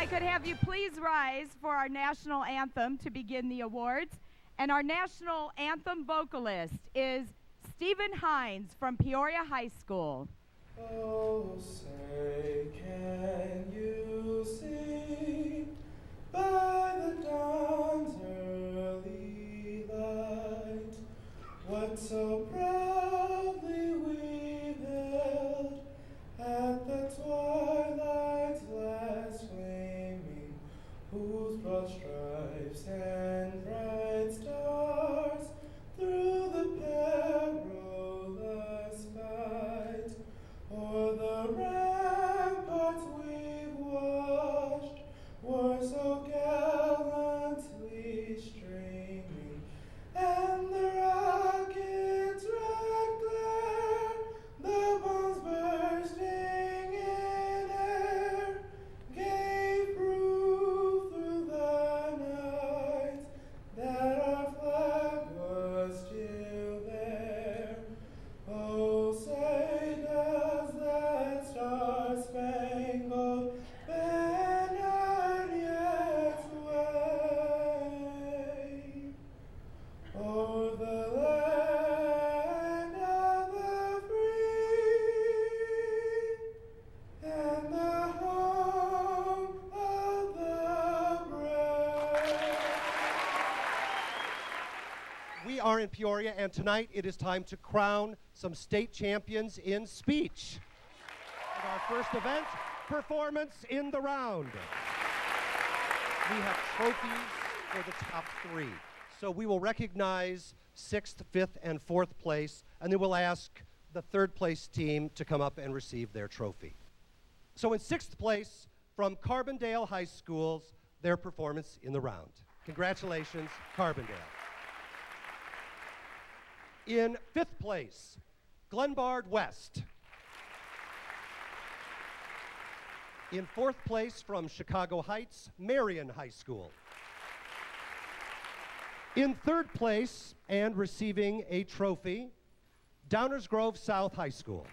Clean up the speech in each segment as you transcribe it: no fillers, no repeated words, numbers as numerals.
Could have you please rise for our national anthem to begin the awards. And our national anthem vocalist is Stephen Hines from Peoria High School. Oh, say, can you see by the dawn's early light what so proudly we held at the twilight's last flaming, whose broad stripes and bright stars through the perilous fight o'er the ramparts we've watched were so gallantly streaming, and the rocket's red glare, the bombs bursting in air, gave proof through the night that our flag was still there. Oh, say does that star-spangled banner yet wave o'er the land of the free and the home of the brave? We are in Peoria, and tonight it is time to crown some state champions in speech. And our first event, performance in the round. We have trophies for the top three. So we will recognize 6th, 5th, and 4th place, and then we'll ask the 3rd place team to come up and receive their trophy. So in 6th place, from Carbondale High School's, their performance in the round. Congratulations, Carbondale. In 5th place, Glenbard West. In 4th place, from Chicago Heights, Marion High School. In 3rd place, and receiving a trophy, Downers Grove South High School.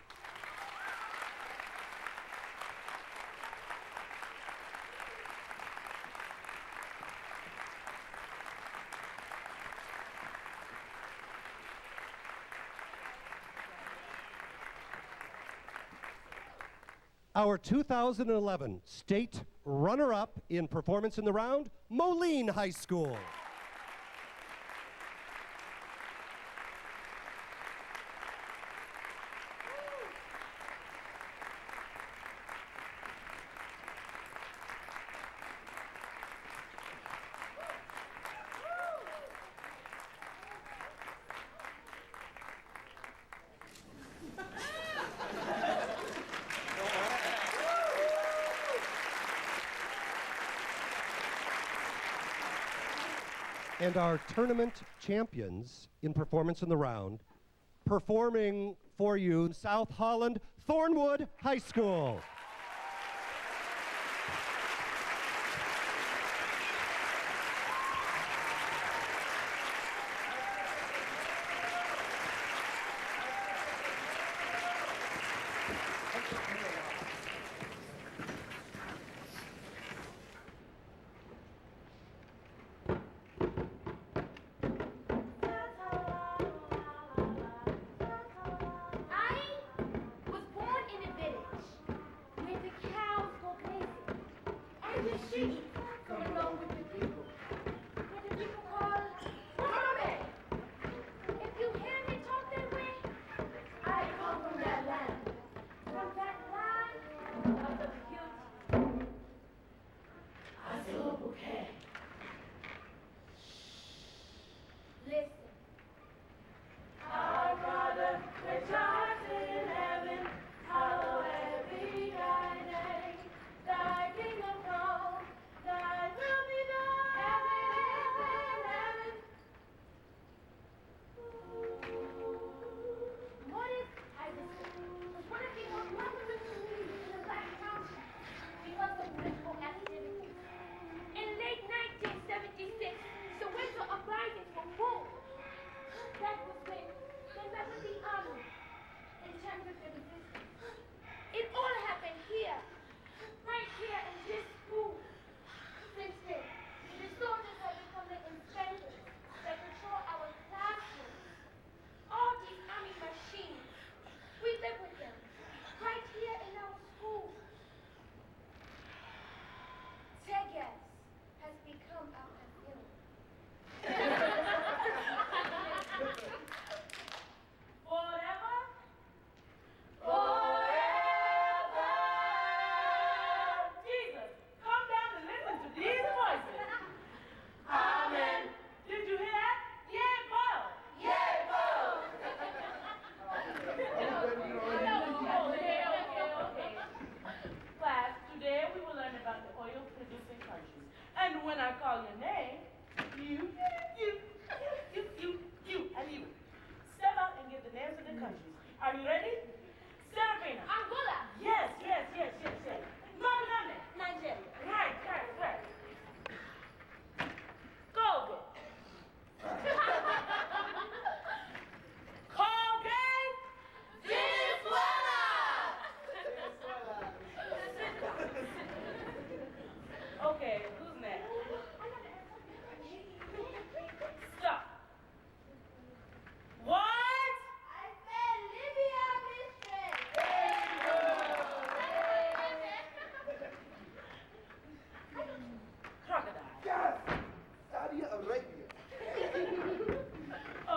Our 2011 state runner-up in performance in the round, Moline High School. And our tournament champions in performance in the round, performing for you, South Holland Thornwood High School. Listen. Are you ready? Serafina. Angola. Yes. Malone. Nigeria. Right. Colgate. Colgate. Venezuela. Okay, who's next? Stop. What? I said Libya, mistress. Crocodile. Yes! Saudi Arabia.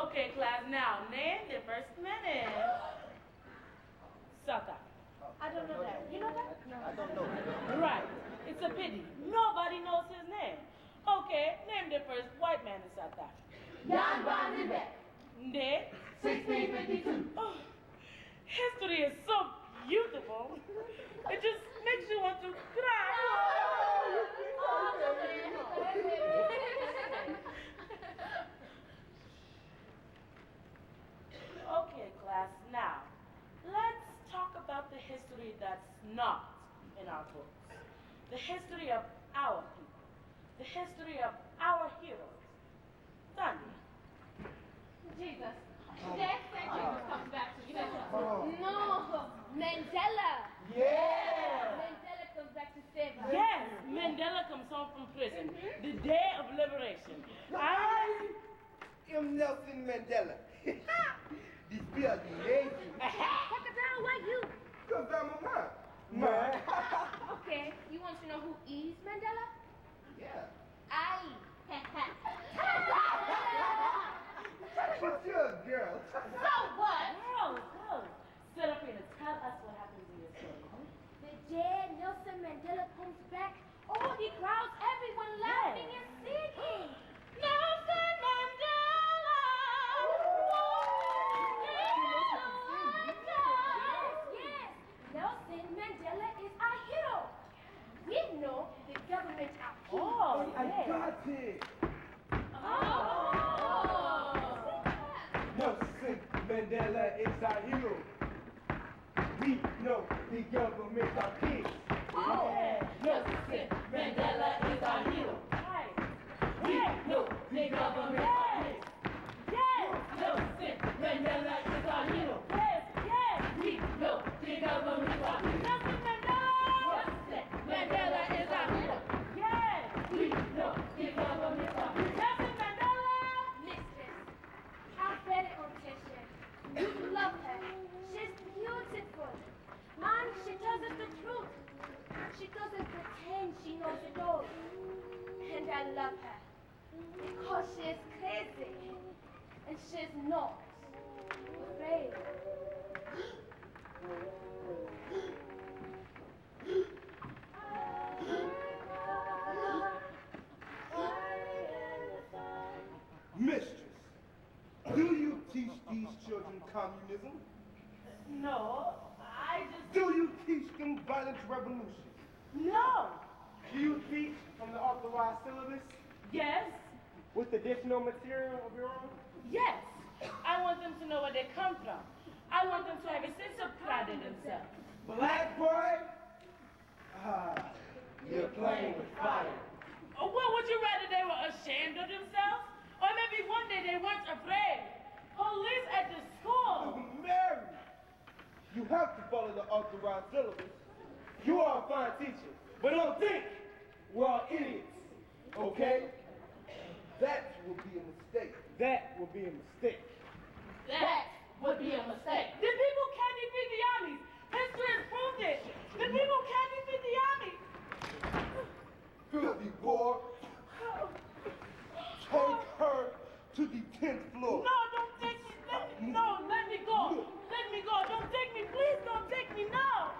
Okay, class, now name the first planet. South Africa. I don't know that. You know that? No. I don't know. Right. It's a pity. Nobody knows his name. Okay, name the first white man in South Africa. Jan van Riebeeck. Name? 1652. Oh, history is so beautiful. It just makes you want to cry. Okay, class, now let's talk about the history that's not in our books. The history of our people. The history of our heroes. Tanya. Jesus. They said Jesus comes back to save us. No. Mandela. Yeah! Mandela comes back to save us. Yes, Mandela comes home from prison. The day of liberation. I am Nelson Mandela. This building lazy. Crocodile, why you? Because I'm a man. Man. Okay, you want to know who is Mandela? Yeah. I. But you're a girl. So what? Girls. Serafina, tell us what happens in your story. The day Nelson Mandela comes back, all the crowds, everyone laughing and singing. Nelson Mandela! Yes. Nelson Mandela is our hero. We know the government are Oh, I got it. Nelson Mandela is our hero. We know the government are kids. Nelson Mandela is our hero. Right. We know the government are kids. Yes. Nelson Mandela is our hero. Yes. We know the government are kids. Nelson Mandela. Mandela is our hero. Yes. We know the government are kids. Nelson Mandela. Mistress, how very obsession. You love her. She's beautiful. And she tells us the truth. She doesn't pretend she knows it all. And I love her. Because she's crazy. And she's not afraid. Mistress, do you teach these children communism? No, I just. Do you teach them violent revolution? No. Do you teach from the authorized syllabus Yes. with additional material of your own? Yes. I want them to know where they come from. I want them to have a sense of pride in themselves. Black boy? You're playing with fire. Or what would you rather they were ashamed of themselves? Or maybe one day they weren't afraid? Police at the school. Mary, you have to follow the authorized syllabus. You are a fine teacher, but don't think we're all idiots, okay? That would be a mistake. That would be a mistake. That would be a mistake. The people can't defeat the armies. History has proved it. The people can't defeat the armies. Filthy boy. Take her to the 10th floor. No, don't take me. No, let me go. Let me go. Don't take me. Please don't take me now.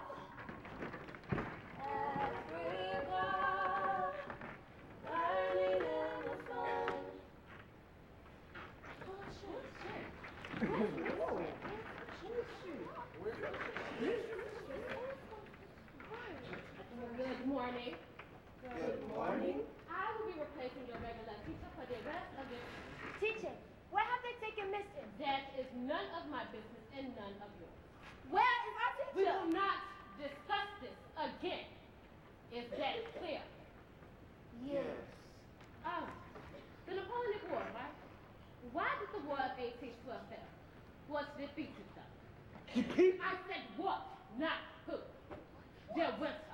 Africa, burning in the sun. Oh, shit. The people? I said what, not who. Their winter.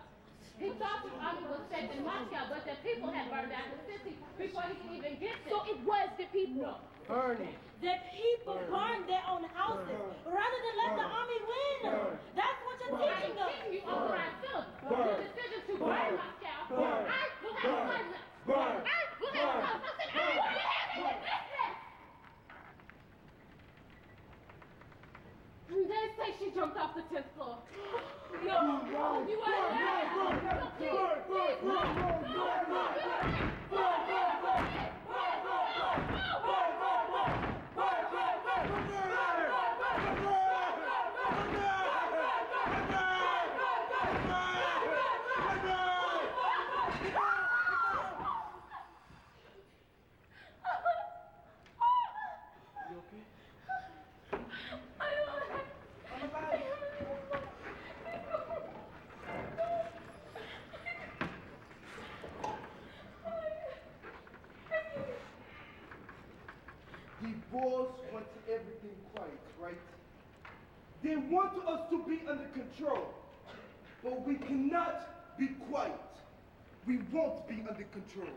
He thought the army was safe in Moscow, but the people had burned out the city before he could even get there. So it was the people. No. Burning. The people burned their own houses rather than let the army win. That's what you're I teaching us. think you authorized them. The decision to burn Moscow. I will have silence. Burn. I will have something. I will have it. They say she jumped off the 10th floor. No, you are The boss wants everything quiet, right? They want us to be under control. But we cannot be quiet. We won't be under control.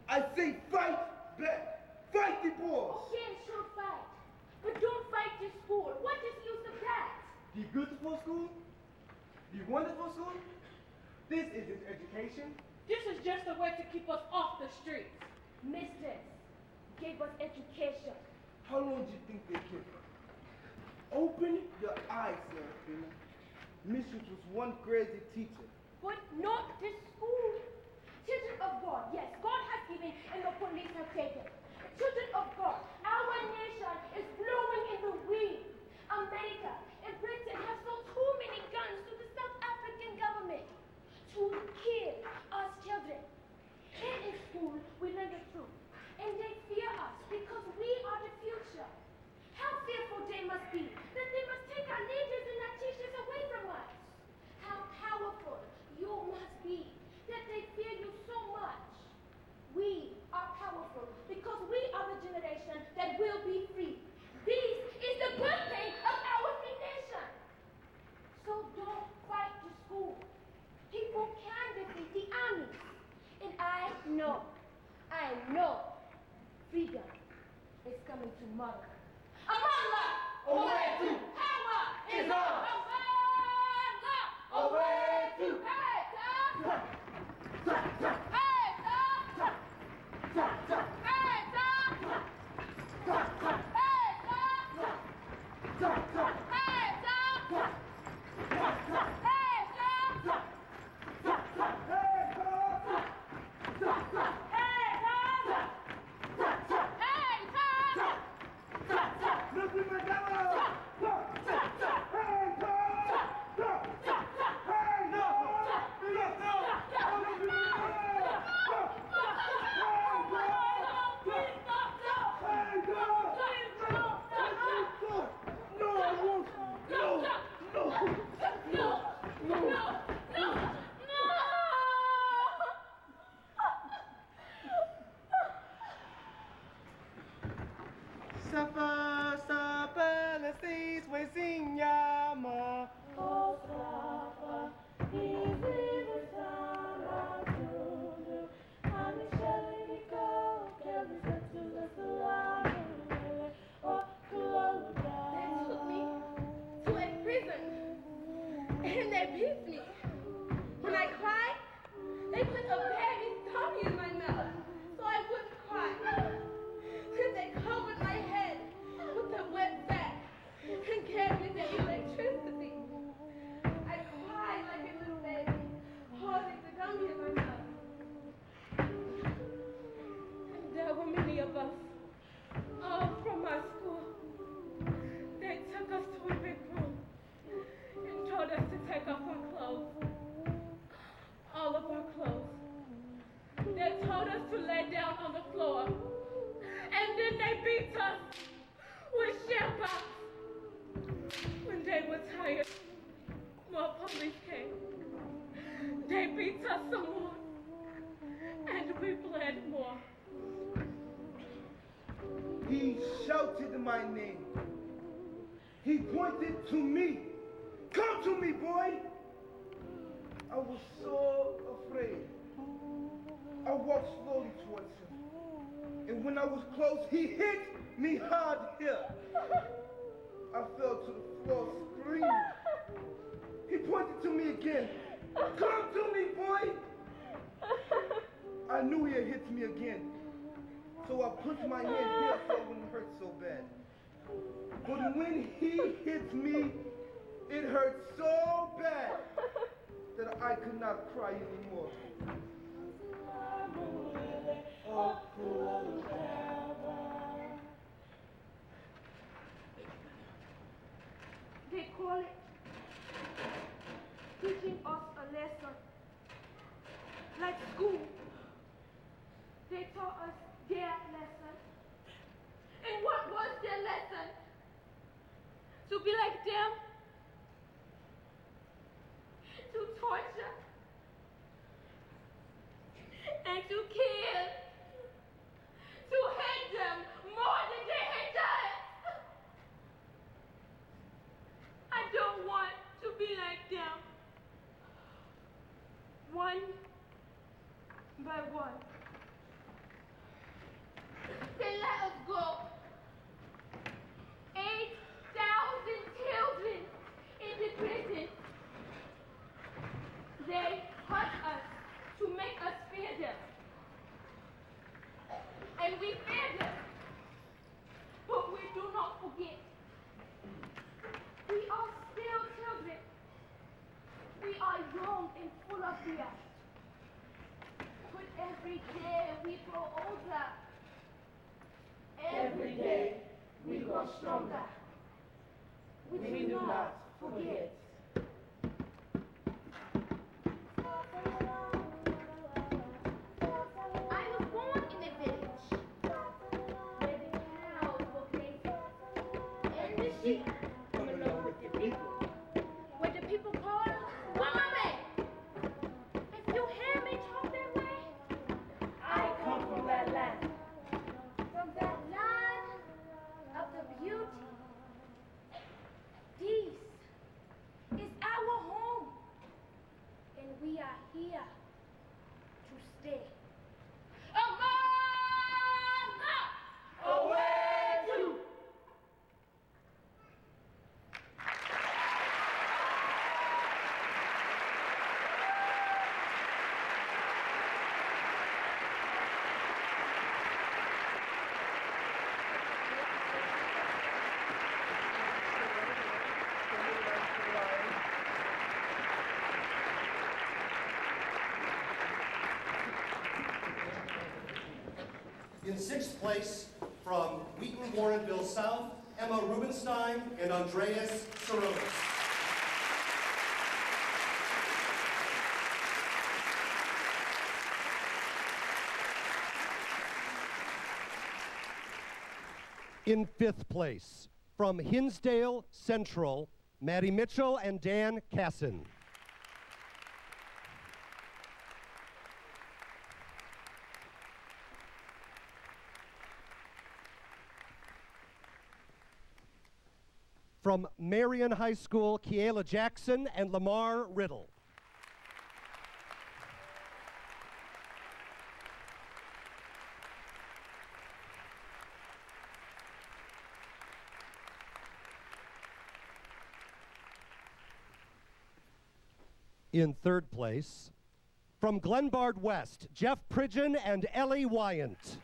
I say fight back. Fight the boss. Okay, sure, fight. But don't fight your school. What is the use of that? The beautiful school? The wonderful school? This isn't education. This is just a way to keep us off the streets. Mistress gave us education. How long do you think they kept us? Open your eyes, Serafina. Mistress was one crazy teacher. But not this school. Children of God, yes, God has given and the police have taken. Children of God, our nation is blowing in the wind. America and Britain have sold too many guns to the South African government to kill us children. Here in school, we learn the truth. And they fear us because we are the future. How fearful they must be that they must take our leaders and our teachers away from us. How powerful you must be that they fear you so much. We are powerful because we are the generation that will be free. This is the birthday of our free nation. So don't fight the school. People can defeat the army. And I know freedom is coming tomorrow. Among Away to power is ours. Among Away to He He pointed to me. Come to me, boy. I was so afraid. I walked slowly towards him. And when I was close, he hit me hard here. I fell to the floor screaming. He pointed to me again. Come to me, boy. I knew he had hit me again. So I put my hand here so it wouldn't hurt so bad. But when he hit me, it hurt so bad that I could not cry anymore. They call it teaching us a lesson. Like school, they taught us their lesson. And what was their lesson? To be like them? To torture? And to kill? To hate them more than they hate us? I don't want to be like them. One by one. They let us go. 8,000 children in the prison. They hurt us to make us fear them. And we fear them. But we do not forget. We are still children. We are young and full of fear. But every day we grow older. Every day we grow stronger. We do not forget. I was born in a village where the cows were grazing and the sheep come along with the people. Where the people call Wamame. If you hear me talk that way, I come from that land. From that land of the beauty. This is our home. And we are here to stay. Away to! In sixth place, from Wheaton Warrenville South, Emma Rubenstein and Andreas Soronis. In fifth place, from Hinsdale Central, Maddie Mitchell and Dan Casson. From Marion High School, Kiela Jackson and Lamar Riddle. In third place, from Glenbard West, Jeff Pridgeon and Ellie Wyant.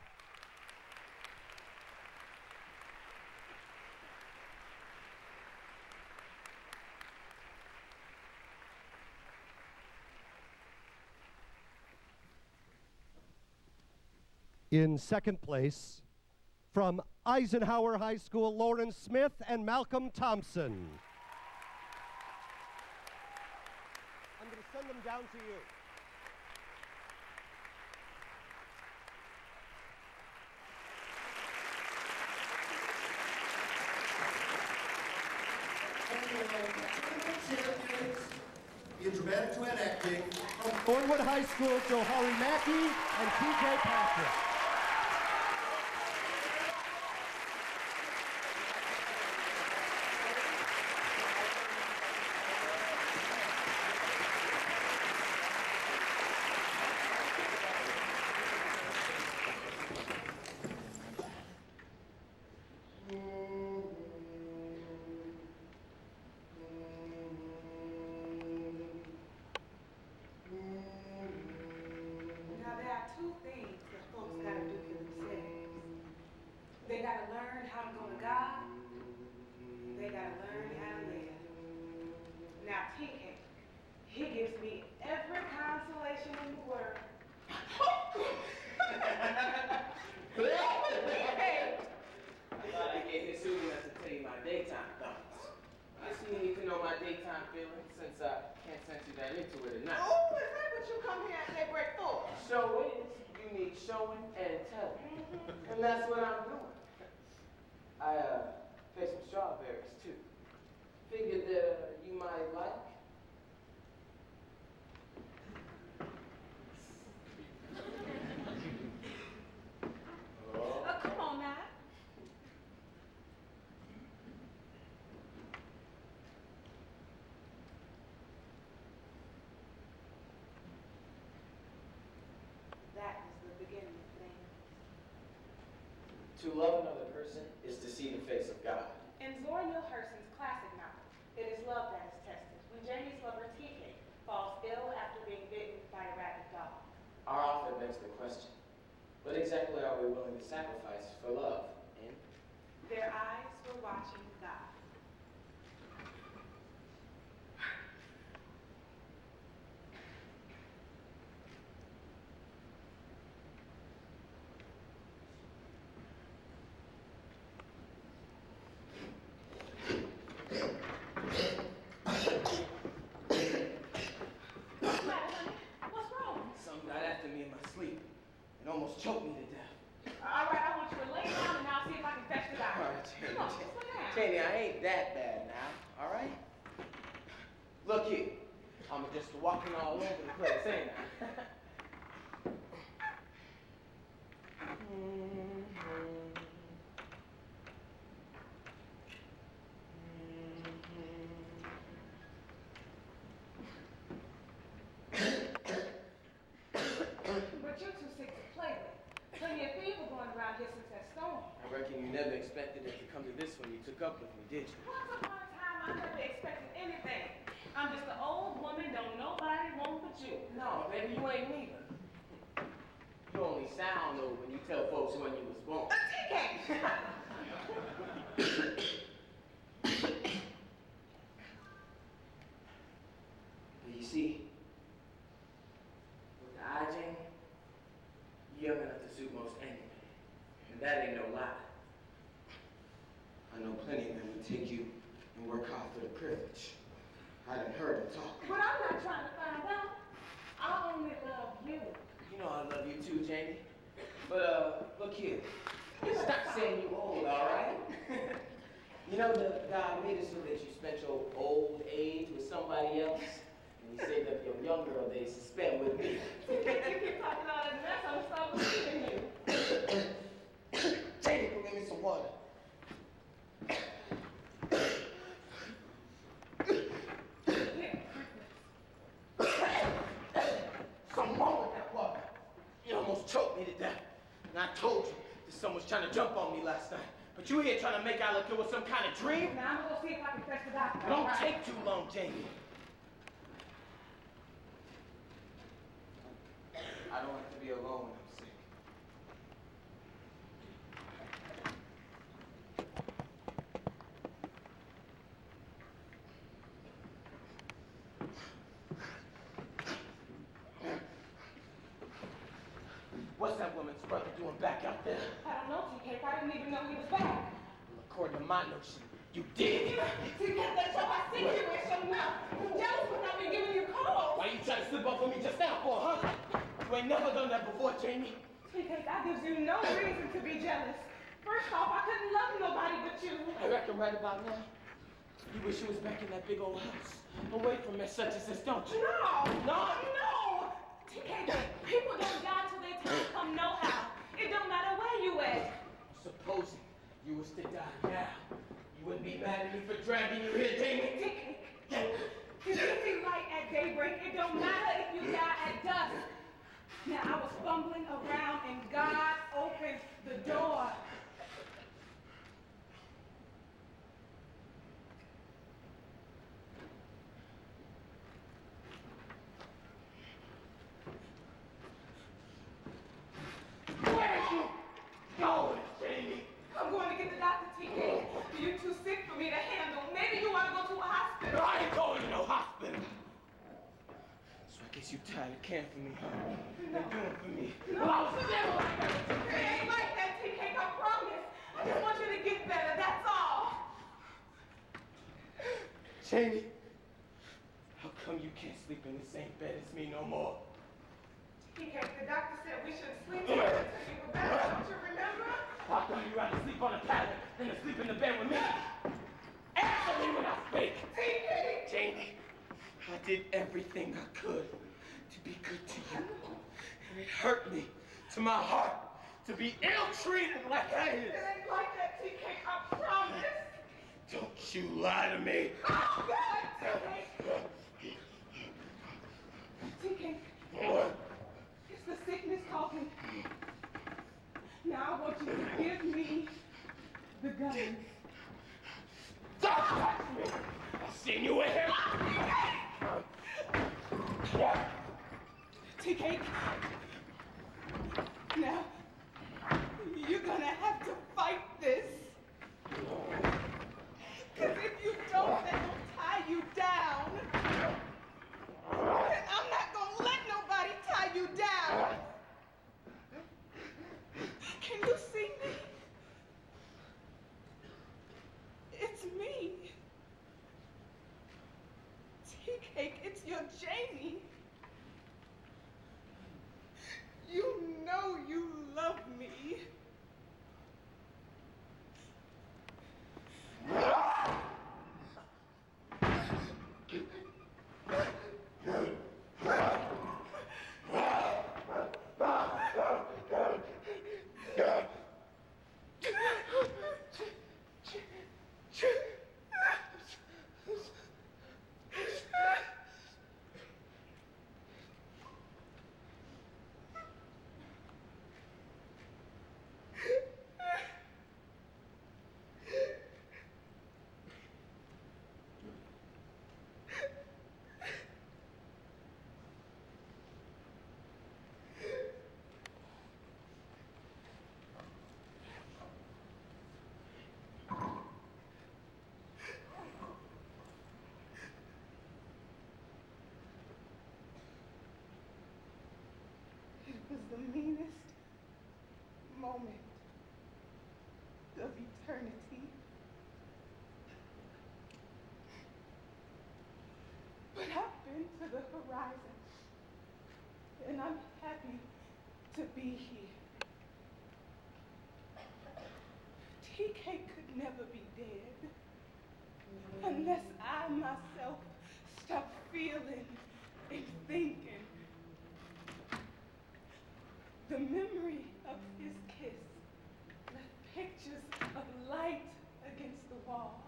In second place, from Eisenhower High School, Lauren Smith and Malcolm Thompson. I'm going to send them down to you. In dramatic duet acting, from Thornwood High School, Johari Mackey and TJ Patrick. He gives me every consolation in the world. Hey! I thought I'd get here soon enough to tell you my daytime thoughts. Guess you need to know my daytime feelings since I can't sense you that into it at night. Oh, is that what you come here at daybreak for? Show is, you need showing and telling. And that's what I'm doing. I fed some strawberries too. Figured that you might like. Come on now. That is the beginning of things. To love another person is to see the face of God. In Zora Neale Hurston's classic novel, it is love that is tested when Jamie's lover TK falls ill after being bitten by a rabid dog. Our author begs the question, what exactly are we willing to sacrifice for love? And Their eyes were watching God. What's the matter, honey? What's wrong? something got after me in my sleep and almost choked me to death. All right, I want you to lay down and I'll see if I can fetch it out. All right, Janie. Come on, just lay down. Janie, I ain't that bad now, all right? Look here, I'm just walking all over the place, ain't I? But you're too sick to play with. Plenty of fever going around here since that storm. I reckon you never expected it to come to this when you took up with me, did you? Once upon a time, I never expected anything. I'm just an old woman, don't nobody want but you. No, baby, you ain't neither. You only sound old when you tell folks when you was born. TK! But you see, with the eye, Janie, you're young enough to suit most any man. And that ain't no lie. I know plenty of men would take you and work hard for the privilege. I done heard them talk. But I'm not trying to find out. I only love you. You know I love you too, Janie. But, look here. Stop saying you old, all right? You know, God made it so that you spent your old age with somebody else, and you saved up your younger days to spend with me. You keep talking all that mess, I'm stop believing you. Janie, go get me some water. Here. Something wrong with that water. You almost choked me to death. And I told you that someone's trying to jump on me last night. But you here trying to make out like it was some kind of dream? Now I'm gonna go see if I can fetch the doctor. Don't all right? take too long, Jamie. I don't like to be alone when I'm sick. What's that woman's brother doing back out there? I don't know, TK. I didn't even know he was back. Well, according to my notion, you did. TK, that's how I see you and show now. I'm jealous when I've been giving you calls. Why you trying to slip up on me just now for, huh? You ain't never done that before, Jamie. TK, that gives you no reason to be jealous. First off, I couldn't love nobody but you. I reckon right about now, you wish you was back in that big old house, away from Miss such and such, don't you? No! No? No! TK, people don't die till their time come no how. It don't matter where you at. Supposing you was to die now, you wouldn't be mad at me for dragging you here, Jamie? TK, you see light at daybreak. It don't matter if you die at dusk. Now, I was fumbling around and God opened the door. Where you going, Jamie? I'm going to get the doctor, TK. You're too sick for me to handle. Maybe you want to go to a hospital. I ain't going to no hospital. guess you tired of caring for me, huh? And doing for me. No, I was never like that. It ain't like that, TK, I promise. I just want you to get better, that's all. Jamie, how come you can't sleep in the same bed as me no more? TK, the doctor said we should sleep together until you were better, don't you remember? How come you rather sleep on a pallet than to sleep in the bed with me? Answer me when I speak. TK! Jamie, I did everything I could to be good to you. And it hurt me to my heart to be ill-treated like I is. It ain't like that, TK, I promise. Don't you lie to me. Oh, God, TK. TK, What? it's the sickness talking. Now I want you to give me the gun. Don't touch me! I've seen you with him! TK, now, you're gonna have to fight this. Because if you don't, then they'll tie you down. And I'm not gonna let nobody tie you down. Can you see me? It's me. Tea-cake, it's your Jamie. You know you love me. It was the meanest moment of eternity. But I've been to the horizon, and I'm happy to be here. TK could never be dead unless I myself stop feeling and thinking. The memory of his kiss left pictures of light against the walls.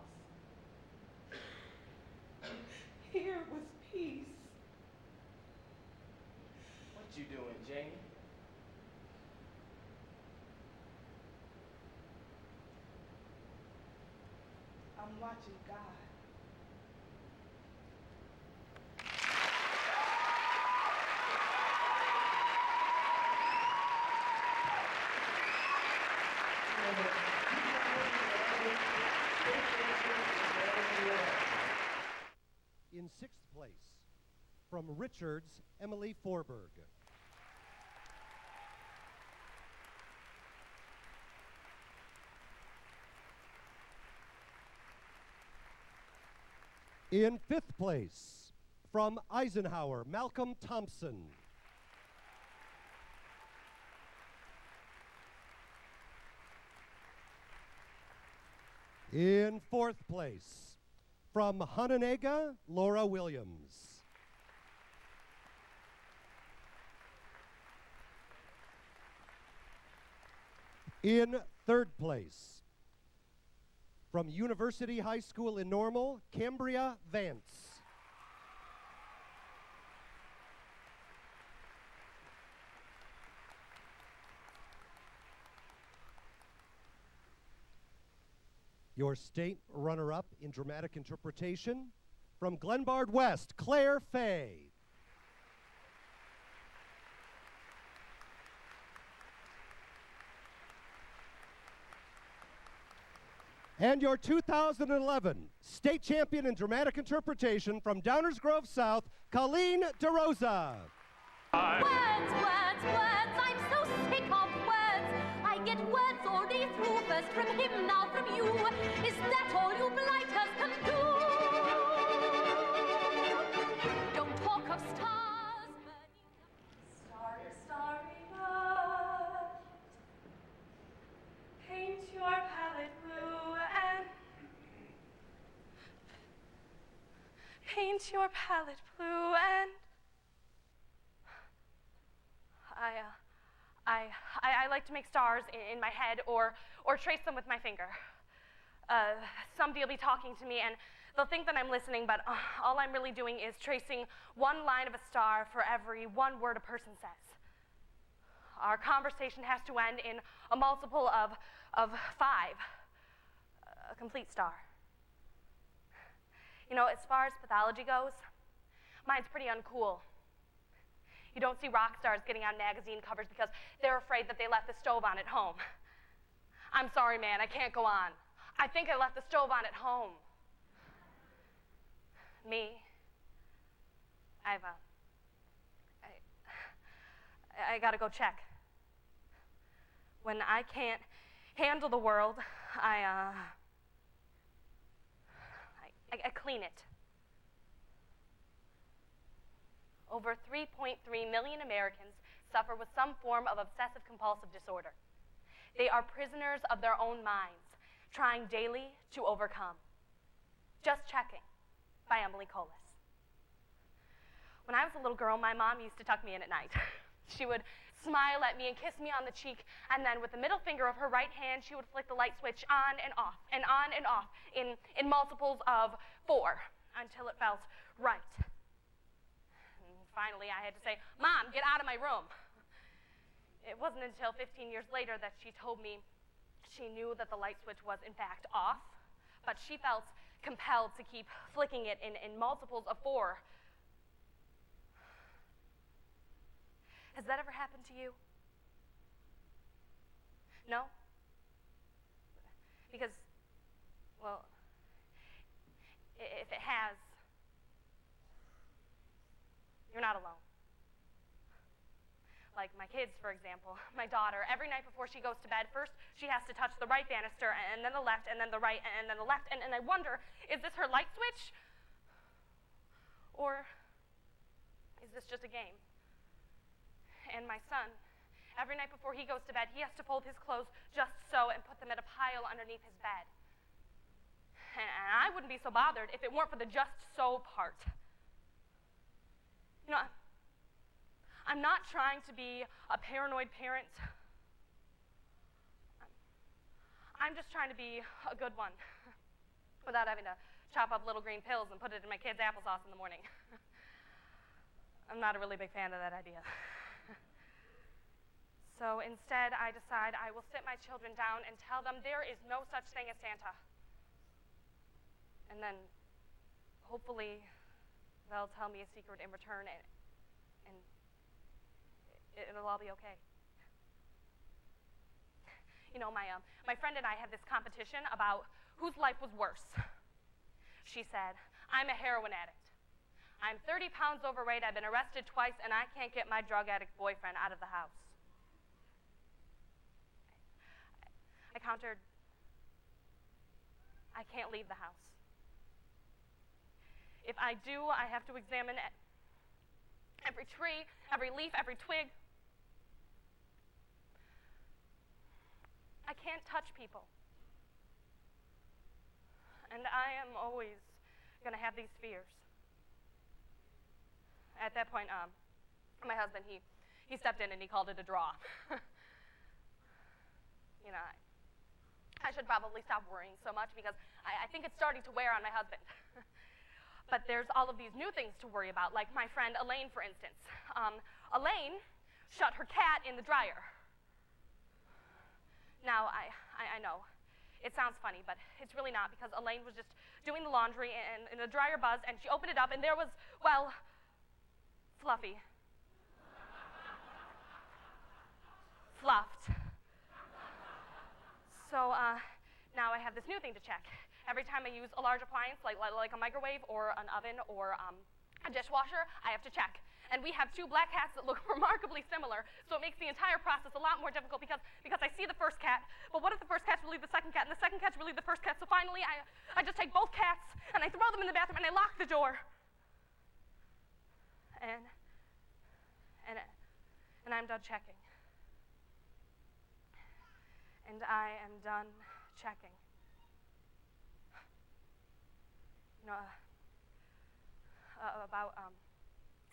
Here was peace. What you doing, Jamie? I'm watching God. In sixth place, from Richards, Emily Forberg. In fifth place, from Eisenhower, Malcolm Thompson. In fourth place, from Hononegah, Laura Williams. In third place, from University High School in Normal, Cambria Vance. Your state runner-up in dramatic interpretation, from Glenbard West, Claire Fay. And your 2011 state champion in dramatic interpretation from Downers Grove South, Colleen DeRosa. Words, words, words, I'm so sick of words. I get words all day through, first from him, now from you. Is that all you blighters can do? Don't talk of stars burning. Starry, starry night, paint your palette blue and paint your palette blue and I like to make stars in my head or trace them with my finger. Somebody will be talking to me and they'll think that I'm listening, but all I'm really doing is tracing one line of a star for every one word a person says. Our conversation has to end in a multiple of 5, a complete star. You know, as far as pathology goes, mine's pretty uncool. You don't see rock stars getting on magazine covers because they're afraid that they left the stove on at home. I'm sorry, man, I can't go on. I think I left the stove on at home. Me, I gotta go check. When I can't handle the world, I clean it. Over 3.3 million Americans suffer with some form of obsessive-compulsive disorder. They are prisoners of their own minds, trying daily to overcome. Just Checking by Emily Colas. When I was a little girl, my mom used to tuck me in at night. She would smile at me and kiss me on the cheek, and then with the middle finger of her right hand, she would flick the light switch on and off in multiples of 4 until it felt right. Finally, I had to say, "Mom, get out of my room." It wasn't until 15 years later that she told me she knew that the light switch was, in fact, off, but she felt compelled to keep flicking it in multiples of 4. Has that ever happened to you? No? Because, well, if it has, you're not alone. Like my kids, for example. My daughter, every night before she goes to bed, first she has to touch the right banister, and then the left, and then the right, and then the left, and I wonder, is this her light switch? Or is this just a game? And my son, every night before he goes to bed, he has to fold his clothes just so and put them in a pile underneath his bed. And I wouldn't be so bothered if it weren't for the just so part. You know, I'm not trying to be a paranoid parent. I'm just trying to be a good one without having to chop up little green pills and put it in my kids' applesauce in the morning. I'm not a really big fan of that idea. So instead, I decide I will sit my children down and tell them there is no such thing as Santa. And then, hopefully, they'll tell me a secret in return, and it'll all be okay. You know, my friend and I had this competition about whose life was worse. She said, "I'm a heroin addict. I'm 30 pounds overweight, I've been arrested twice, and I can't get my drug addict boyfriend out of the house." I countered, "I can't leave the house. If I do, I have to examine every tree, every leaf, every twig. I can't touch people. And I am always going to have these fears." At that point, my husband, he stepped in and he called it a draw. You know, I should probably stop worrying so much because I think it's starting to wear on my husband. But there's all of these new things to worry about, like my friend Elaine, for instance. Elaine shut her cat in the dryer. Now, I know, it sounds funny, but it's really not, because Elaine was just doing the laundry and the dryer buzzed, and she opened it up, and there was, well, Fluffy. Fluffed. So, now I have this new thing to check. Every time I use a large appliance, like a microwave or an oven or a dishwasher, I have to check. And we have two black cats that look remarkably similar, so it makes the entire process a lot more difficult because I see the first cat, but what if the first cat's really the second cat, and the second cat's really the first cat? So finally, I just take both cats, and I throw them in the bathroom, and I lock the door. And I'm done checking. And I am done checking. You know, about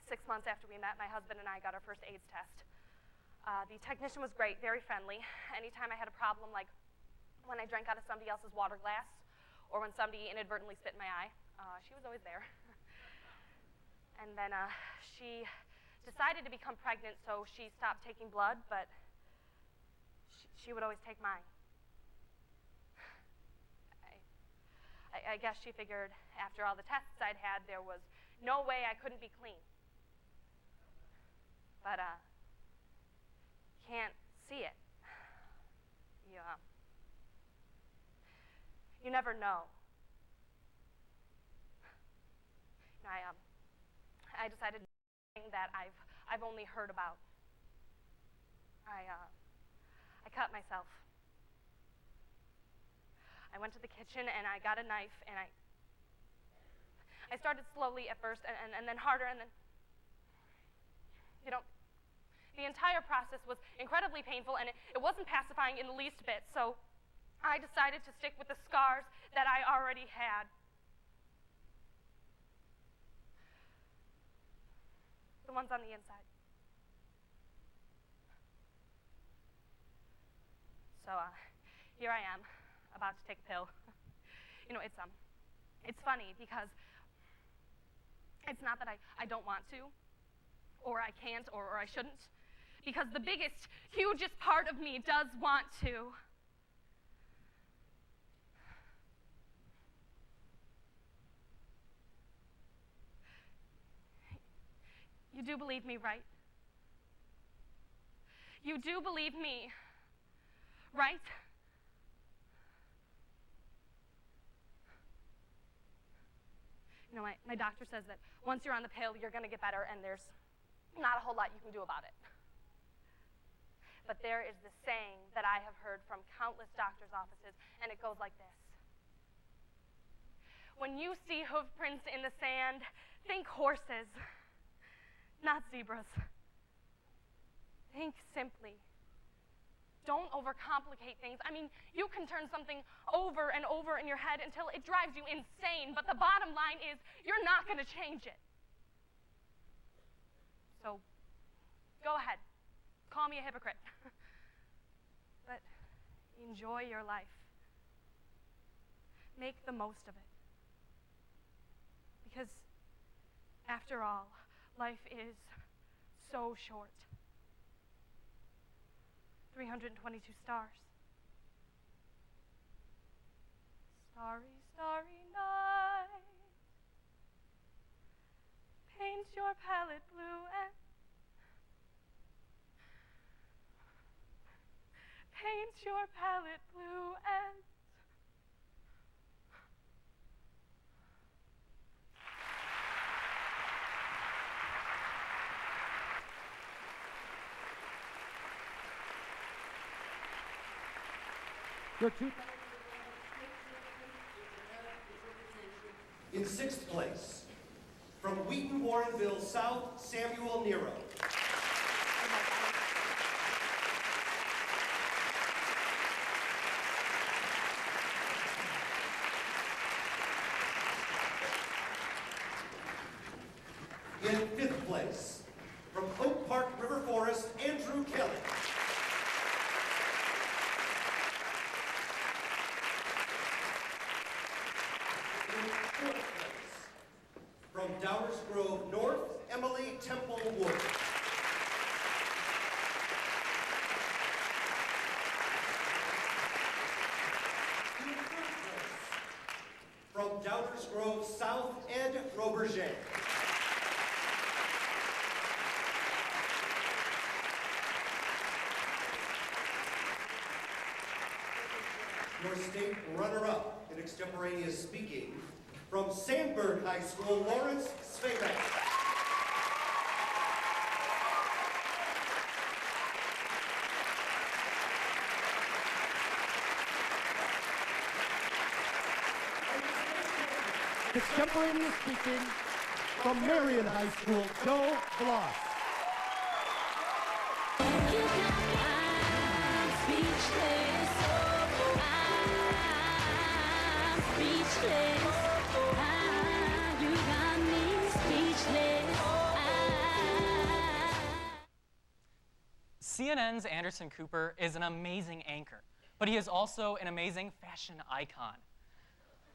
6 months after we met, my husband and I got our first AIDS test. The technician was great, very friendly. Anytime I had a problem, like when I drank out of somebody else's water glass or when somebody inadvertently spit in my eye, she was always there. And then she decided to become pregnant, so she stopped taking blood, but she would always take mine. I guess she figured after all the tests I'd had, there was no way I couldn't be clean. But can't see it. You never know. I decided that I've only heard about. I cut myself. I went to the kitchen and I got a knife and I started slowly at first and then harder and then, the entire process was incredibly painful and it wasn't pacifying in the least bit, so I decided to stick with the scars that I already had. The ones on the inside. So here I am, about to take a pill. It's funny because it's not that I don't want to, or I can't, or I shouldn't, because the biggest, hugest part of me does want to. You do believe me, right? You do believe me, right? My doctor says that once you're on the pill, you're going to get better, and there's not a whole lot you can do about it. But there is this saying that I have heard from countless doctors' offices, and it goes like this. When you see hoof prints in the sand, think horses, not zebras. Think simply. Don't overcomplicate things. I mean, you can turn something over and over in your head until it drives you insane, but the bottom line is you're not going to change it. So, go ahead. Call me a hypocrite. But enjoy your life. Make the most of it. Because, after all, life is so short. 322 stars. Starry, starry night. Paint your palette blue and paint your palette blue and Your in 6th place, from Wheaton Warrenville South, Samuel Nero. In 5th place, from Oak Park River Forest, Andrew Kelly. From Downers Grove North, Emily Temple Wood. In 3rd place, from Downers Grove South, Ed Roberget. your state runner-up in extemporaneous speaking, from Sandburg High School, Lawrence Sveirak. Extemporaneous speaking, from Marion High School, Joe Bloss. CNN's Anderson Cooper is an amazing anchor, but he is also an amazing fashion icon.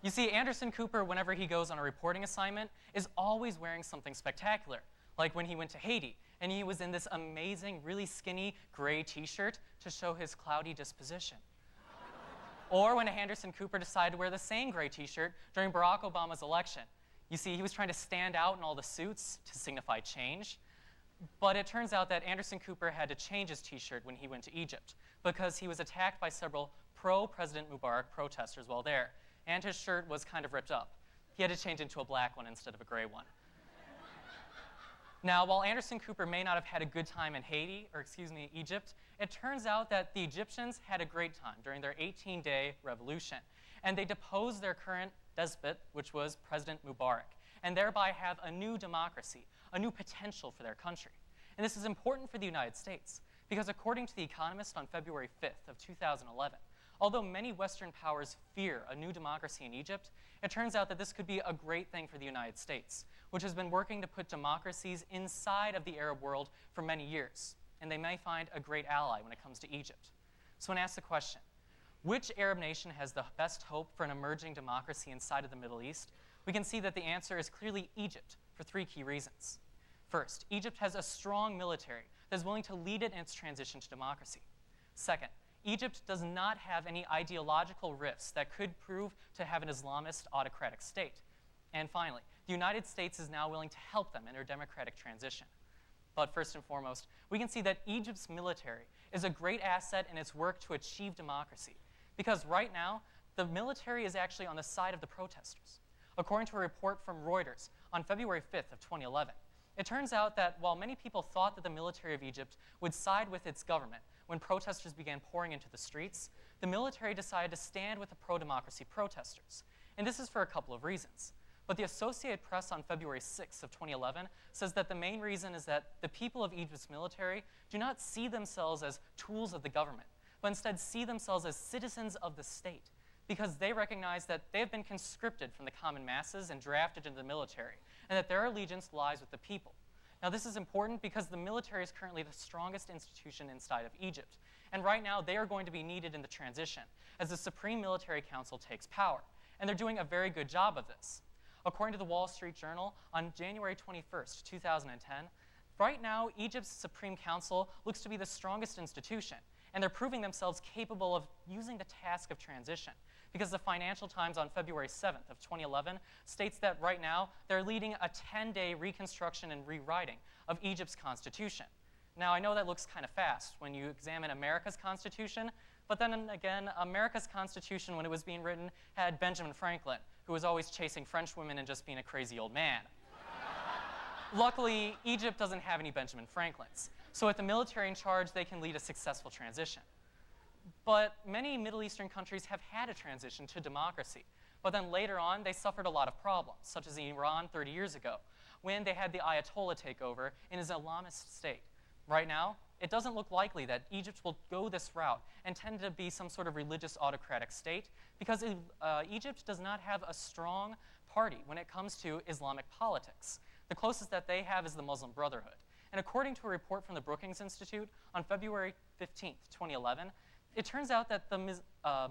You see, Anderson Cooper, whenever he goes on a reporting assignment, is always wearing something spectacular, like when he went to Haiti, and he was in this amazing, really skinny gray t-shirt to show his cloudy disposition. Or when Anderson Cooper decided to wear the same gray t-shirt during Barack Obama's election. You see, he was trying to stand out in all the suits to signify change. But it turns out that Anderson Cooper had to change his t-shirt when he went to Egypt because he was attacked by several pro-President Mubarak protesters while there, and his shirt was kind of ripped up. He had to change into a black one instead of a gray one. Now, while Anderson Cooper may not have had a good time in Egypt, it turns out that the Egyptians had a great time during their 18-day revolution, and they deposed their current despot, which was President Mubarak, and thereby have a new democracy, a new potential for their country. And this is important for the United States, because according to The Economist on February 5th of 2011, although many Western powers fear a new democracy in Egypt, it turns out that this could be a great thing for the United States, which has been working to put democracies inside of the Arab world for many years. And they may find a great ally when it comes to Egypt. So when asked the question, which Arab nation has the best hope for an emerging democracy inside of the Middle East, we can see that the answer is clearly Egypt for three key reasons. First, Egypt has a strong military that is willing to lead it in its transition to democracy. Second, Egypt does not have any ideological rifts that could prove to have an Islamist autocratic state. And finally, the United States is now willing to help them in their democratic transition. But first and foremost, we can see that Egypt's military is a great asset in its work to achieve democracy, because right now, the military is actually on the side of the protesters. According to a report from Reuters on February 5th of 2011, it turns out that while many people thought that the military of Egypt would side with its government when protesters began pouring into the streets, the military decided to stand with the pro-democracy protesters. And this is for a couple of reasons. But the Associated Press on February 6th of 2011 says that the main reason is that the people of Egypt's military do not see themselves as tools of the government, but instead see themselves as citizens of the state, because they recognize that they have been conscripted from the common masses and drafted into the military, and that their allegiance lies with the people. Now, this is important because the military is currently the strongest institution inside of Egypt, and right now they are going to be needed in the transition as the Supreme Military Council takes power, and they're doing a very good job of this. According to the Wall Street Journal, on January 21st, 2010, right now Egypt's Supreme Council looks to be the strongest institution, and they're proving themselves capable of using the task of transition, because the Financial Times on February 7th of 2011 states that right now they're leading a 10-day reconstruction and rewriting of Egypt's constitution. Now, I know that looks kind of fast when you examine America's constitution, but then again, America's constitution, when it was being written, had Benjamin Franklin, who was always chasing French women and just being a crazy old man. Luckily, Egypt doesn't have any Benjamin Franklins, so with the military in charge, they can lead a successful transition. But many Middle Eastern countries have had a transition to democracy, but then later on, they suffered a lot of problems, such as Iran 30 years ago, when they had the Ayatollah take over in an Islamist state. Right now, it doesn't look likely that Egypt will go this route and tend to be some sort of religious autocratic state, because Egypt does not have a strong party when it comes to Islamic politics. The closest that they have is the Muslim Brotherhood. And according to a report from the Brookings Institute on February 15th, 2011, it turns out that the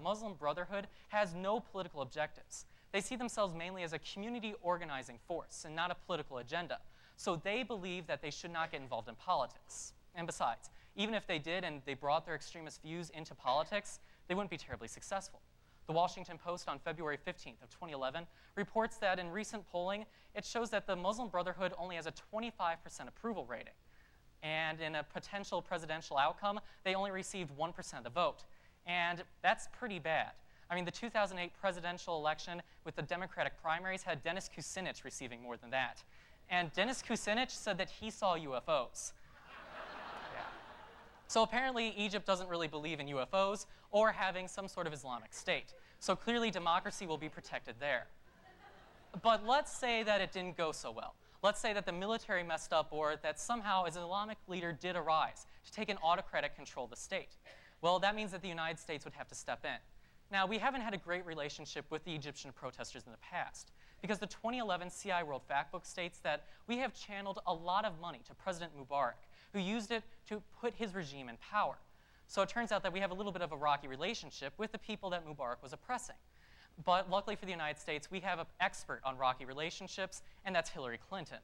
Muslim Brotherhood has no political objectives. They see themselves mainly as a community organizing force and not a political agenda. So they believe that they should not get involved in politics. And besides, even if they did and they brought their extremist views into politics, they wouldn't be terribly successful. The Washington Post on February 15th of 2011 reports that in recent polling, it shows that the Muslim Brotherhood only has a 25% approval rating. And in a potential presidential outcome, they only received 1% of the vote. And that's pretty bad. I mean, the 2008 presidential election with the Democratic primaries had Dennis Kucinich receiving more than that. And Dennis Kucinich said that he saw UFOs. Yeah. So apparently, Egypt doesn't really believe in UFOs or having some sort of Islamic state. So clearly, democracy will be protected there. But let's say that it didn't go so well. Let's say that the military messed up or that somehow an Islamic leader did arise to take an autocratic control of the state. Well, that means that the United States would have to step in. Now, we haven't had a great relationship with the Egyptian protesters in the past because the 2011 CI World Factbook states that we have channeled a lot of money to President Mubarak, who used it to put his regime in power. So it turns out that we have a little bit of a rocky relationship with the people that Mubarak was oppressing. But luckily for the United States, we have an expert on rocky relationships, and that's Hillary Clinton.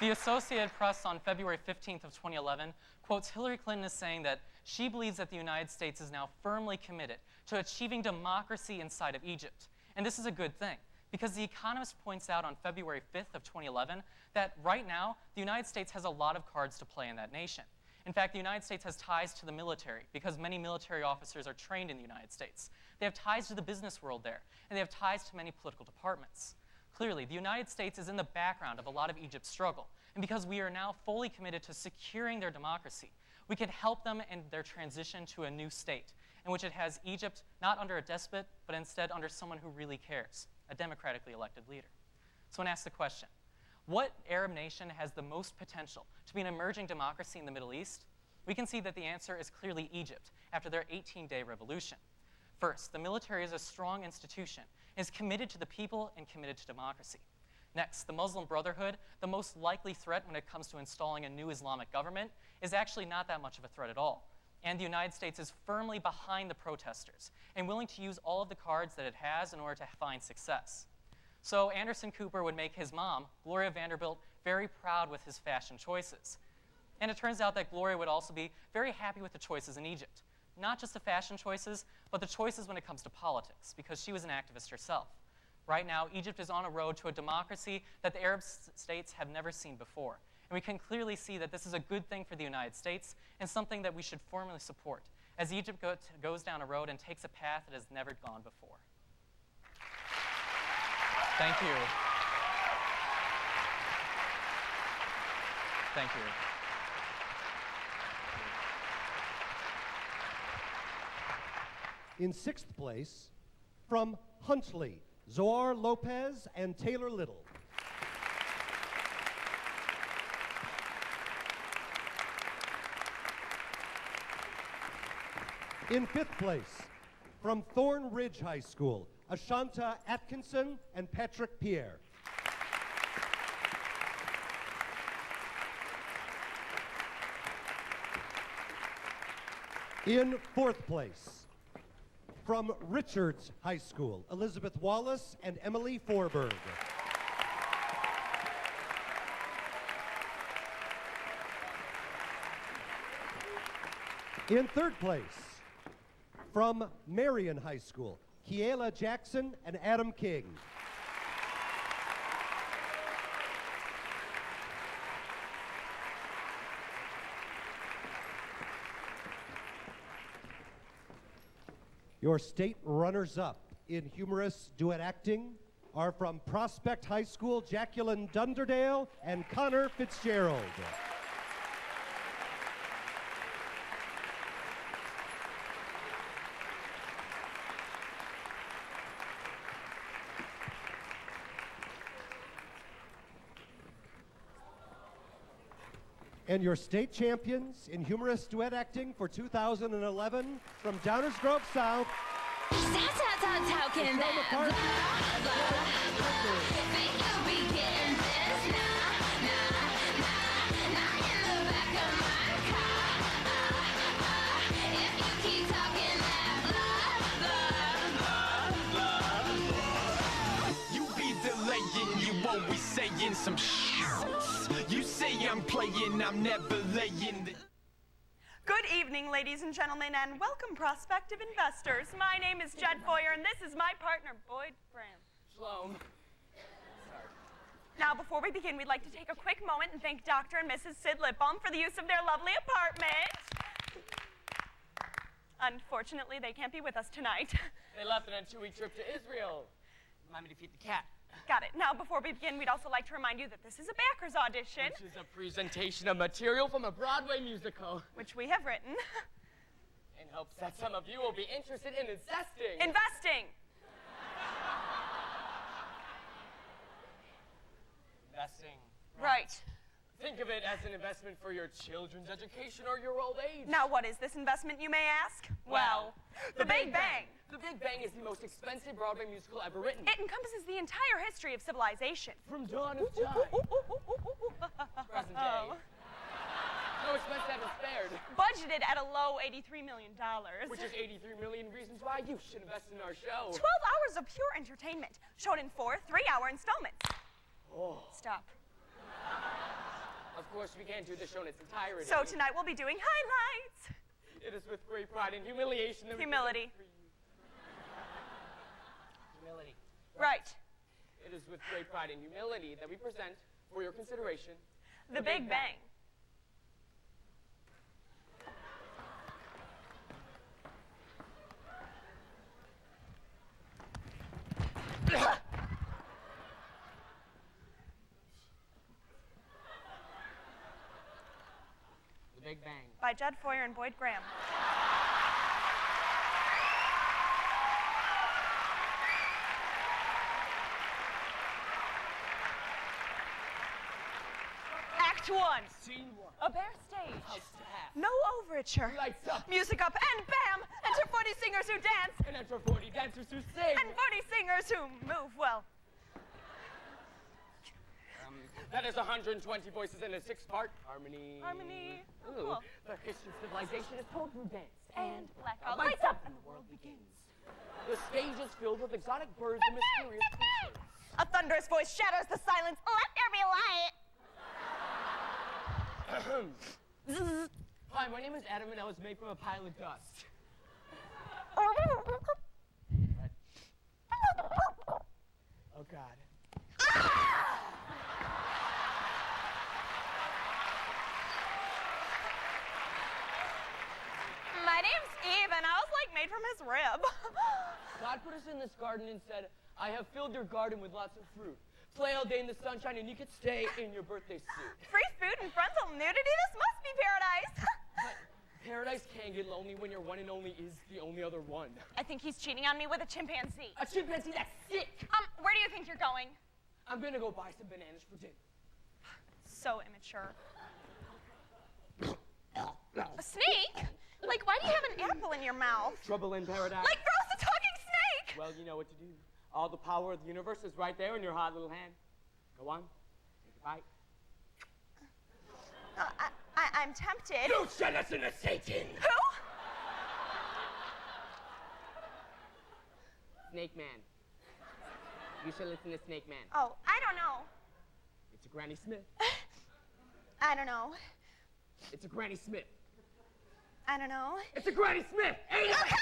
The Associated Press on February 15th of 2011 quotes Hillary Clinton as saying that she believes that the United States is now firmly committed to achieving democracy inside of Egypt. And this is a good thing, because The Economist points out on February 5th of 2011 that right now, the United States has a lot of cards to play in that nation. In fact, the United States has ties to the military because many military officers are trained in the United States. They have ties to the business world there, and they have ties to many political departments. Clearly, the United States is in the background of a lot of Egypt's struggle, and because we are now fully committed to securing their democracy, we can help them in their transition to a new state, in which it has Egypt not under a despot, but instead under someone who really cares, a democratically elected leader. So when asked the question, what Arab nation has the most potential to be an emerging democracy in the Middle East? We can see that the answer is clearly Egypt after their 18-day revolution. First, the military is a strong institution and is committed to the people and committed to democracy. Next, the Muslim Brotherhood, the most likely threat when it comes to installing a new Islamic government, is actually not that much of a threat at all. And the United States is firmly behind the protesters and willing to use all of the cards that it has in order to find success. So Anderson Cooper would make his mom, Gloria Vanderbilt, very proud with his fashion choices. And it turns out that Gloria would also be very happy with the choices in Egypt. Not just the fashion choices, but the choices when it comes to politics, because she was an activist herself. Right now, Egypt is on a road to a democracy that the Arab states have never seen before. And we can clearly see that this is a good thing for the United States and something that we should formally support as Egypt goes down a road and takes a path that has never gone before. Thank you. Thank you. In sixth place, from Huntley, Zoar Lopez and Taylor Little. In fifth place, from Thorn Ridge High School, Ashanta Atkinson and Patrick Pierre. In fourth place, from Richards High School, Elizabeth Wallace and Emily Forberg. In third place, from Marion High School, Kiela Jackson and Adam King. Your state runners-up in humorous duet acting are from Prospect High School, Jacqueline Dunderdale and Connor Fitzgerald. And your state champions in humorous duet acting for 2011 from Downers Grove South. How can that think you'll be getting this? Nah, in the back of my car. If you keep talking that blah. You be delaying, you always saying some shit. You say I'm playing, I'm never laying the... Good evening, ladies and gentlemen, and welcome, prospective investors. My name is Jed Foyer, and this is my partner, Boyd Graham. Shalom. Now, before we begin, we'd like to take a quick moment and thank Dr. and Mrs. Sid Lipbaum for the use of their lovely apartment. Unfortunately, they can't be with us tonight. They left on a 2-week trip to Israel. Remind me to feed the cat. Got it. Now, before we begin, we'd also like to remind you that this is a backers audition. Which is a presentation of material from a Broadway musical. Which we have written. In hopes that some of you will be interested in investing. Investing! Investing. Right. Think of it as an investment for your children's education or your old age. Now, what is this investment, you may ask? Well, the Big Bang. The Big Bang is the most expensive Broadway musical ever written. It encompasses the entire history of civilization. From dawn of time. Present day. No expense ever spared. Budgeted at a low $83 million. Which is 83 million reasons why you should invest in our show. 12 hours of pure entertainment, shown in 4 3-hour installments. Oh. Stop. Of course, we can't do the show in its entirety. So tonight we'll be doing highlights. It is with great pride and humiliation that Humility. Humility. Right. It is with great pride and humility that we present, for your consideration, The Big Bang. The Big Bang. By Judd Foyer and Boyd Graham. Act 1. Scene 1. A bare stage. House to half. No overture. Lights up. Music up, and bam! Enter 40 singers who dance. And enter 40 dancers who sing. And 40 singers who move well. That is 120 voices in a 6-part harmony. Harmony. Ooh. Cool. The history of civilization is told through dance. And blackout Lights lights up, and the world begins. The stage is filled with exotic birds and mysterious creatures. A thunderous voice shatters the silence. Let there be light. Hi, my name is Adam, and I was made from a pile of dust. Oh, God. My name's Eve, and I was like made from his rib. God put us in this garden and said, I have filled your garden with lots of fruit. Play all day in the sunshine, and you could stay in your birthday suit. Free food and frontal nudity. This must be paradise. But paradise can get lonely when your one and only is the only other one. I think he's cheating on me with a chimpanzee. A chimpanzee? That's sick! Where do you think you're going? I'm gonna go buy some bananas for dinner. So immature. A snake? Like, why do you have an apple in your mouth? Trouble in paradise. Like, gross, a talking snake! Well, you know what to do. All the power of the universe is right there in your hot little hand. Go on. Take a bite. I'm tempted. You sent us into Satan! Who? Snake Man. You should listen to Snake Man. Oh, I don't know. It's a Granny Smith. I don't know. It's a Granny Smith. I don't know. It's a Granny Smith! Ain't it? Okay!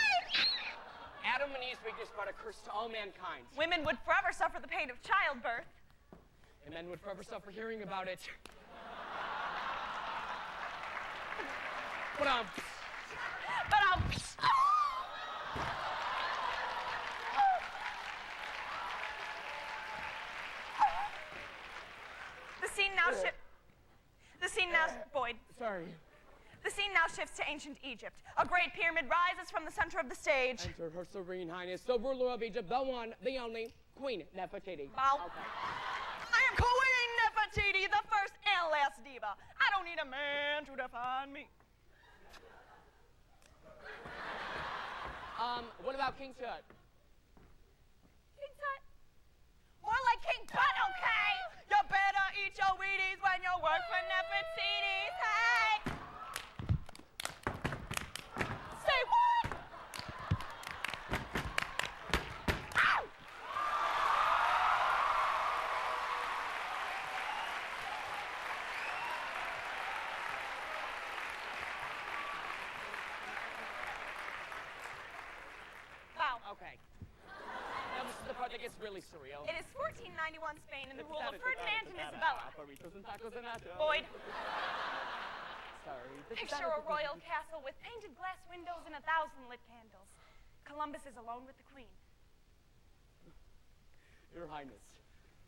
Adam and Eve's weakness brought a curse to all mankind. Women would forever suffer the pain of childbirth. And men would forever suffer hearing about it. But Boyd. Sorry. The scene now shifts to ancient Egypt. A great pyramid rises from the center of the stage. Enter Her Serene Highness, the ruler of Egypt, the one, the only, Queen Nefertiti. Bow. Okay. I am Queen Nefertiti, the first and last diva. I don't need a man to define me. What about King Tut? King Tut? More like King Tut, okay? You better eat your Wheaties when you work for Nefertiti's. Hey! Say what? Ow! Wow. Okay. Now this is the part that gets really surreal. It is 1491 Spain in the rule of Ferdinand and Isabella. Boyd. Sorry. Picture a royal castle with painted glass windows and 1,000 lit candles. Columbus is alone with the queen. Your Highness,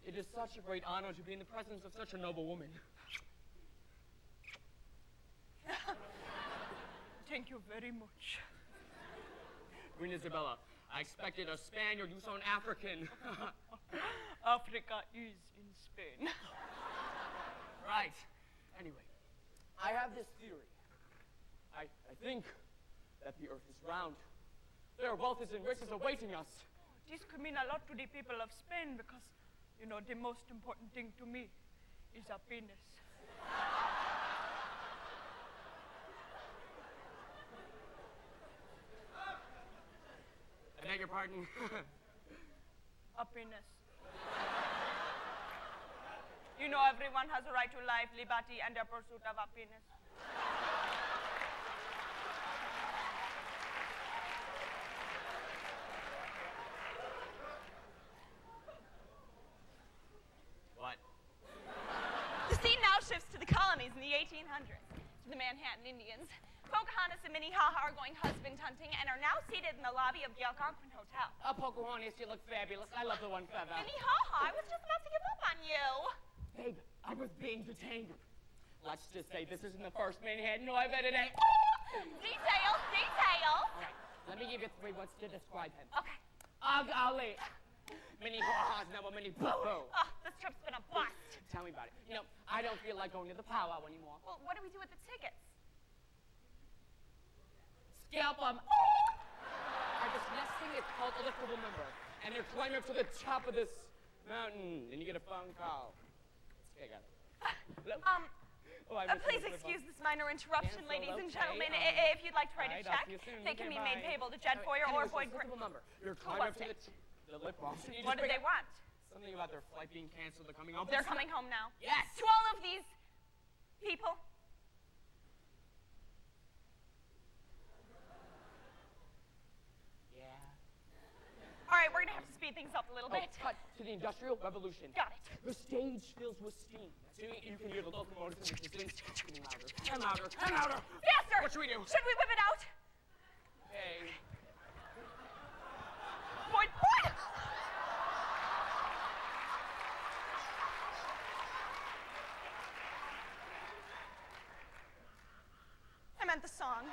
it is such a great honor to be in the presence of such a noble woman. Thank you very much. Queen Isabella, I expected a Spaniard, you sound African. Africa is in Spain. Right. Anyway, I have this theory. I think that the earth is round. Their wealth is and riches awaiting us. This could mean a lot to the people of Spain because, you know, the most important thing to me is a penis. I beg your pardon. A penis. You know, everyone has a right to life, liberty, and the pursuit of a penis. What? The scene now shifts to the colonies in the 1800s, to the Manhattan Indians. Pocahontas and Minnehaha are going husband hunting and are now seated in the lobby of the Algonquin Hotel. Pocahontas, you look fabulous. I love the one feather. Minnehaha, I was just about to give up on you. Babe, I was being detained. Let's just say this isn't the first Manhattan I've had today. Details, details. All right, let me give you 3 words to describe him. Okay. Ali. Minnehaha's now a mini boo-boo. Oh, this trip's been a bust. Tell me about it. You know, I don't feel like going to the powwow anymore. Well, what do we do with the tickets? Scalp them. Are just nesting a collectible number, and they're climbing up to the top of this mountain, and you get a phone call. Okay, got it. Please excuse this minor interruption, ladies and gentlemen. If you'd like to write a check, they can be made payable to Jed Foyer or Boyd Gray. You're climbing up to the lip balm. What do they want? Something about their flight being canceled. They're coming home. They're coming home now. Yes. To all of these people. All right, we're gonna have to speed things up a little bit. Cut to the Industrial Revolution. Got it. The stage fills with steam. You can hear the locomotives in the distance. Getting louder, and louder, and louder. Faster! What should we do? Should we whip it out? Hey. Boyd! I meant the song.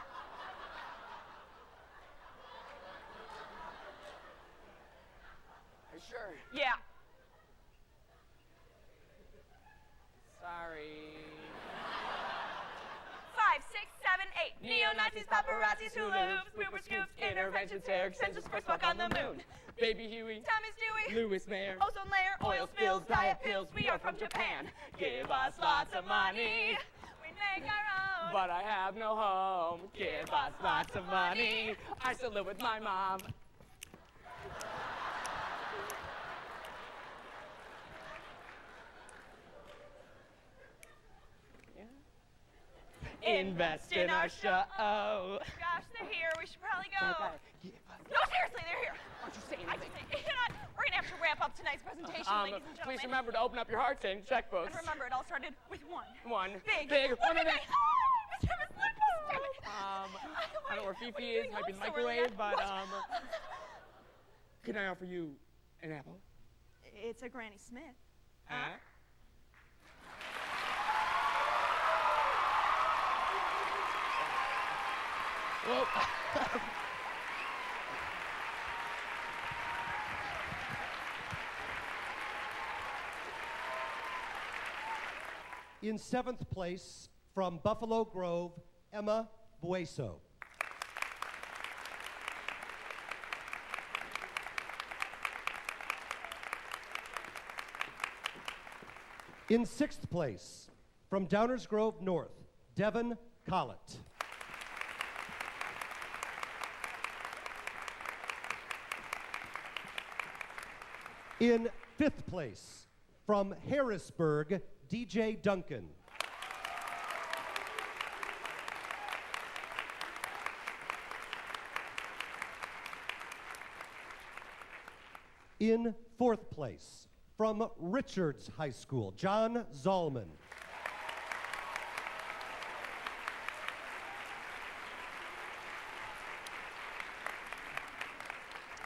Are you sure? Yeah. Sorry. 5, 6, 7, 8. Neo-Nazis, paparazzis, hula hoops, Wilbur scoops, interventions, Eric Census, first walk on the moon. Baby Huey. Thomas Dewey. Louis Mayer. Ozone layer, oil spills, diet pills. We are from Japan. Give us lots of money. We make our own. But I have no home. Give us lots of money. I still live with my mom. Invest in our show. Gosh, they're here. We should probably go. No, seriously, they're here. Aren't you saying anything? You know what? We're going to have to wrap up tonight's presentation, ladies and gentlemen. Please remember to open up your hearts and checkbooks. And remember, it all started with one. One. Big. One of them. Mr. Lippo! I don't know where Fifi is. Might be in the microwave, but, can I offer you an apple? It's a Granny Smith. Huh? Whoa. In 7th place, from Buffalo Grove, Emma Bueso. In 6th place, from Downers Grove North, Devin Collett. In 5th place, from Harrisburg, DJ Duncan. In fourth place, from Richards High School, John Zalman.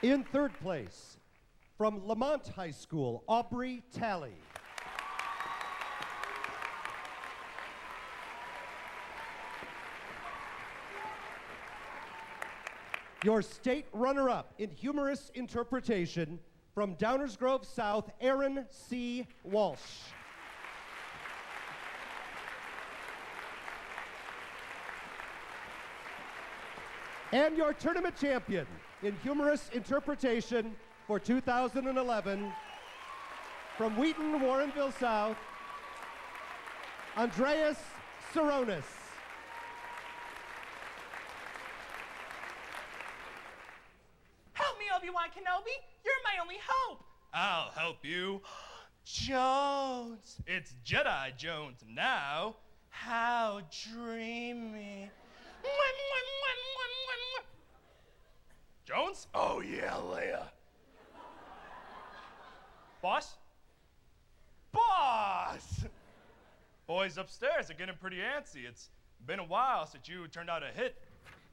In third place, from Lamont High School, Aubrey Talley. Your state runner-up in humorous interpretation, from Downers Grove South, Aaron C. Walsh. And your tournament champion in humorous interpretation for 2011, from Wheaton, Warrenville South, Andreas Saronis. Help me, Obi-Wan Kenobi. You're my only hope. I'll help you. Jones. It's Jedi Jones now. How dreamy. Jones? Oh, yeah, Leia. Boss? Boss! Boys upstairs are getting pretty antsy. It's been a while since you turned out a hit.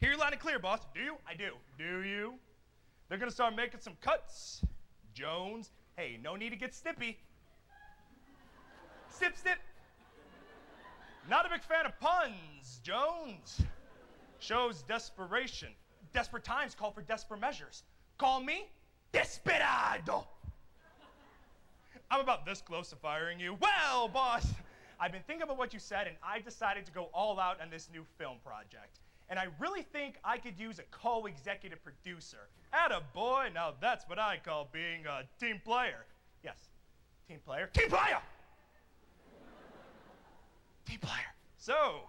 Hear you loud and clear, boss. Do you? I do. Do you? They're gonna start making some cuts. Jones, hey, no need to get snippy. Snip, snip. Not a big fan of puns, Jones. Shows desperation. Desperate times call for desperate measures. Call me desperado. I'm about this close to firing you. Well, boss, I've been thinking about what you said, and I decided to go all out on this new film project. And I really think I could use a co-executive producer. Attaboy, now that's what I call being a team player. Yes, team player. Team player! Team player. So,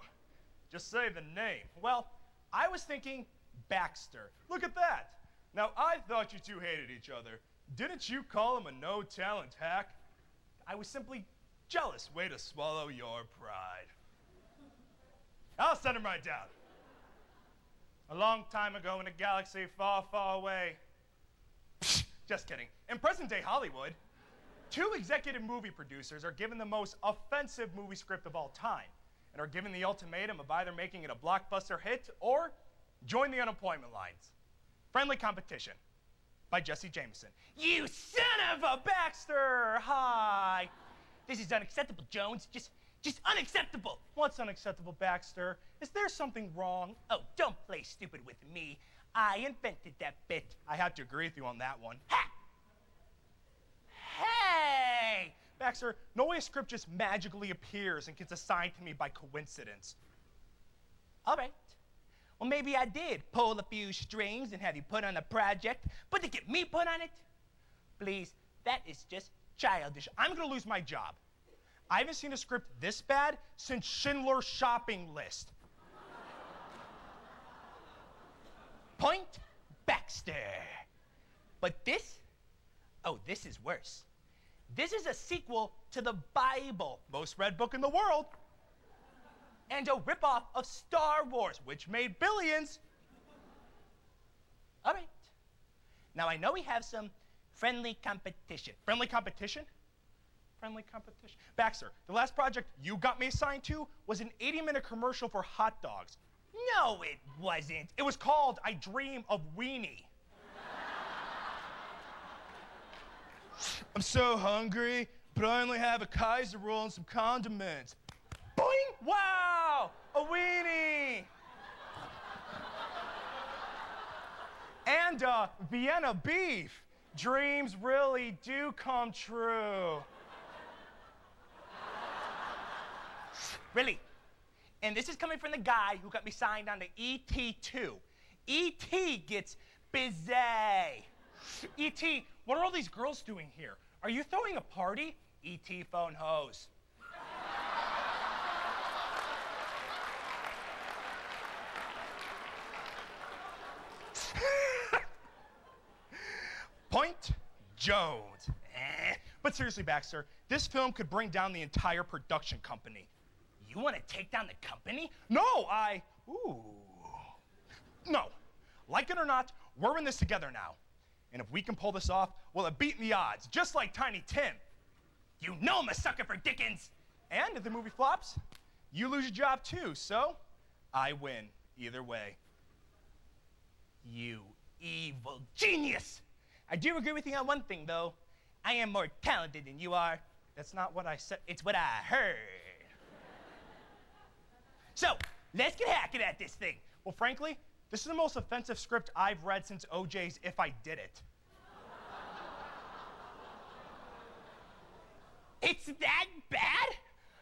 just say the name. Well, I was thinking Baxter. Look at that. Now, I thought you two hated each other. Didn't you call him a no-talent hack? I was simply jealous. Way to swallow your pride. I'll send him right down. A long time ago in a galaxy far, far away. Just kidding. In present-day Hollywood, two executive movie producers are given the most offensive movie script of all time and are given the ultimatum of either making it a blockbuster hit or join the unemployment lines. Friendly Competition by Jesse Jameson. You son of a Baxter! Hi! This is unacceptable, Jones. Just unacceptable. What's unacceptable, Baxter? Is there something wrong? Oh, don't play stupid with me. I invented that bit. I have to agree with you on that one. Ha! Hey! Baxter, no way a script just magically appears and gets assigned to me by coincidence. All right. Well, maybe I did pull a few strings and have you put on a project, but to get me put on it? Please, that is just childish. I'm gonna lose my job. I haven't seen a script this bad since Schindler's Shopping List. Point Baxter. But this, oh, this is worse. This is a sequel to the Bible, most read book in the world, and a ripoff of Star Wars, which made billions. All right. Now, I know we have some friendly competition. Friendly competition? Friendly competition. Baxter, the last project you got me assigned to was an 80-minute commercial for hot dogs. No, it wasn't. It was called I Dream of Weenie. I'm so hungry, but I only have a Kaiser roll and some condiments. Boing! Wow! A weenie! And Vienna beef. Dreams really do come true. Really. And this is coming from the guy who got me signed on to ET2. ET gets busy. ET, what are all these girls doing here? Are you throwing a party? ET phone hose. Point Jones. But seriously, Baxter, this film could bring down the entire production company. You want to take down the company? No, No. Like it or not, we're in this together now. And if we can pull this off, we'll have beaten the odds, just like Tiny Tim. You know I'm a sucker for Dickens. And if the movie flops, you lose your job too, so I win either way. You evil genius! I do agree with you on one thing, though. I am more talented than you are. That's not what I said, it's what I heard. So, let's get hacking at this thing. Well, frankly, this is the most offensive script I've read since OJ's If I Did It. It's that bad?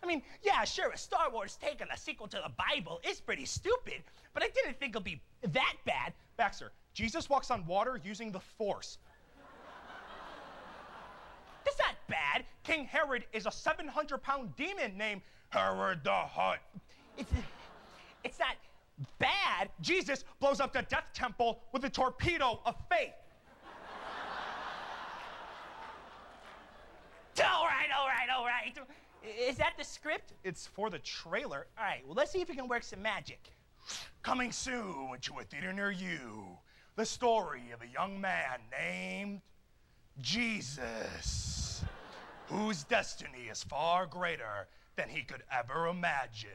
I mean, yeah, sure, a Star Wars take on a sequel to the Bible is pretty stupid, but I didn't think it'll be that bad. Baxter, Jesus walks on water using the Force. That's not bad. King Herod is a 700-pound demon named Herod the Hutt. It's not bad. Jesus blows up the Death Temple with a torpedo of faith. All right. Is that the script? It's for the trailer. All right, well, let's see if we can work some magic. Coming soon to a theater near you, the story of a young man named Jesus, whose destiny is far greater than he could ever imagine.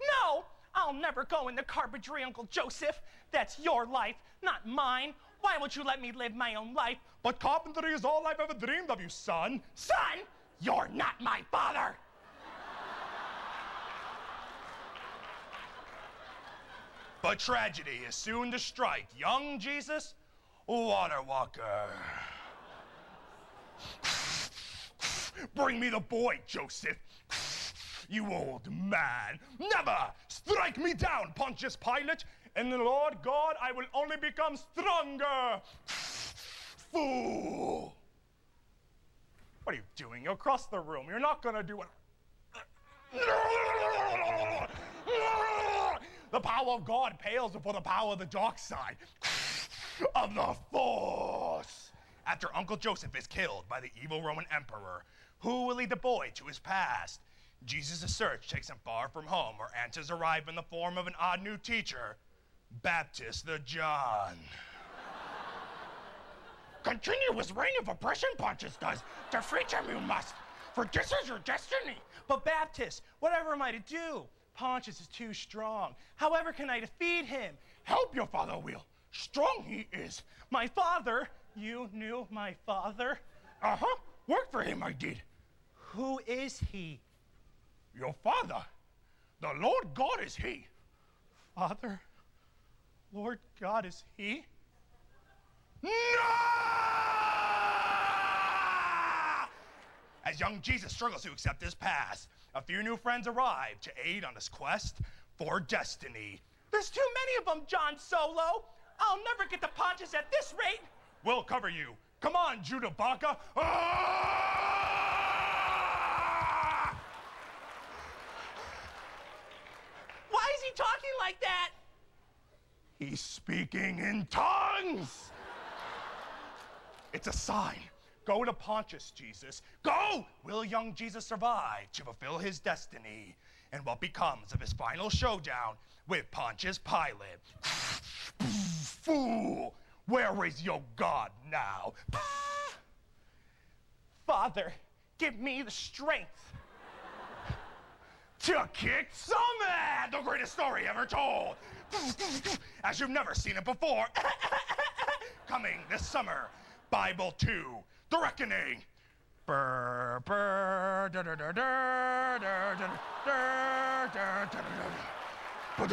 No, I'll never go into carpentry, Uncle Joseph. That's your life, not mine. Why won't you let me live my own life? But carpentry is all I've ever dreamed of, you son. Son? You're not my father. But tragedy is soon to strike young Jesus, water walker. Bring me the boy, Joseph. You old man. Never strike me down, Pontius Pilate. In the Lord God, I will only become stronger. Fool. What are you doing? You're across the room. You're not gonna do it. The power of God pales before the power of the dark side of the Force. After Uncle Joseph is killed by the evil Roman emperor, who will lead the boy to his past? Jesus' search takes him far from home, where answers arrive in the form of an odd new teacher, Baptist the John. Continue his reign of oppression, Pontius does. Defeat him you must, for this is your destiny. But Baptist, whatever am I to do? Pontius is too strong. However can I defeat him? Help your father will. Strong he is. My father, you knew my father? Uh-huh, work for him I did. Who is he? Your father. The Lord God is he. Father, Lord God is he? No! As young Jesus struggles to accept his past, a few new friends arrive to aid on his quest for destiny. There's too many of them, John Solo. I'll never get to Pontius at this rate. We'll cover you. Come on, Judah Baca. Ah! Why is he talking like that? He's speaking in tongues. It's a sign. Go to Pontius, Jesus. Go! Will young Jesus survive to fulfill his destiny? And what becomes of his final showdown with Pontius Pilate? Fool! Where is your God now? Father, give me the strength to kick some ass! The greatest story ever told! As you've never seen it before. Coming this summer, Bible 2, The Reckoning. Burr, burr, da, da, da, da, da, da, da, da, da. What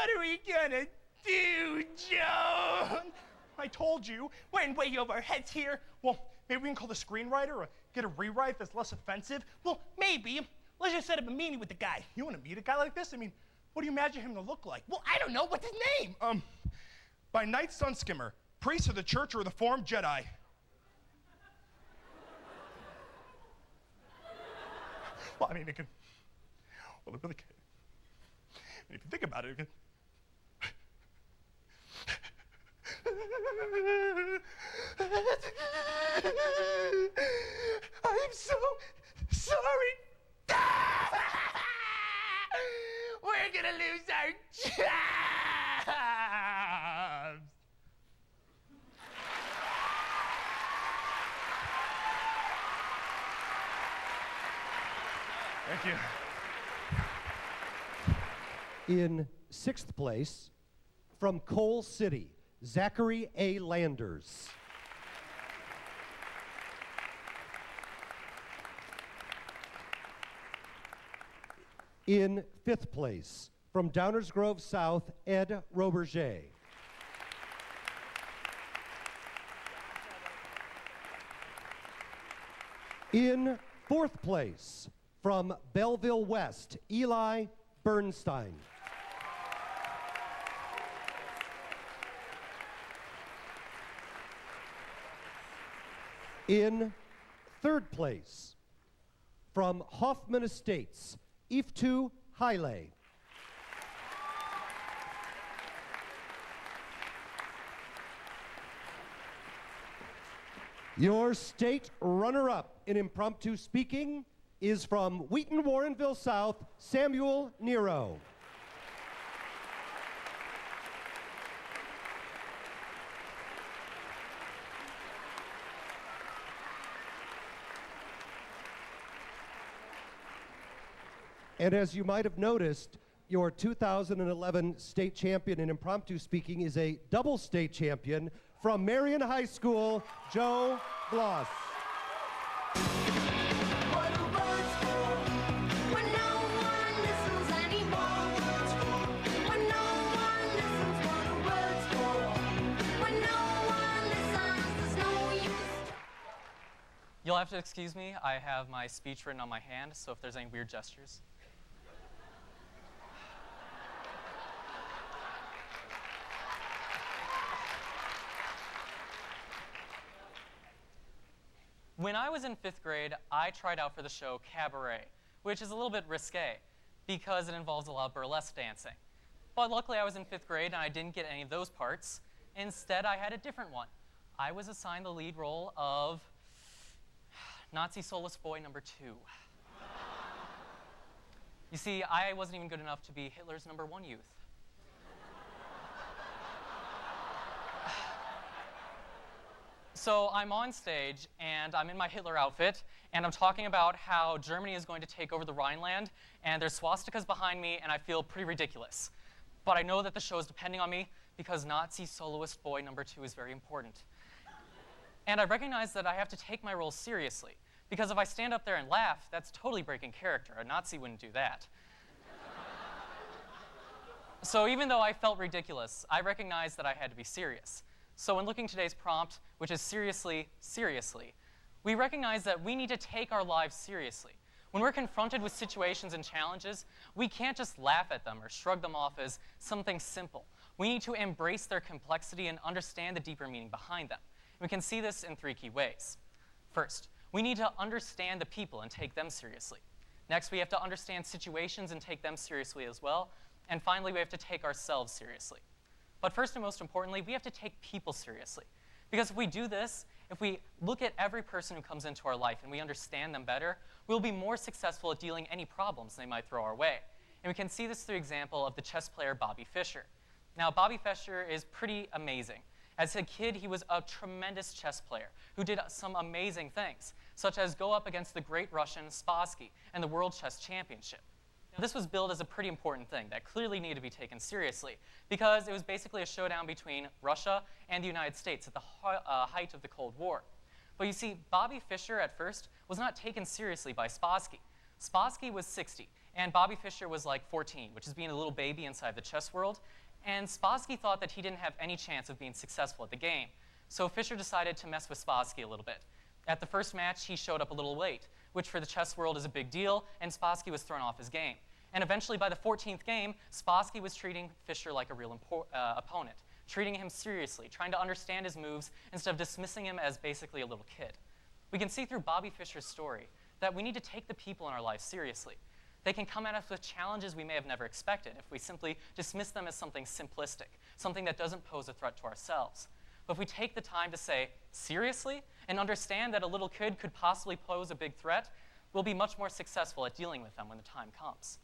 are we gonna do, Joan? I told you, we're in way over our heads here. Well, maybe we can call the screenwriter or get a rewrite that's less offensive. Well, maybe. Let's just set up a meeting with the guy. You want to meet a guy like this? I mean, what do you imagine him to look like? Well, I don't know. What's his name? By night, sun skimmer. Priest of the church or the formed Jedi. Well, I mean, it could. Well, it really could. I mean, if you think about it, it could. I'm so sorry. We're gonna lose our jobs. Thank you. In sixth place, from Coal City, Zachary A. Landers. In fifth place, from Downers Grove South, Ed Roberget. In fourth place, from Belleville West, Eli Bernstein. In third place, from Hoffman Estates, Iftu Haile. Your state runner-up in impromptu speaking is from Wheaton Warrenville South, Samuel Nero. And as you might have noticed, your 2011 state champion in impromptu speaking is a double state champion from Marion High School, Joe Bloss. You'll have to excuse me. I have my speech written on my hand, so if there's any weird gestures. When I was in 5th grade, I tried out for the show Cabaret, which is a little bit risque because it involves a lot of burlesque dancing. But luckily I was in 5th grade and I didn't get any of those parts. Instead, I had a different one. I was assigned the lead role of Nazi soloist boy number 2. You see, I wasn't even good enough to be Hitler's number 1 youth. So I'm on stage, and I'm in my Hitler outfit, and I'm talking about how Germany is going to take over the Rhineland, and there's swastikas behind me, and I feel pretty ridiculous. But I know that the show is depending on me, because Nazi soloist boy number 2 is very important. And I recognize that I have to take my role seriously, because if I stand up there and laugh, that's totally breaking character. A Nazi wouldn't do that. So even though I felt ridiculous, I recognized that I had to be serious. So in looking today's prompt, which is seriously, seriously, we recognize that we need to take our lives seriously. When we're confronted with situations and challenges, we can't just laugh at them or shrug them off as something simple. We need to embrace their complexity and understand the deeper meaning behind them. We can see this in 3 key ways. First, we need to understand the people and take them seriously. Next, we have to understand situations and take them seriously as well. And finally, we have to take ourselves seriously. But first and most importantly, we have to take people seriously. Because if we do this, if we look at every person who comes into our life and we understand them better, we'll be more successful at dealing any problems they might throw our way. And we can see this through the example of the chess player Bobby Fischer. Now, Bobby Fischer is pretty amazing. As a kid, he was a tremendous chess player who did some amazing things, such as go up against the great Russian Spassky in the World Chess Championship. Now, this was billed as a pretty important thing that clearly needed to be taken seriously because it was basically a showdown between Russia and the United States at the height of the Cold War. But you see, Bobby Fischer at first was not taken seriously by Spassky. Spassky was 60, and Bobby Fischer was like 14, which is being a little baby inside the chess world. And Spassky thought that he didn't have any chance of being successful at the game. So Fischer decided to mess with Spassky a little bit. At the first match, he showed up a little late, which for the chess world is a big deal, and Spassky was thrown off his game. And eventually, by the 14th game, Spassky was treating Fischer like a real opponent, treating him seriously, trying to understand his moves instead of dismissing him as basically a little kid. We can see through Bobby Fischer's story that we need to take the people in our lives seriously. They can come at us with challenges we may have never expected if we simply dismiss them as something simplistic, something that doesn't pose a threat to ourselves. But if we take the time to say, seriously, and understand that a little kid could possibly pose a big threat, we'll be much more successful at dealing with them when the time comes.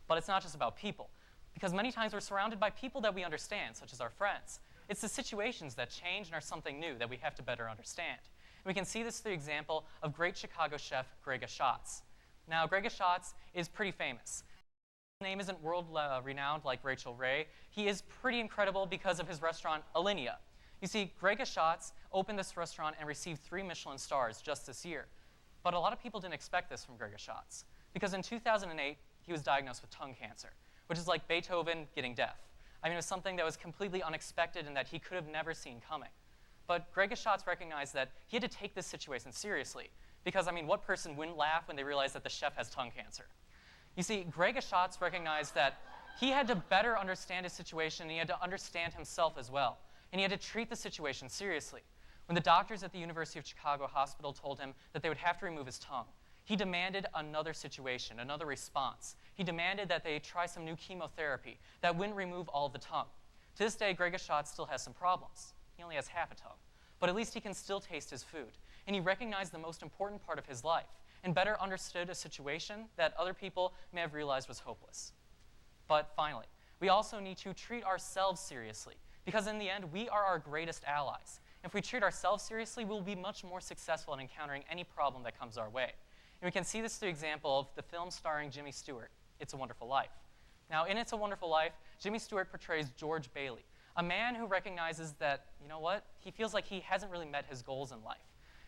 But it's not just about people, because many times we're surrounded by people that we understand, such as our friends. It's the situations that change and are something new that we have to better understand. And we can see this through the example of great Chicago chef Gregor Schatz. Now, Gregor Schatz is pretty famous. His name isn't world-renowned like Rachel Ray. He is pretty incredible because of his restaurant, Alinea. You see, Gregor Schatz opened this restaurant and received 3 Michelin stars just this year. But a lot of people didn't expect this from Gregor Schatz, because in 2008, he was diagnosed with tongue cancer, which is like Beethoven getting deaf. I mean, it was something that was completely unexpected and that he could have never seen coming. But Gregor Schatz recognized that he had to take this situation seriously, because, I mean, what person wouldn't laugh when they realized that the chef has tongue cancer? You see, Gregor Schatz recognized that he had to better understand his situation, and he had to understand himself as well. And he had to treat the situation seriously. When the doctors at the University of Chicago Hospital told him that they would have to remove his tongue, he demanded another situation, another response. He demanded that they try some new chemotherapy that wouldn't remove all of the tongue. To this day, Gregor Schatz still has some problems. He only has half a tongue. But at least he can still taste his food. And he recognized the most important part of his life and better understood a situation that other people may have realized was hopeless. But finally, we also need to treat ourselves seriously, because in the end, we are our greatest allies. If we treat ourselves seriously, we'll be much more successful in encountering any problem that comes our way. And we can see this through the example of the film starring Jimmy Stewart, It's a Wonderful Life. Now, in It's a Wonderful Life, Jimmy Stewart portrays George Bailey, a man who recognizes that, you know what, he feels like he hasn't really met his goals in life.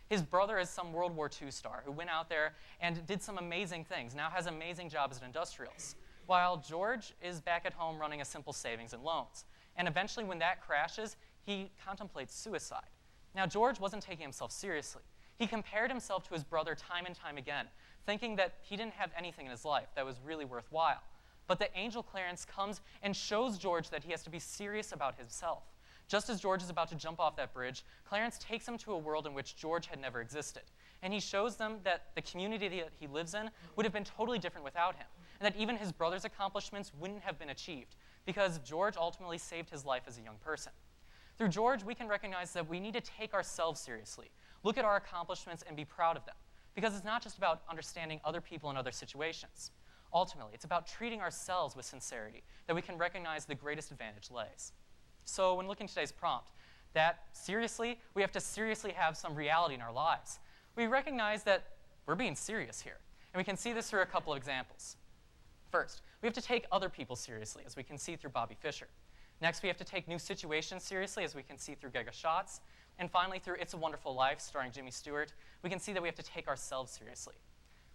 His brother is some World War II star who went out there and did some amazing things, now has an amazing job as an industrialist, while George is back at home running a simple savings and loans. And eventually, when that crashes, he contemplates suicide. Now, George wasn't taking himself seriously. He compared himself to his brother time and time again, thinking that he didn't have anything in his life that was really worthwhile. But the angel Clarence comes and shows George that he has to be serious about himself. Just as George is about to jump off that bridge, Clarence takes him to a world in which George had never existed. And he shows them that the community that he lives in would have been totally different without him, and that even his brother's accomplishments wouldn't have been achieved, because George ultimately saved his life as a young person. Through George, we can recognize that we need to take ourselves seriously, look at our accomplishments, and be proud of them, because it's not just about understanding other people in other situations. Ultimately, it's about treating ourselves with sincerity, that we can recognize the greatest advantage lays. So when looking at today's prompt, that seriously, we have to seriously have some reality in our lives. We recognize that we're being serious here, and we can see this through a couple of examples. First, we have to take other people seriously, as we can see through Bobby Fischer. Next, we have to take new situations seriously, as we can see through Gregor Schatz. And finally, through It's a Wonderful Life, starring Jimmy Stewart, we can see that we have to take ourselves seriously.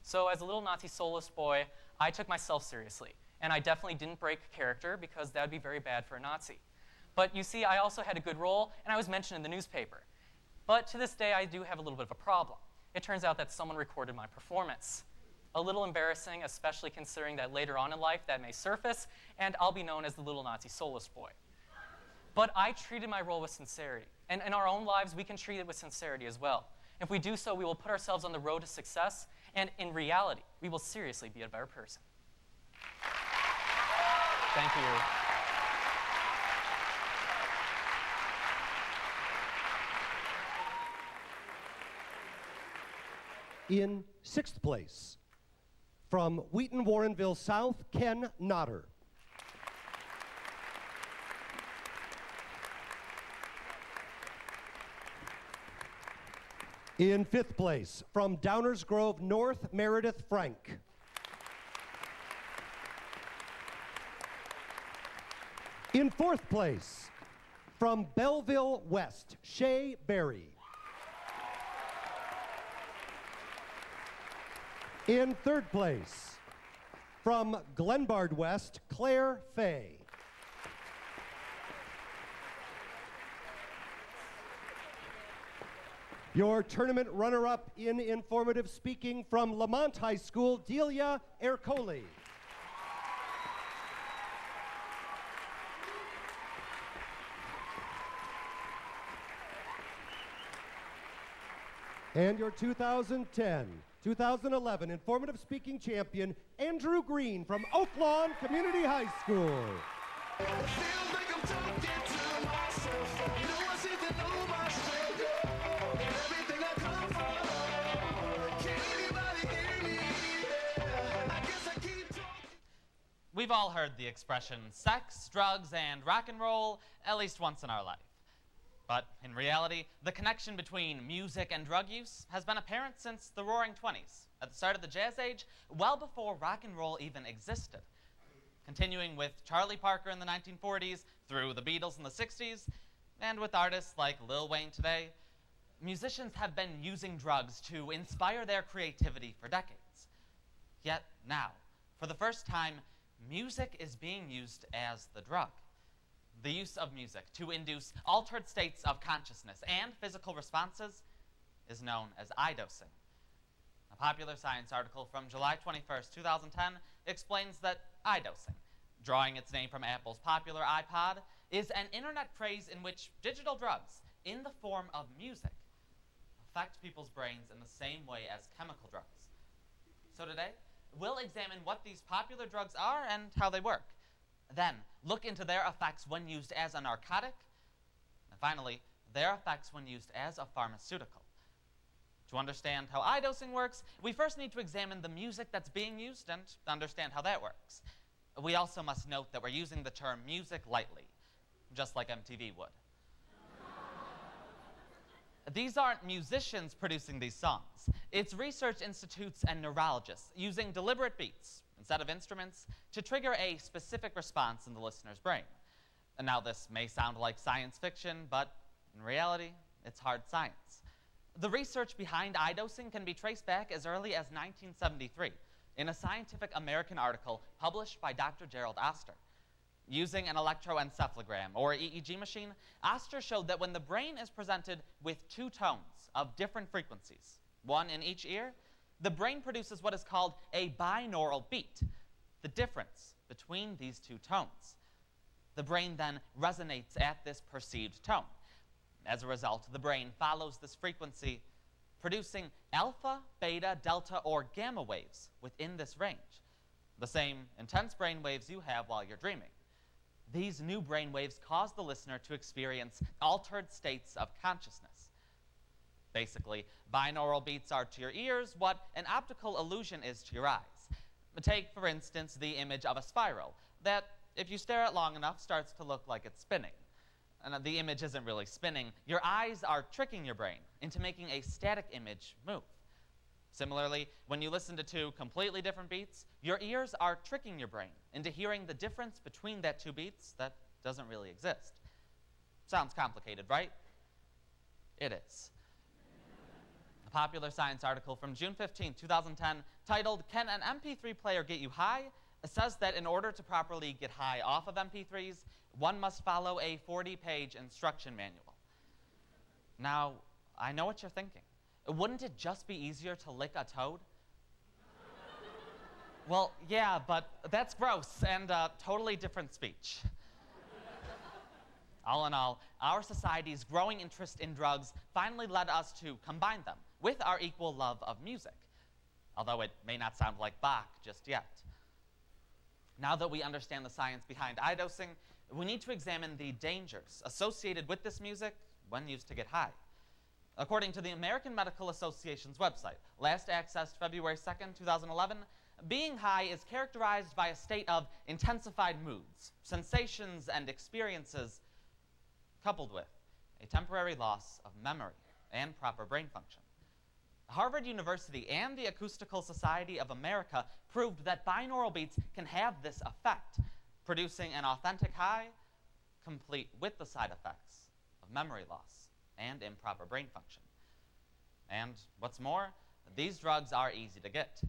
So as a little Nazi soloist boy, I took myself seriously. And I definitely didn't break character, because that would be very bad for a Nazi. But you see, I also had a good role, and I was mentioned in the newspaper. But to this day, I do have a little bit of a problem. It turns out that someone recorded my performance. A little embarrassing, especially considering that later on in life that may surface, and I'll be known as the little Nazi soloist boy. But I treated my role with sincerity. And in our own lives, we can treat it with sincerity as well. If we do so, we will put ourselves on the road to success, and in reality, we will seriously be a better person. Thank you. In 6th place, from Wheaton Warrenville South, Ken Notter. In 5th place, from Downers Grove North, Meredith Frank. In 4th place, from Belleville West, Shay Berry. In 3rd place, from Glenbard West, Claire Fay. Your tournament runner-up in informative speaking from Lamont High School, Delia Ercoli. And your 2010-2011 informative speaking champion, Andrew Green from Oak Lawn Community High School. know my struggle and everything I come for. Can anybody hear me? Yeah. I guess I keep talking. We've all heard the expression sex, drugs, and rock and roll at least once in our life. But in reality, the connection between music and drug use has been apparent since the Roaring '20s, at the start of the Jazz Age, well before rock and roll even existed. Continuing with Charlie Parker in the 1940s, through the Beatles in the 60s, and with artists like Lil Wayne today, musicians have been using drugs to inspire their creativity for decades. Yet now, for the first time, music is being used as the drug. The use of music to induce altered states of consciousness and physical responses is known as iDosing. A popular science article from July 21st, 2010 explains that iDosing, drawing its name from Apple's popular iPod, is an internet craze in which digital drugs, in the form of music, affect people's brains in the same way as chemical drugs. So today, we'll examine what these popular drugs are and how they work. Then, look into their effects when used as a narcotic, and finally, their effects when used as a pharmaceutical. To understand how iDosing works, we first need to examine the music that's being used and understand how that works. We also must note that we're using the term music lightly, just like MTV would. These aren't musicians producing these songs. It's research institutes and neurologists using deliberate beats, instead of instruments, to trigger a specific response in the listener's brain. And now this may sound like science fiction, but in reality, it's hard science. The research behind iDosing can be traced back as early as 1973 in a Scientific American article published by Dr. Gerald Oster. Using an electroencephalogram, or EEG machine, Oster showed that when the brain is presented with two tones of different frequencies, one in each ear, the brain produces what is called a binaural beat, the difference between these two tones. The brain then resonates at this perceived tone. As a result, the brain follows this frequency, producing alpha, beta, delta, or gamma waves within this range, the same intense brain waves you have while you're dreaming. These new brain waves cause the listener to experience altered states of consciousness. Basically, binaural beats are to your ears what an optical illusion is to your eyes. Take, for instance, the image of a spiral that, if you stare at long enough, starts to look like it's spinning. And the image isn't really spinning. Your eyes are tricking your brain into making a static image move. Similarly, when you listen to two completely different beats, your ears are tricking your brain into hearing the difference between that two beats that doesn't really exist. Sounds complicated, right? It is. A popular science article from June 15, 2010, titled, "Can an MP3 player get you high?" says that in order to properly get high off of MP3s, one must follow a 40-page instruction manual. Now, I know what you're thinking. Wouldn't it just be easier to lick a toad? Well, yeah, but that's gross and a totally different speech. All in all, our society's growing interest in drugs finally led us to combine them with our equal love of music, although it may not sound like Bach just yet. Now that we understand the science behind iDosing, we need to examine the dangers associated with this music when used to get high. According to the American Medical Association's website, last accessed February 2nd, 2011, being high is characterized by a state of intensified moods, sensations, and experiences, coupled with a temporary loss of memory and proper brain function. Harvard University and the Acoustical Society of America proved that binaural beats can have this effect, producing an authentic high, complete with the side effects of memory loss and improper brain function. And what's more, these drugs are easy to get.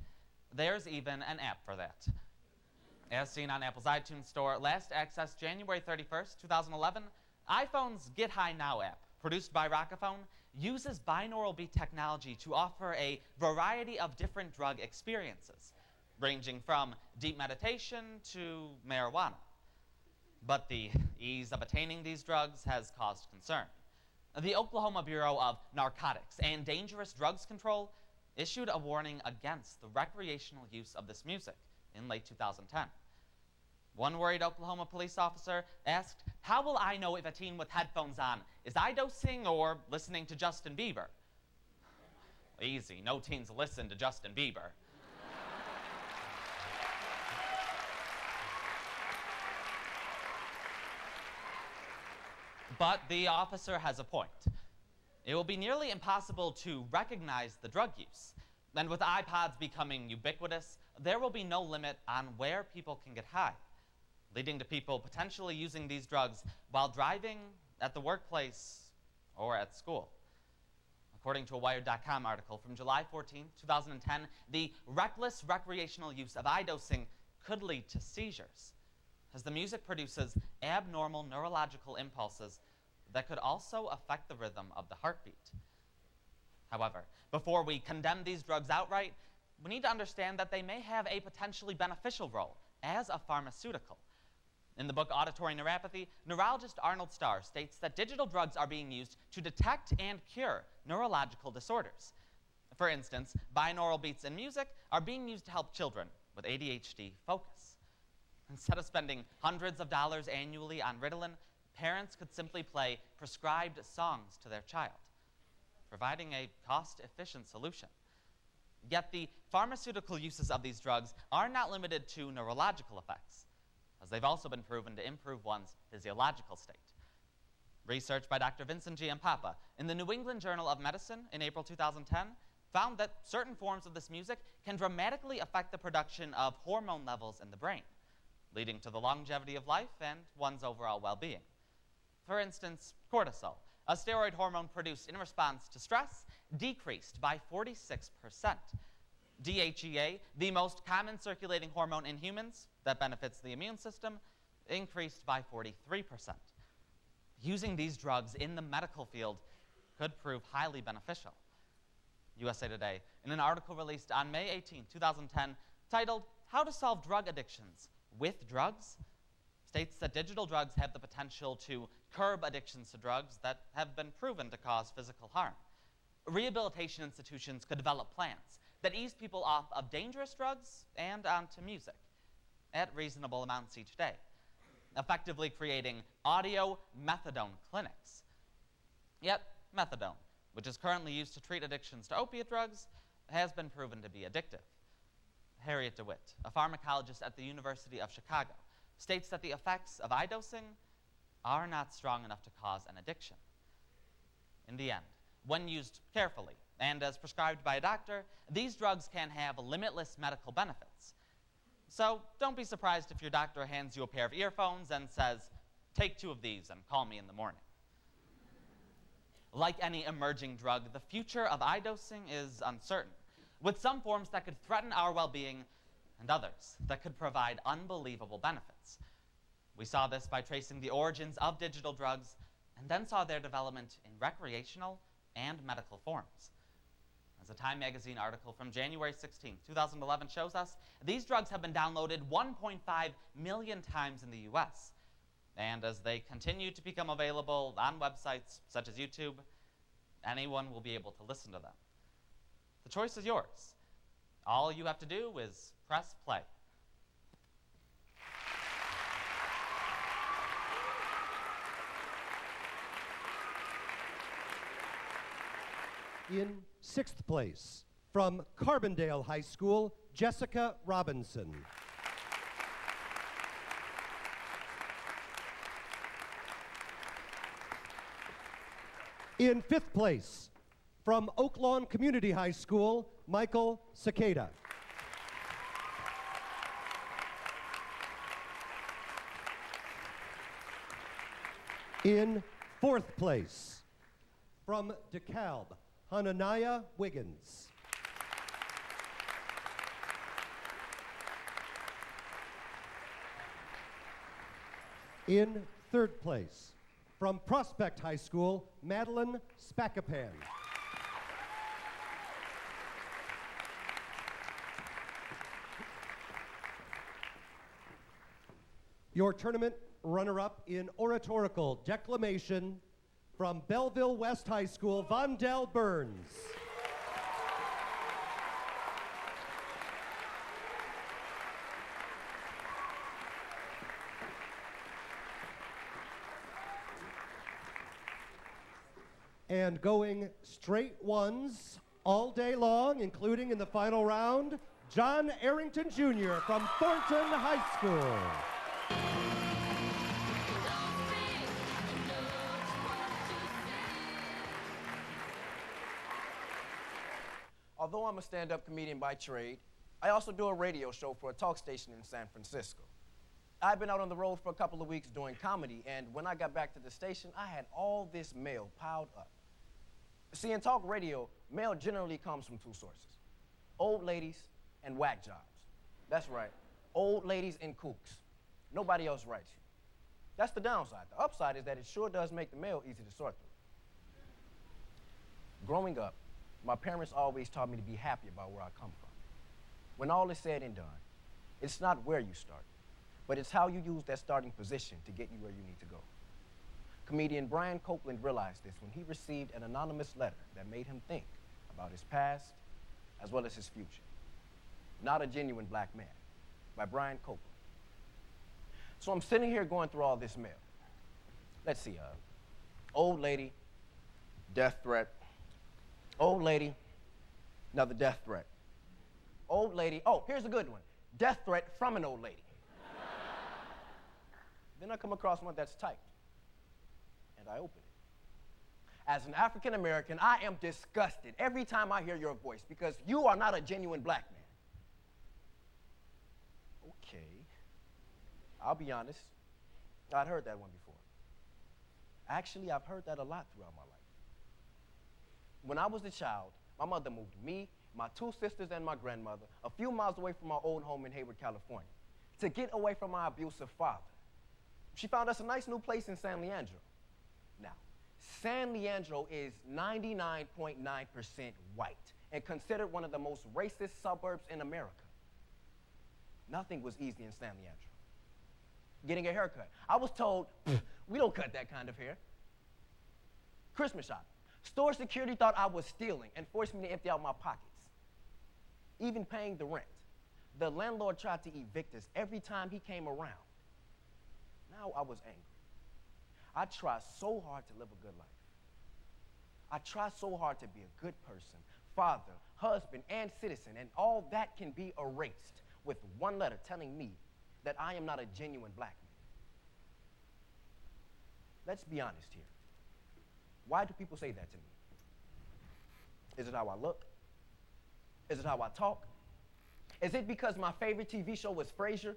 There's even an app for that. As seen on Apple's iTunes Store, last accessed January 31st, 2011, iPhone's Get High Now app, produced by Rockaphone, uses binaural beat technology to offer a variety of different drug experiences, ranging from deep meditation to marijuana. But the ease of attaining these drugs has caused concern. The Oklahoma Bureau of Narcotics and Dangerous Drugs Control issued a warning against the recreational use of this music in late 2010. One worried Oklahoma police officer asked, "How will I know if a teen with headphones on is eye-dosing or listening to Justin Bieber?" Easy, no teens listen to Justin Bieber. But the officer has a point. It will be nearly impossible to recognize the drug use. And with iPods becoming ubiquitous, there will be no limit on where people can get high, leading to people potentially using these drugs while driving, at the workplace, or at school. According to a Wired.com article from July 14, 2010, the reckless recreational use of eye-dosing could lead to seizures, as the music produces abnormal neurological impulses that could also affect the rhythm of the heartbeat. However, before we condemn these drugs outright, we need to understand that they may have a potentially beneficial role as a pharmaceutical. In the book Auditory Neuropathy, neurologist Arnold Starr states that digital drugs are being used to detect and cure neurological disorders. For instance, binaural beats in music are being used to help children with ADHD focus. Instead of spending hundreds of dollars annually on Ritalin, parents could simply play prescribed songs to their child, providing a cost-efficient solution. Yet the pharmaceutical uses of these drugs are not limited to neurological effects, as they've also been proven to improve one's physiological state. Research by Dr. Vincent Giampapa in the New England Journal of Medicine in April 2010 found that certain forms of this music can dramatically affect the production of hormone levels in the brain, leading to the longevity of life and one's overall well-being. For instance, cortisol, a steroid hormone produced in response to stress, decreased by 46%. DHEA, the most common circulating hormone in humans that benefits the immune system, increased by 43%. Using these drugs in the medical field could prove highly beneficial. USA Today, in an article released on May 18, 2010, titled "How to Solve Drug Addictions with Drugs," states that digital drugs have the potential to curb addictions to drugs that have been proven to cause physical harm. Rehabilitation institutions could develop plans that ease people off of dangerous drugs and onto music at reasonable amounts each day, effectively creating audio methadone clinics. Yet, methadone, which is currently used to treat addictions to opiate drugs, has been proven to be addictive. Harriet DeWitt, a pharmacologist at the University of Chicago, states that the effects of eye-dosing are not strong enough to cause an addiction. In the end, when used carefully and as prescribed by a doctor, these drugs can have limitless medical benefits. So don't be surprised if your doctor hands you a pair of earphones and says, "Take 2 of these and call me in the morning." Like any emerging drug, the future of eye-dosing is uncertain, with some forms that could threaten our well-being and others that could provide unbelievable benefits. We saw this by tracing the origins of digital drugs and then saw their development in recreational and medical forms. As a Time magazine article from January 16, 2011 shows us, these drugs have been downloaded 1.5 million times in the US. And as they continue to become available on websites such as YouTube, anyone will be able to listen to them. The choice is yours. All you have to do is press play. In 6th place, from Carbondale High School, Jessica Robinson. In 5th place, from Oak Lawn Community High School, Michael Cicada. In 4th place, from DeKalb, Hananiah Wiggins. In 3rd place, from Prospect High School, Madeline Spakapan. Your tournament runner-up in oratorical declamation, from Belleville West High School, Vondell Burns. And going straight ones all day long, including in the final round, John Arrington Jr. from Thornton High School. Although I'm a stand-up comedian by trade, I also do a radio show for a talk station in San Francisco. I've been out on the road for a couple of weeks doing comedy, and when I got back to the station, I had all this mail piled up. See, in talk radio, mail generally comes from two sources: old ladies and whack jobs. That's right, old ladies and kooks. Nobody else writes you. That's the downside. The upside is that it sure does make the mail easy to sort through. Growing up, my parents always taught me to be happy about where I come from. When all is said and done, it's not where you start, but it's how you use that starting position to get you where you need to go. Comedian Brian Copeland realized this when he received an anonymous letter that made him think about his past as well as his future. Not a Genuine Black Man, by Brian Copeland. So I'm sitting here going through all this mail. Let's see, old lady, death threat. Old lady, another death threat. Old lady, oh, here's a good one. Death threat from an old lady. Then I come across one that's typed, and I open it. As an African American, I am disgusted every time I hear your voice because you are not a genuine black man. Okay, I'll be honest, I'd heard that one before. Actually, I've heard that a lot throughout my life. When I was a child, my mother moved me, my two sisters, and my grandmother a few miles away from our old home in Hayward, California, to get away from my abusive father. She found us a nice new place in San Leandro. Now, San Leandro is 99.9% white and considered one of the most racist suburbs in America. Nothing was easy in San Leandro. Getting a haircut. I was told, we don't cut that kind of hair. Christmas shopping. Store security thought I was stealing and forced me to empty out my pockets. Even paying the rent. The landlord tried to evict us every time he came around. Now I was angry. I tried so hard to live a good life. I tried so hard to be a good person, father, husband, and citizen, and all that can be erased with one letter telling me that I am not a genuine black man. Let's be honest here. Why do people say that to me? Is it how I look? Is it how I talk? Is it because my favorite TV show was Frasier?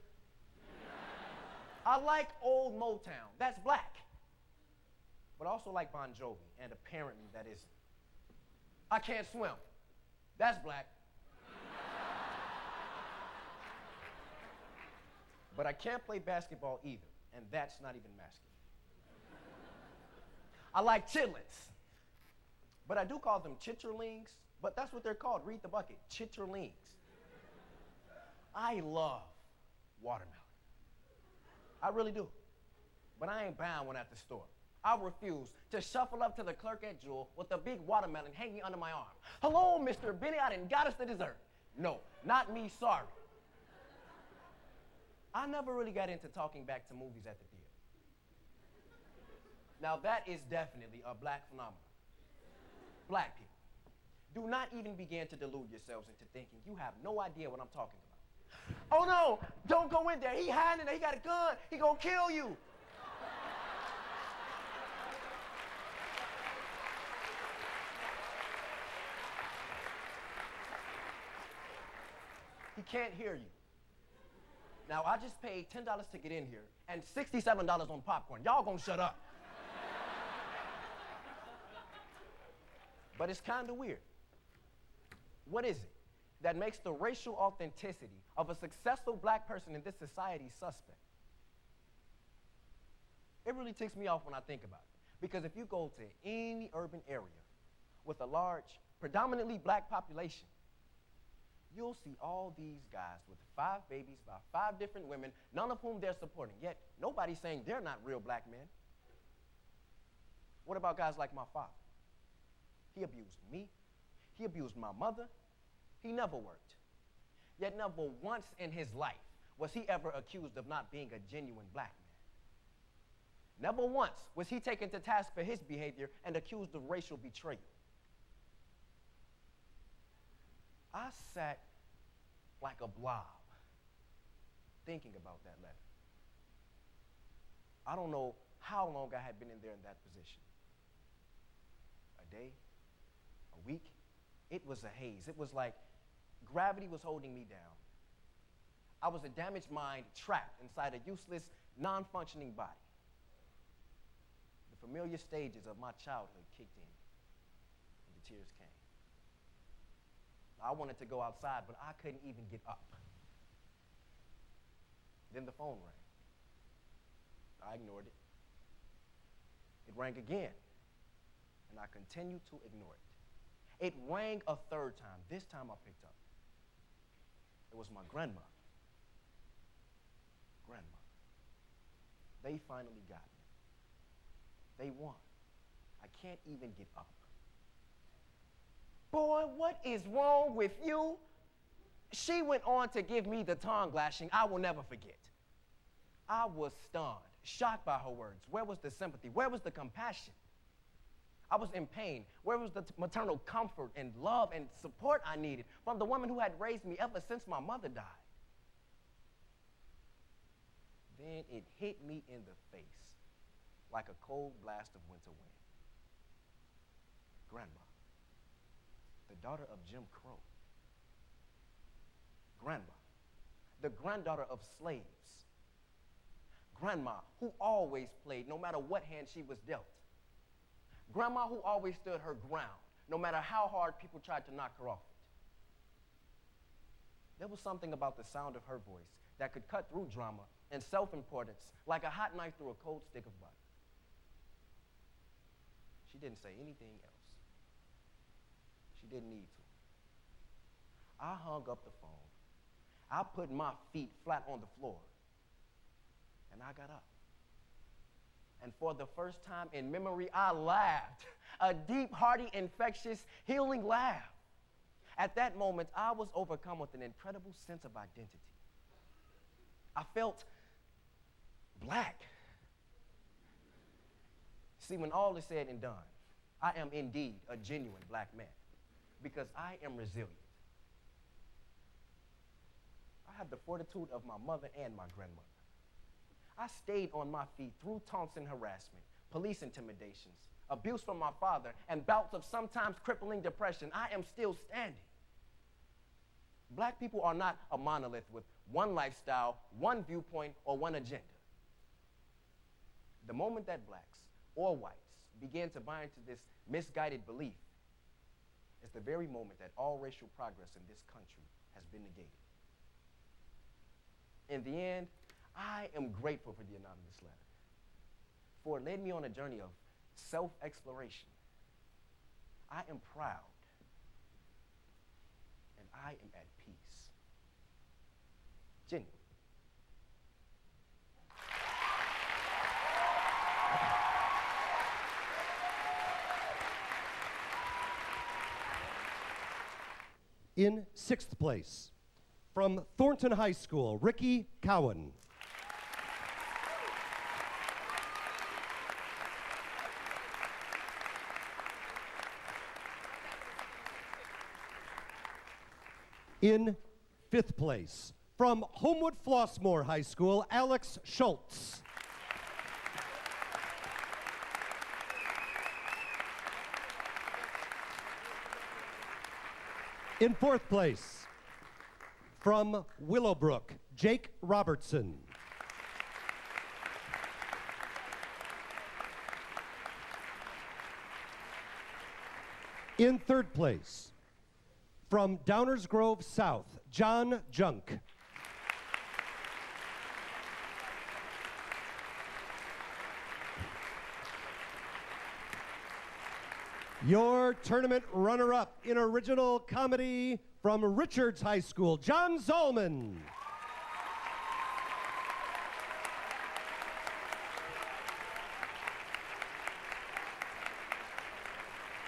I like old Motown. That's black. But I also like Bon Jovi, and apparently that isn't. I can't swim. That's black. But I can't play basketball either, and that's not even masculine. I like chitlins, but I do call them chitterlings, but that's what they're called. Read the bucket, chitterlings. I love watermelon. I really do. But I ain't buying one at the store. I refuse to shuffle up to the clerk at Jewel with a big watermelon hanging under my arm. Hello, Mr. Benny, I done got us the dessert. No, not me, sorry. I never really got into talking back to movies at the theater. Now that is definitely a black phenomenon. Black people, do not even begin to delude yourselves into thinking you have no idea what I'm talking about. Oh no, don't go in there. He hiding in there, he got a gun, he gonna kill you. He can't hear you. Now, I just paid $10 to get in here and $67 on popcorn. Y'all gonna shut up. But it's kind of weird. What is it that makes the racial authenticity of a successful black person in this society suspect? It really ticks me off when I think about it. Because if you go to any urban area with a large, predominantly black population, you'll see all these guys with 5 babies by 5 different women, none of whom they're supporting, yet nobody's saying they're not real black men. What about guys like my father? He abused me, he abused my mother, he never worked. Yet never once in his life was he ever accused of not being a genuine black man. Never once was he taken to task for his behavior and accused of racial betrayal. I sat like a blob thinking about that letter. I don't know how long I had been in there in that position. A day, a week, it was a haze. It was like gravity was holding me down. I was a damaged mind trapped inside a useless, non-functioning body. The familiar stages of my childhood kicked in, and the tears came. I wanted to go outside, but I couldn't even get up. Then the phone rang. I ignored it. It rang again, and I continued to ignore it. It rang a third time. This time I picked up. It was my grandmother. Grandma. They finally got me. They won. I can't even get up. Boy, what is wrong with you? She went on to give me the tongue lashing I will never forget. I was stunned, shocked by her words. Where was the sympathy? Where was the compassion? I was in pain. Where was the maternal comfort and love and support I needed from the woman who had raised me ever since my mother died? Then it hit me in the face like a cold blast of winter wind. Grandma, the daughter of Jim Crow. Grandma, the granddaughter of slaves. Grandma, who always played no matter what hand she was dealt. Grandma who always stood her ground, no matter how hard people tried to knock her off it. There was something about the sound of her voice that could cut through drama and self-importance like a hot knife through a cold stick of butter. She didn't say anything else. She didn't need to. I hung up the phone. I put my feet flat on the floor, and I got up. And for the first time in memory, I laughed. A deep, hearty, infectious, healing laugh. At that moment, I was overcome with an incredible sense of identity. I felt black. See, when all is said and done, I am indeed a genuine black man because I am resilient. I have the fortitude of my mother and my grandmother. I stayed on my feet through taunts and harassment, police intimidations, abuse from my father, and bouts of sometimes crippling depression. I am still standing. Black people are not a monolith with one lifestyle, one viewpoint, or one agenda. The moment that blacks or whites begin to buy into this misguided belief is the very moment that all racial progress in this country has been negated. In the end, I am grateful for the anonymous letter, for it led me on a journey of self-exploration. I am proud, and I am at peace. Genuine. In sixth place, from Thornton High School, Ricky Cowan. In fifth place, from Homewood Flossmoor High School, Alex Schultz. In fourth place, from Willowbrook, Jake Robertson. In third place, from Downers Grove South, John Junk. Your tournament runner-up in original comedy from Richards High School, John Zalman.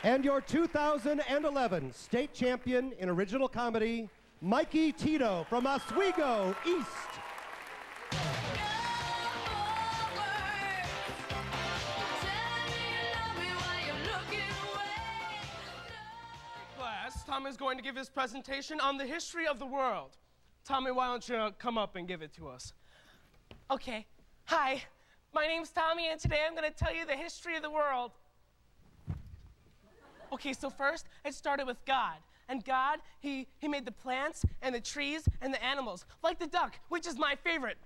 And your 2011 state champion in original comedy, Mikey Tito from Oswego East. Tommy is going to give his presentation on the history of the world. Tommy, why don't you come up and give it to us? Okay. Hi, my name's Tommy, and today I'm going to tell you the history of the world. Okay, so first, it started with God. And God, he made the plants and the trees and the animals, like the duck, which is my favorite.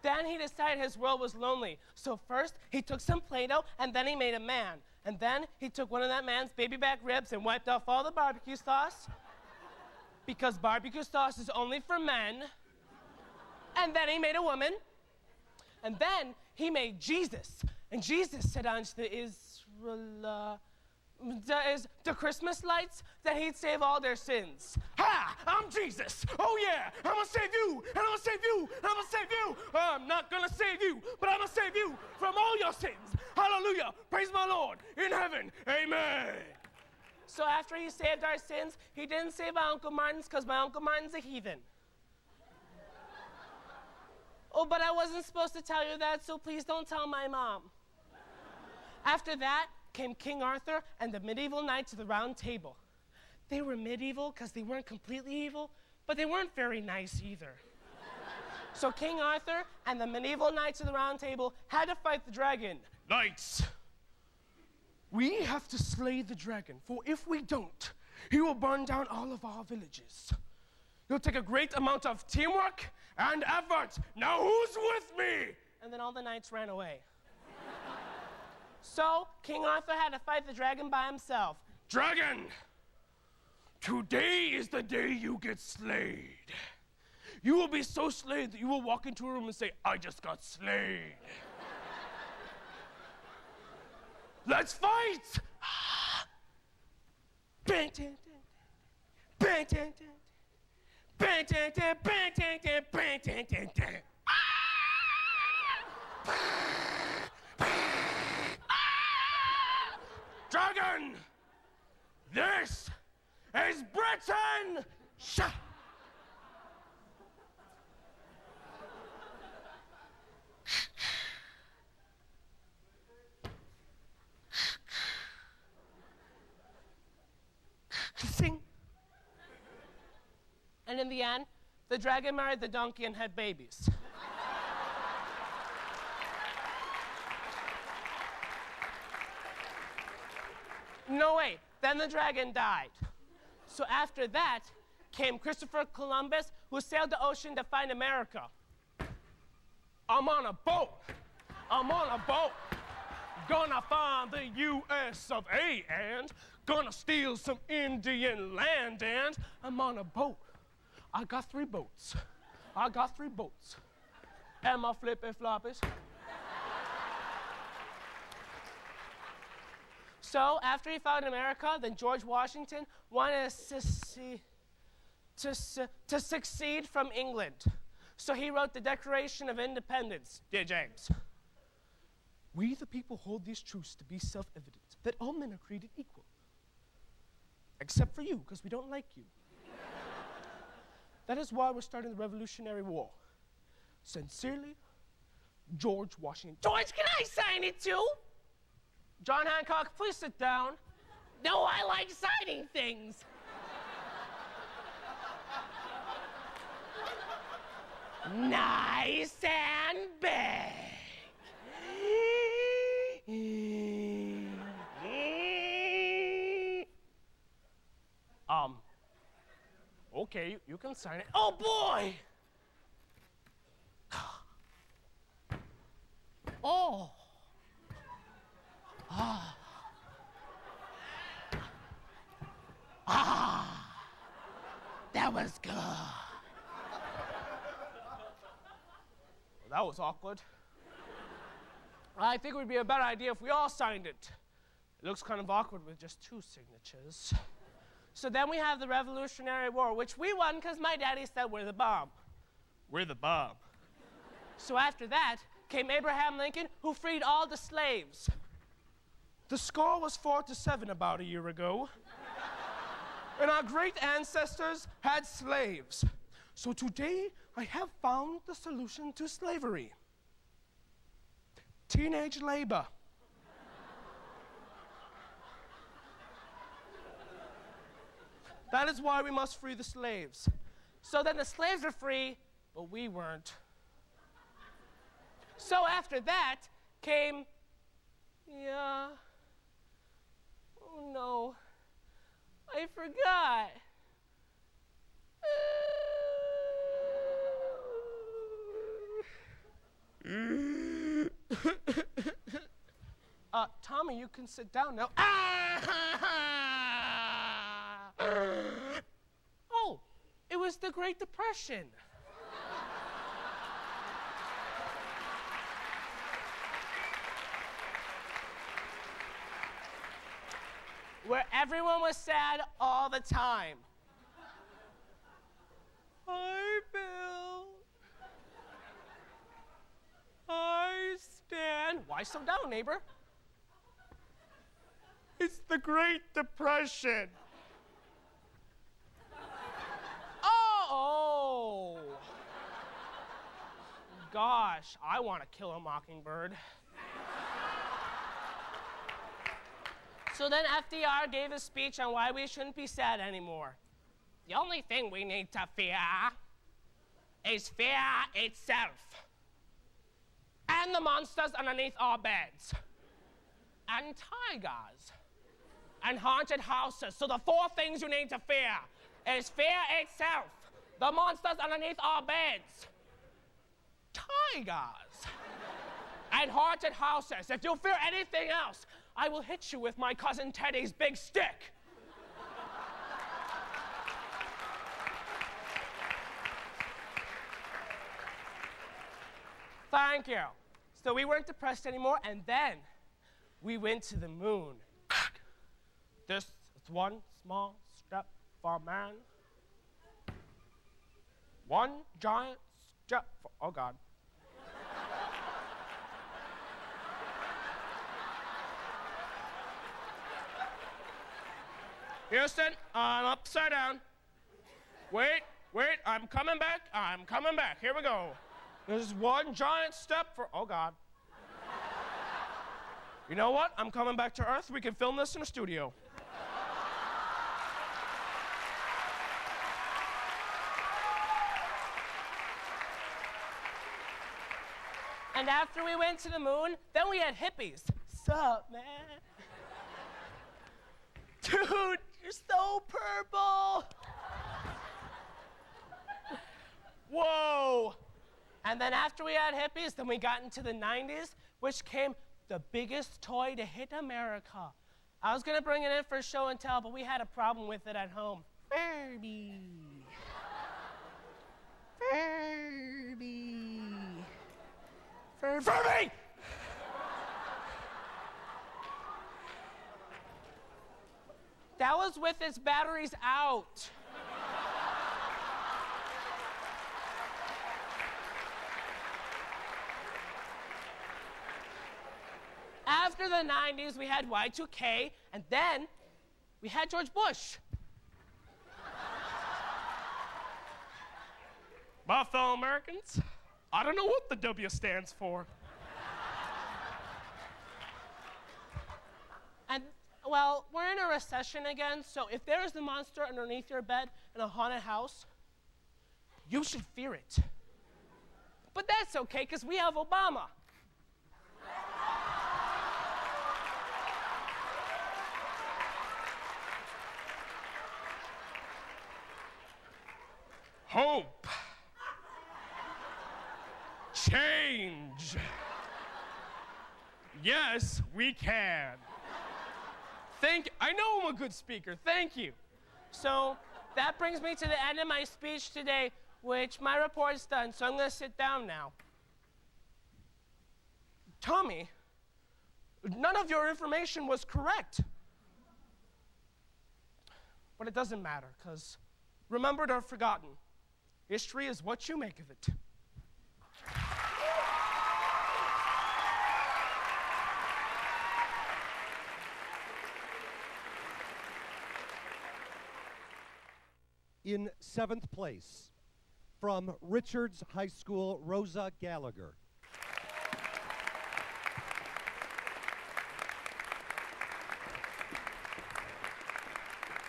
Then he decided his world was lonely. So first, he took some Play-Doh, and then he made a man. And then he took one of that man's baby back ribs and wiped off all the barbecue sauce, because barbecue sauce is only for men. And then he made a woman. And then he made Jesus. And Jesus said unto the Christmas lights that he'd save all their sins. Ha! I'm Jesus! Oh yeah! I'm gonna save you! And I'm gonna save you! And I'm gonna save you! I'm not gonna save you, but I'm gonna save you from all your sins! Hallelujah! Praise my Lord in heaven! Amen! So after he saved our sins, he didn't save my Uncle Martin's, because my Uncle Martin's a heathen. Oh, but I wasn't supposed to tell you that, so please don't tell my mom. After that came King Arthur and the medieval knights of the Round Table. They were medieval because they weren't completely evil, but they weren't very nice either. So King Arthur and the medieval knights of the Round Table had to fight the dragon. Knights, we have to slay the dragon, for if we don't, he will burn down all of our villages. It'll take a great amount of teamwork and effort. Now who's with me? And then all the knights ran away. So King Arthur had to fight the dragon by himself. Dragon, today is the day you get slayed. You will be so slayed that you will walk into a room and say, I just got slayed. Let's fight! Bang, bang, bang, bang, bang, bang, bang, bang, bang, bang, bang, bang, bang. Dragon, this is Britain! Shut. Sing. And in the end, the dragon married the donkey and had babies. No, wait, then the dragon died. So after that came Christopher Columbus, who sailed the ocean to find America. I'm on a boat. I'm on a boat. Gonna find the U.S. of A. and gonna steal some Indian land, and I'm on a boat. I got 3 boats. I got 3 boats. And my flippy floppies. So after he found America, then George Washington wanted to succeed from England. So he wrote the Declaration of Independence. Dear James, we the people hold these truths to be self-evident, that all men are created equal. Except for you, because we don't like you. That is why we're starting the Revolutionary War. Sincerely, George Washington. George, can I sign it too? John Hancock, please sit down. No, I like signing things. Nice and big. Okay, you can sign it. Oh boy! Oh. Ah. Ah. That was good. That was awkward. I think it would be a better idea if we all signed it. It looks kind of awkward with just 2 signatures. So then we have the Revolutionary War, which we won because my daddy said we're the bomb. We're the bomb. So after that came Abraham Lincoln, who freed all the slaves. The score was 4-7 about a year ago. And our great ancestors had slaves. So today, I have found the solution to slavery. Teenage labor. That is why we must free the slaves. So then the slaves are free, but we weren't. So after that came, oh no, I forgot. Tommy, you can sit down now. Oh, it was the Great Depression. Where everyone was sad all the time. Hi, Bill. Hi, Stan. Why so down, neighbor? It's the Great Depression. Oh! Gosh, I want to kill a mockingbird. So then FDR gave a speech on why we shouldn't be sad anymore. The only thing we need to fear is fear itself. And the monsters underneath our beds. And tigers. And haunted houses. So the 4 things you need to fear is fear itself, the monsters underneath our beds, tigers, and haunted houses. If you fear anything else, I will hit you with my cousin Teddy's big stick. Thank you. So we weren't depressed anymore, and then we went to the moon. This is one small step for man. One giant step for, oh God. Houston, I'm upside down. Wait, I'm coming back. Here we go. This is one giant step for, oh God. You know what? I'm coming back to Earth. We can film this in a studio. And after we went to the moon, then we had hippies. Sup, man? Dude, you're so purple. Whoa. And then after we had hippies, then we got into the 90s, which came the biggest toy to hit America. I was gonna bring it in for show and tell, but we had a problem with it at home. Furby. Furby. Furby! That was with its batteries out. After the 90s, we had Y2K, and then we had George Bush. My fellow Americans, I don't know what the W stands for. And, well, we're in a recession again, so if there is a monster underneath your bed in a haunted house, you should fear it. But that's okay, because we have Obama. Hope. Change. Yes, we can. I know I'm a good speaker. Thank you. So that brings me to the end of my speech today, which my report's done, so I'm going to sit down now. Tommy, none of your information was correct. But it doesn't matter, because remembered or forgotten, history is what you make of it. In 7th place, from Richards High School, Rosa Gallagher.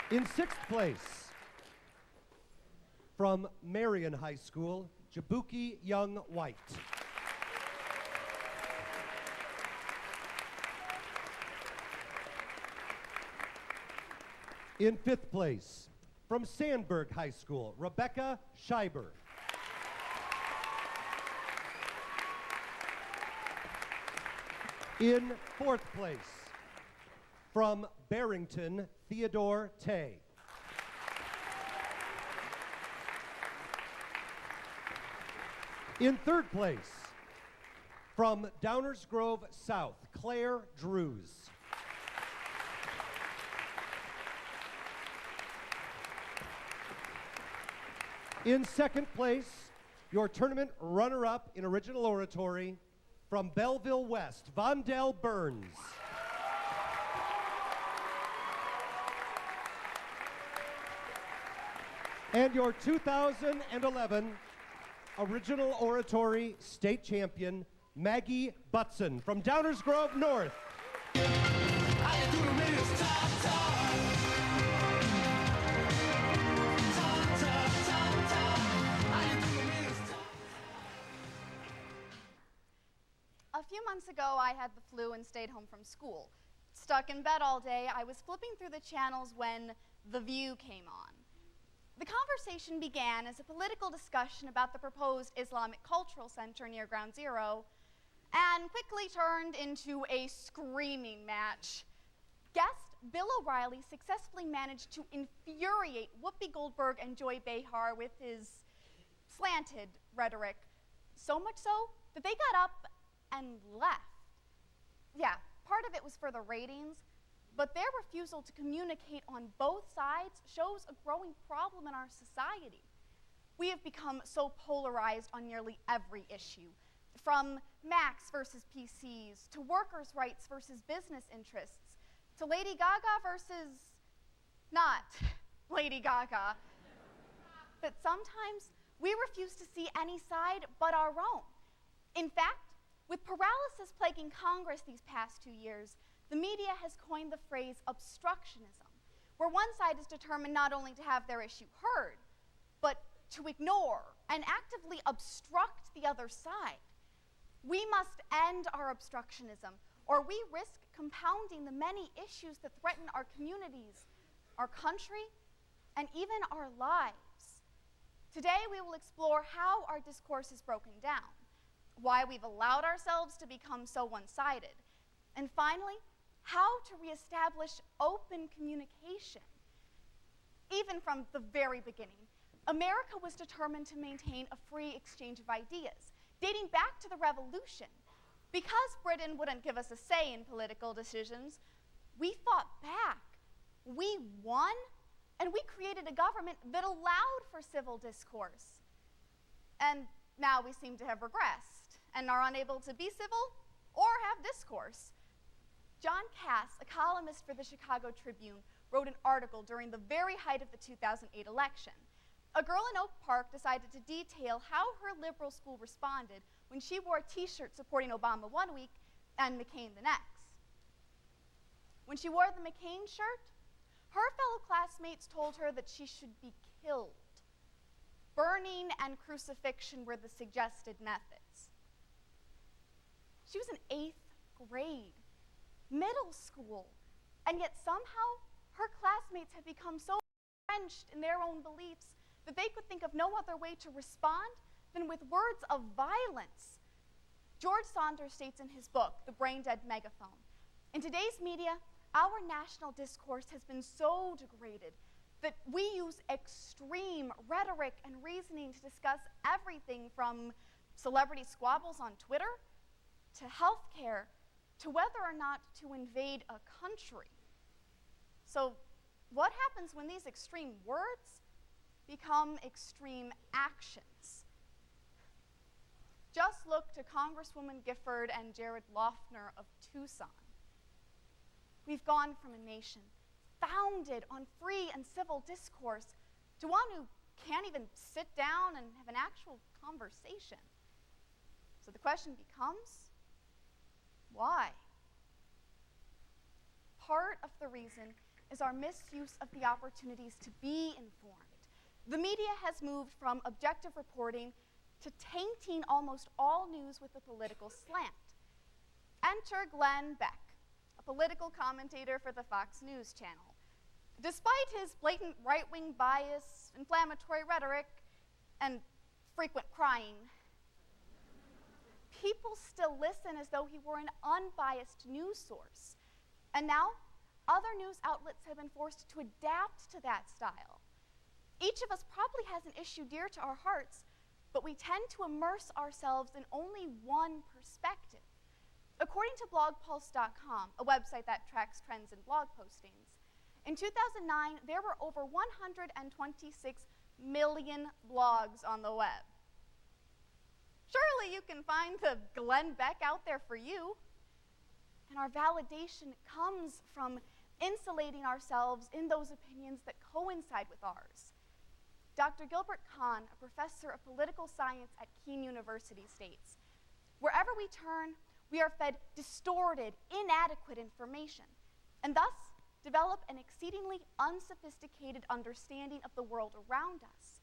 In 6th place, from Marion High School, Jabuki Young White. In 5th place, from Sandburg High School, Rebecca Scheiber. In 4th place, from Barrington, Theodore Tay. In 3rd place, from Downers Grove South, Claire Drews. In 2nd place, your tournament runner-up in original oratory, from Belleville West, Vondell Burns. And your 2011 original oratory state champion, Maggie Butson from Downers Grove North. A few months ago, I had the flu and stayed home from school. Stuck in bed all day, I was flipping through the channels when The View came on. The conversation began as a political discussion about the proposed Islamic Cultural Center near Ground Zero, and quickly turned into a screaming match. Guest Bill O'Reilly successfully managed to infuriate Whoopi Goldberg and Joy Behar with his slanted rhetoric, so much so that they got up and left. Yeah, part of it was for the ratings, but their refusal to communicate on both sides shows a growing problem in our society. We have become so polarized on nearly every issue, from Macs versus PCs, to workers' rights versus business interests, to Lady Gaga versus not Lady Gaga. But sometimes we refuse to see any side but our own. In fact, with paralysis plaguing Congress these past 2 years, the media has coined the phrase obstructionism, where one side is determined not only to have their issue heard, but to ignore and actively obstruct the other side. We must end our obstructionism, or we risk compounding the many issues that threaten our communities, our country, and even our lives. Today, we will explore how our discourse is broken down, why we've allowed ourselves to become so one-sided, and finally, how to reestablish open communication. Even from the very beginning, America was determined to maintain a free exchange of ideas, dating back to the Revolution. Because Britain wouldn't give us a say in political decisions, we fought back. We won, and we created a government that allowed for civil discourse. And now we seem to have regressed and are unable to be civil or have discourse. John Cass, a columnist for the Chicago Tribune, wrote an article during the very height of the 2008 election. A girl in Oak Park decided to detail how her liberal school responded when she wore a t-shirt supporting Obama one week and McCain the next. When she wore the McCain shirt, her fellow classmates told her that she should be killed. Burning and crucifixion were the suggested methods. She was in 8th grade, middle school, and yet somehow her classmates had become so entrenched in their own beliefs that they could think of no other way to respond than with words of violence. George Saunders states in his book, The Brain-Dead Megaphone, in today's media, our national discourse has been so degraded that we use extreme rhetoric and reasoning to discuss everything from celebrity squabbles on Twitter to healthcare to whether or not to invade a country. So what happens when these extreme words become extreme actions? Just look to Congresswoman Gifford and Jared Loughner of Tucson. We've gone from a nation founded on free and civil discourse to one who can't even sit down and have an actual conversation. So the question becomes, why? Part of the reason is our misuse of the opportunities to be informed. The media has moved from objective reporting to tainting almost all news with a political slant. Enter Glenn Beck, a political commentator for the Fox News channel. Despite his blatant right-wing bias, inflammatory rhetoric, and frequent crying, people still listen as though he were an unbiased news source. And now, other news outlets have been forced to adapt to that style. Each of us probably has an issue dear to our hearts, but we tend to immerse ourselves in only one perspective. According to blogpulse.com, a website that tracks trends in blog postings, in 2009, there were over 126 million blogs on the web. Surely you can find the Glenn Beck out there for you. And our validation comes from insulating ourselves in those opinions that coincide with ours. Dr. Gilbert Kahn, a professor of political science at Keene University, states, "Wherever we turn, we are fed distorted, inadequate information, and thus develop an exceedingly unsophisticated understanding of the world around us.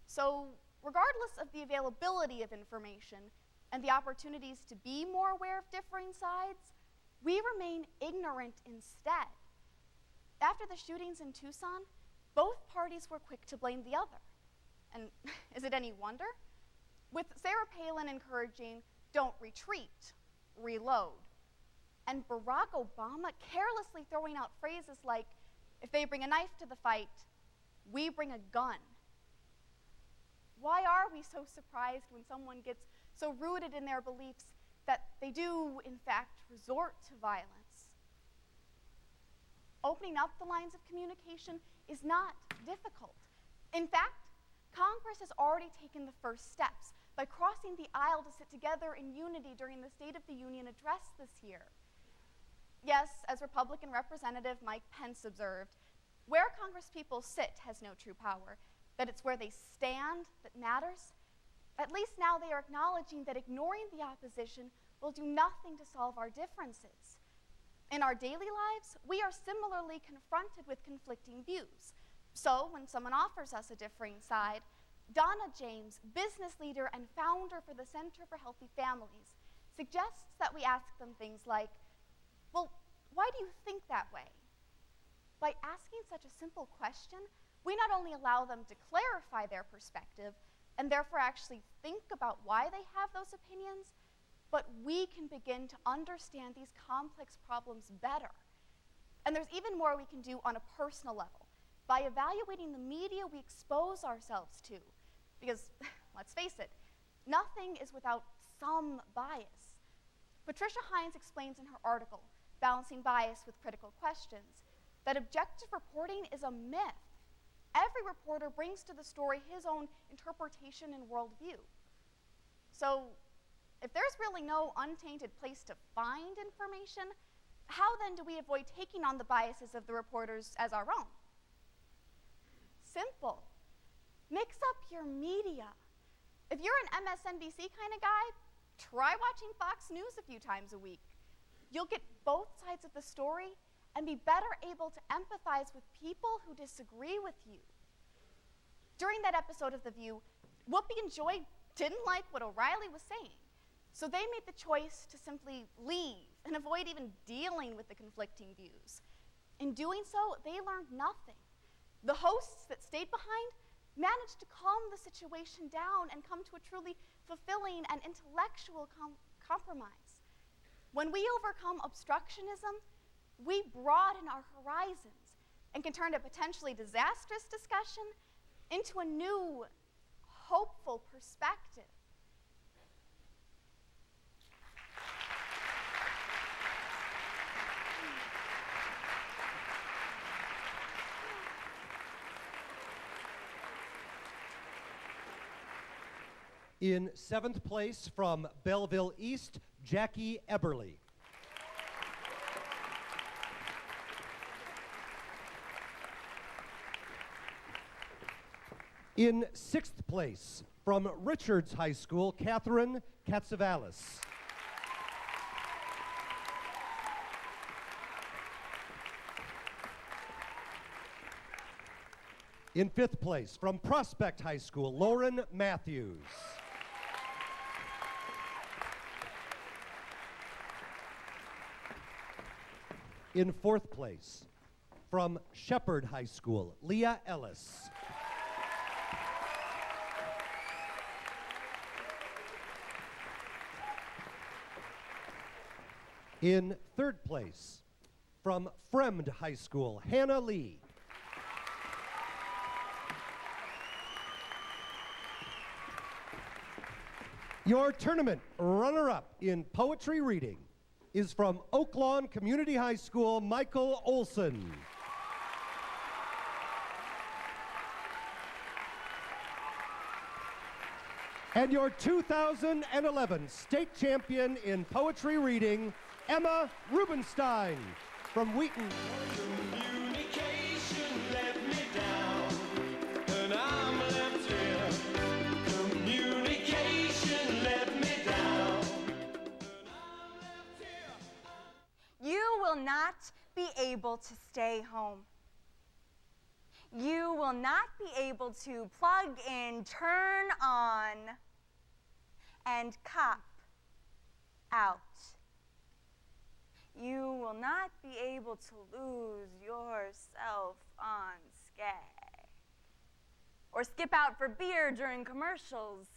So, regardless of the availability of information and the opportunities to be more aware of differing sides, we remain ignorant instead." After the shootings in Tucson, both parties were quick to blame the other. And is it any wonder? With Sarah Palin encouraging, "Don't retreat, reload," and Barack Obama carelessly throwing out phrases like, "If they bring a knife to the fight, we bring a gun." Why are we so surprised when someone gets so rooted in their beliefs that they do, in fact, resort to violence? Opening up the lines of communication is not difficult. In fact, Congress has already taken the first steps by crossing the aisle to sit together in unity during the State of the Union address this year. Yes, as Republican Representative Mike Pence observed, where Congresspeople sit has no true power, that it's where they stand that matters. At least now they are acknowledging that ignoring the opposition will do nothing to solve our differences. In our daily lives, we are similarly confronted with conflicting views. So when someone offers us a differing side, Donna James, business leader and founder for the Center for Healthy Families, suggests that we ask them things like, "Well, why do you think that way?" By asking such a simple question, we not only allow them to clarify their perspective and therefore actually think about why they have those opinions, but we can begin to understand these complex problems better. And there's even more we can do on a personal level by evaluating the media we expose ourselves to. Because, let's face it, nothing is without some bias. Patricia Hines explains in her article, Balancing Bias with Critical Questions, that objective reporting is a myth. Every reporter brings to the story his own interpretation and worldview. So, if there's really no untainted place to find information, how then do we avoid taking on the biases of the reporters as our own? Simple. Mix up your media. If you're an MSNBC kind of guy, try watching Fox News a few times a week. You'll get both sides of the story and be better able to empathize with people who disagree with you. During that episode of The View, Whoopi and Joy didn't like what O'Reilly was saying, so they made the choice to simply leave and avoid even dealing with the conflicting views. In doing so, they learned nothing. The hosts that stayed behind managed to calm the situation down and come to a truly fulfilling and intellectual compromise. When we overcome obstructionism, we broaden our horizons and can turn a potentially disastrous discussion into a new, hopeful perspective. In 7th place from Belleville East, Jackie Eberly. In 6th place, from Richards High School, Catherine Katsavalis. In 5th place, from Prospect High School, Lauren Matthews. In 4th place, from Shepherd High School, Leah Ellis. In 3rd place, from Fremd High School, Hannah Lee. Your tournament runner-up in poetry reading is from Oak Lawn Community High School, Michael Olson. And your 2011 state champion in poetry reading, Emma Rubenstein from Wheaton. Communication let me down, and I'm left here. Communication let me down. You will not be able to stay home. You will not be able to plug in, turn on, and cop out. You will not be able to lose yourself on Skag or skip out for beer during commercials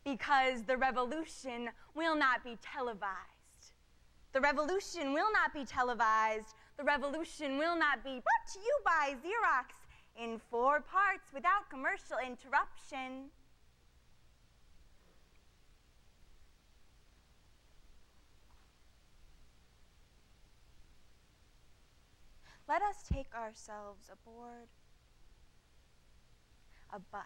because the revolution will not be televised. The revolution will not be televised. The revolution will not be brought to you by Xerox in 4 parts without commercial interruption. Let us take ourselves aboard a bus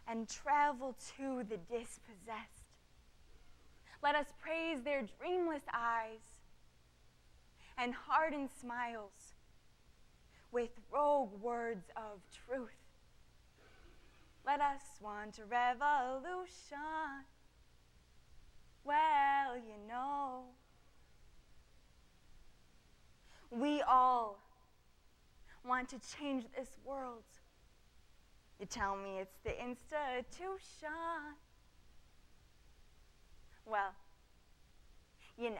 and travel to the dispossessed. Let us praise their dreamless eyes and hardened smiles with rogue words of truth. Let us want a revolution. Well, you know, we all want to change this world. You tell me it's the institution. Well, you know.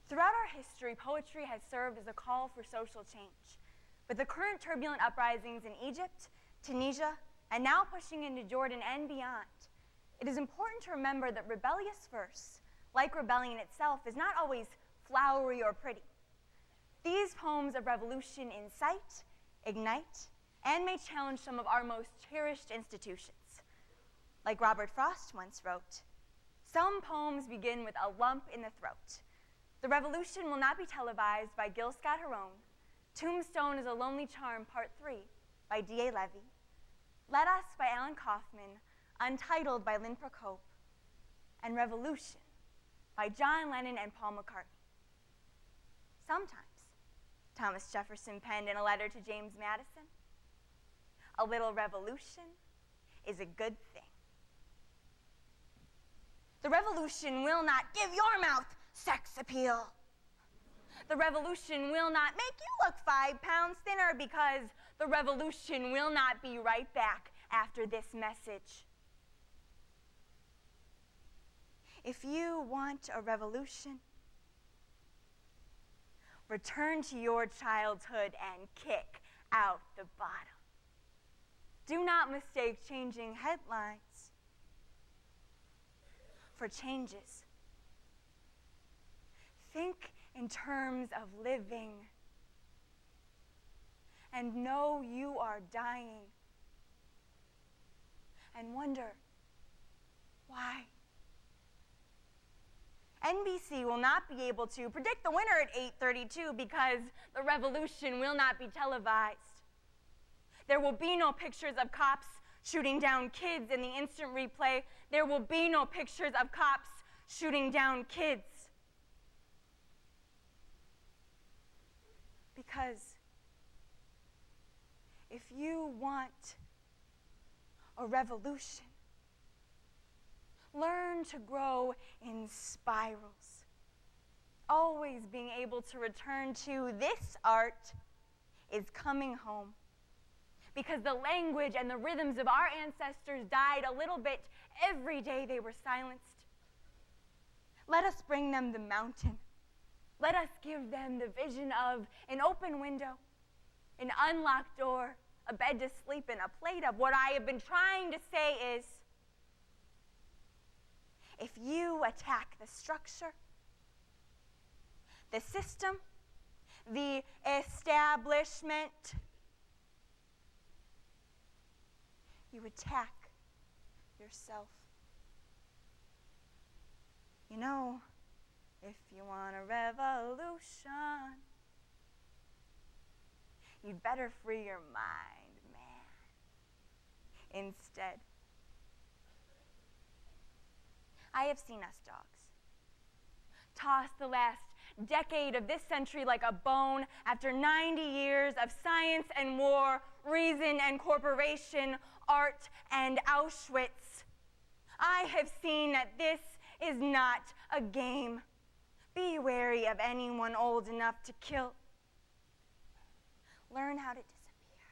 Throughout our history, poetry has served as a call for social change. With the current turbulent uprisings in Egypt, Tunisia, and now pushing into Jordan and beyond, it is important to remember that rebellious verse, like rebellion itself, is not always flowery or pretty. These poems of revolution incite, ignite, and may challenge some of our most cherished institutions. Like Robert Frost once wrote, "Some poems begin with a lump in the throat. The Revolution will not be televised by Gil Scott-Heron. Tombstone is a Lonely Charm, Part 3 by D.A. Levy. Let Us by Alan Kaufman, Untitled by Lynn Procope, and Revolution by John Lennon and Paul McCartney." Sometimes, Thomas Jefferson penned in a letter to James Madison, "A little revolution is a good thing." The revolution will not give your mouth sex appeal. The revolution will not make you look 5 pounds thinner, because the revolution will not be right back after this message. If you want a revolution, return to your childhood and kick out the bottom. Do not mistake changing headlines for changes. Think in terms of living and know you are dying and wonder why. NBC will not be able to predict the winner at 8:32 because the revolution will not be televised. There will be no pictures of cops shooting down kids in the instant replay. There will be no pictures of cops shooting down kids. Because if you want a revolution, learn to grow in spirals, always being able to return to this art is coming home. Because the language and the rhythms of our ancestors died a little bit every day they were silenced. Let us bring them the mountain. Let us give them the vision of an open window, an unlocked door, a bed to sleep in, a plate of. What I have been trying to say is, if you attack the structure, the system, the establishment, you attack yourself. You know, if you want a revolution, you'd better free your mind, man. Instead, I have seen us dogs toss the last decade of this century like a bone after 90 years of science and war, reason and corporation, art and Auschwitz. I have seen that this is not a game. Be wary of anyone old enough to kill. Learn how to disappear.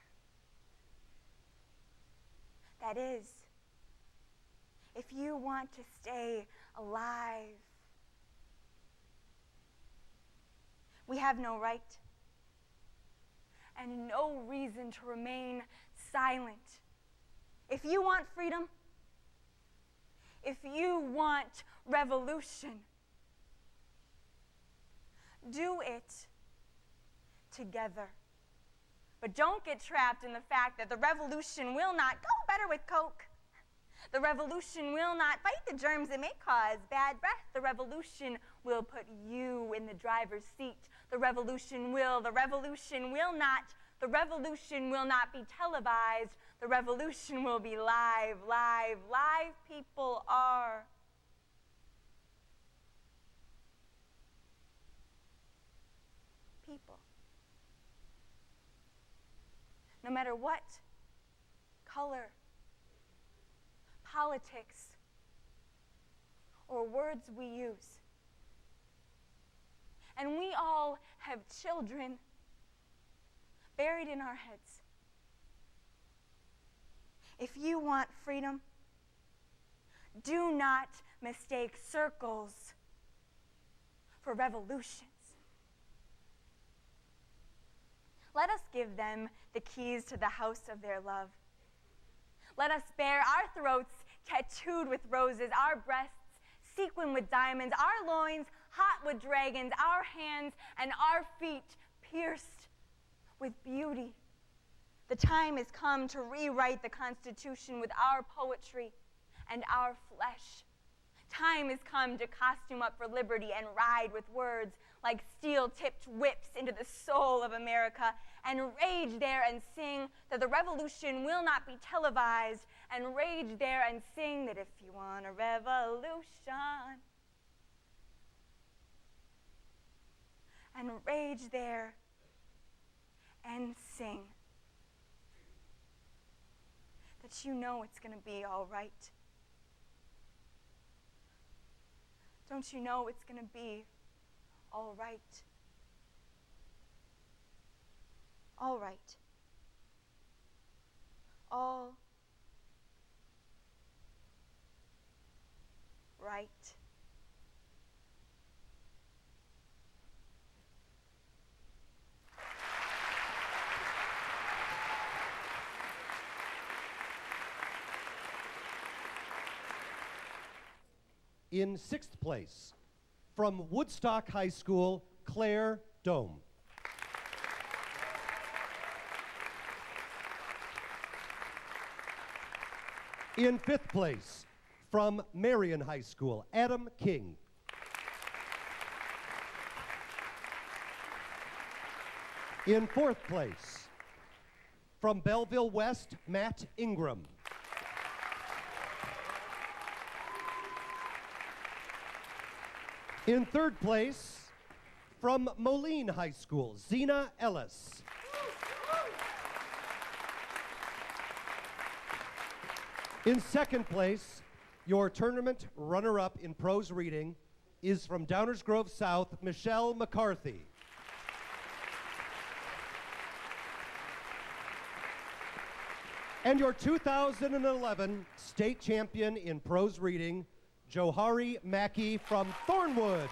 That is, if you want to stay alive. We have no right and no reason to remain silent. If you want freedom, if you want revolution, do it together. But don't get trapped in the fact that the revolution will not go better with Coke. The revolution will not fight the germs that may cause bad breath. The revolution will put you in the driver's seat. The revolution will not be televised. The revolution will be live. Live people are. People. No matter what color, politics, or words we use. And we all have children buried in our heads. If you want freedom, do not mistake circles for revolutions. Let us give them the keys to the house of their love. Let us bear our throats tattooed with roses, our breasts sequined with diamonds, our loins hot with dragons, our hands and our feet pierced with beauty. The time has come to rewrite the Constitution with our poetry and our flesh. Time has come to costume up for liberty and ride with words like steel-tipped whips into the soul of America and rage there and sing that the revolution will not be televised, and rage there and sing that if you want a revolution, and rage there and sing that you know it's going to be all right. Don't you know it's going to be all right? All right. All right. In 6th place, from Woodstock High School, Claire Dome. In 5th place, from Marion High School, Adam King. In 4th place, from Belleville West, Matt Ingram. In 3rd place, from Moline High School, Zena Ellis. In second place, your tournament runner-up in prose reading is from Downers Grove South, Michelle McCarthy. And your 2011 state champion in prose reading, Johari Mackey from Thornwood.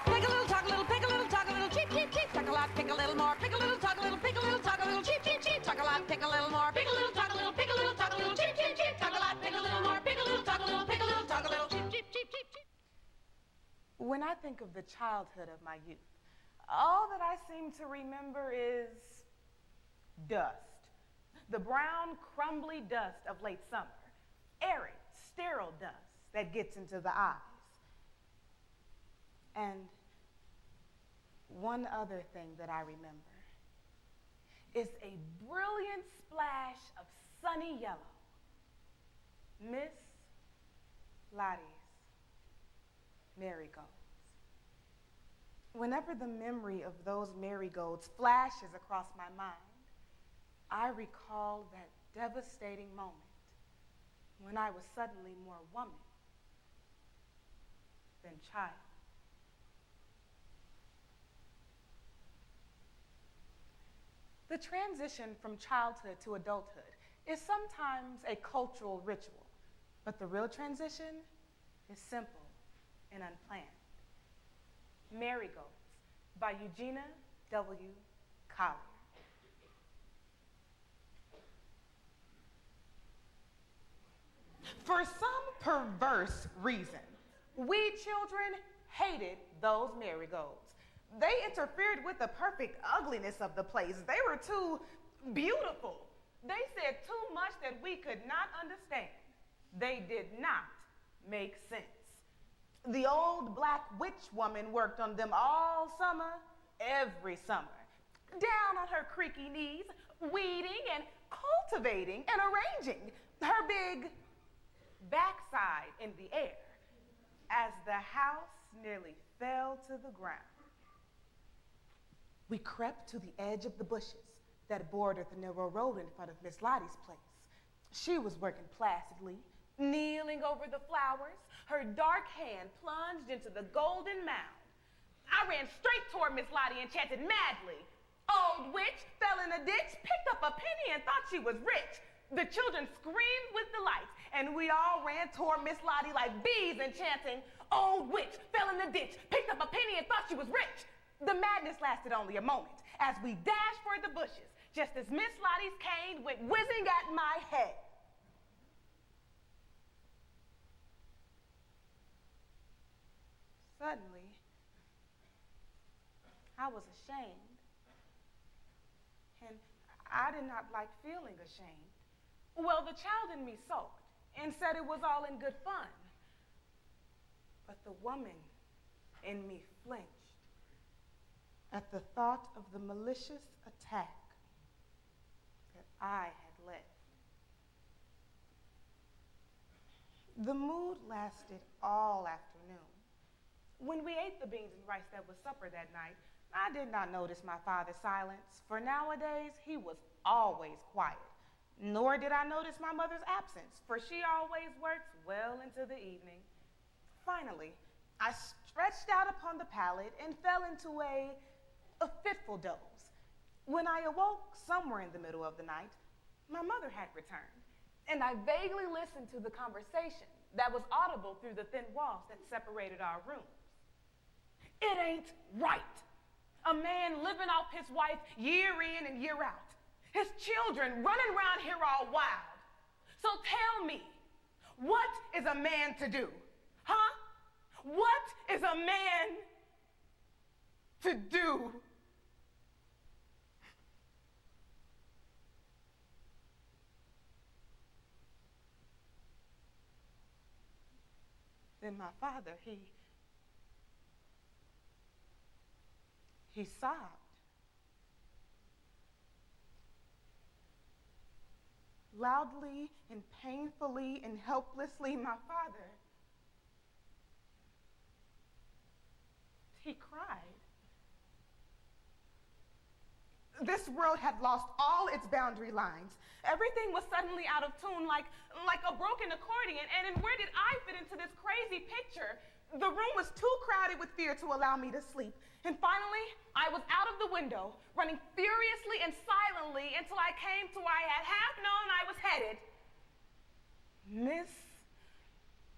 Pick a little, talk a little, pick a little, talk a little, cheep, cheep, cheep, talk a lot, pick a little more, pick a little, talk a little, pick a little, talk a little, cheep, cheep, cheep, talk a lot, pick a little more, pick a little, talk a little, pick a little, talk a little, cheep, cheep, cheep, talk a lot, pick a little more, pick a little, talk a little, pick a little, talk a little, cheep, cheep, cheep, cheep, cheep. When I think of the childhood of my youth, all that I seem to remember is dust. The brown, crumbly dust of late summer. Arid, sterile dust that gets into the eyes. And one other thing that I remember is a brilliant splash of sunny yellow. Miss Lottie's marigolds. Whenever the memory of those marigolds flashes across my mind, I recall that devastating moment when I was suddenly more woman than child. The transition from childhood to adulthood is sometimes a cultural ritual, but the real transition is simple and unplanned. Marigolds by Eugenia W. Collier. For some perverse reason, we children hated those marigolds. They interfered with the perfect ugliness of the place. They were too beautiful. They said too much that we could not understand. They did not make sense. The old black witch woman worked on them all summer, every summer, down on her creaky knees, weeding and cultivating and arranging her big backside in the air as the house nearly fell to the ground. We crept to the edge of the bushes that bordered the narrow road in front of Miss Lottie's place. She was working placidly, kneeling over the flowers, her dark hand plunged into the golden mound. I ran straight toward Miss Lottie and chanted madly. Old witch fell in a ditch, picked up a penny and thought she was rich. The children screamed with delight, and we all ran toward Miss Lottie like bees and chanting, old witch fell in the ditch, picked up a penny and thought she was rich. The madness lasted only a moment as we dashed for the bushes, just as Miss Lottie's cane went whizzing at my head. Suddenly, I was ashamed, and I did not like feeling ashamed. Well, the child in me sulked and said it was all in good fun, but the woman in me flinched at the thought of the malicious attack that I had led. The mood lasted all afternoon. When we ate the beans and rice that was supper that night, I did not notice my father's silence, for nowadays he was always quiet. Nor did I notice my mother's absence, for she always works well into the evening. Finally, I stretched out upon the pallet and fell into a fitful doze. When I awoke somewhere in the middle of the night, my mother had returned, and I vaguely listened to the conversation that was audible through the thin walls that separated our rooms. It ain't right. A man living off his wife year in and year out. His children running around here all wild. So tell me, what is a man to do? Huh? What is a man to do? Then my father, he sobbed. Loudly and painfully and helplessly, my father he cried. This world had lost all its boundary lines. Everything was suddenly out of tune, like a broken accordion. And where did I fit into this crazy picture? The room was too crowded with fear to allow me to sleep. And finally, I was out of the window, running furiously and silently until I came to where I had half known I was headed. Miss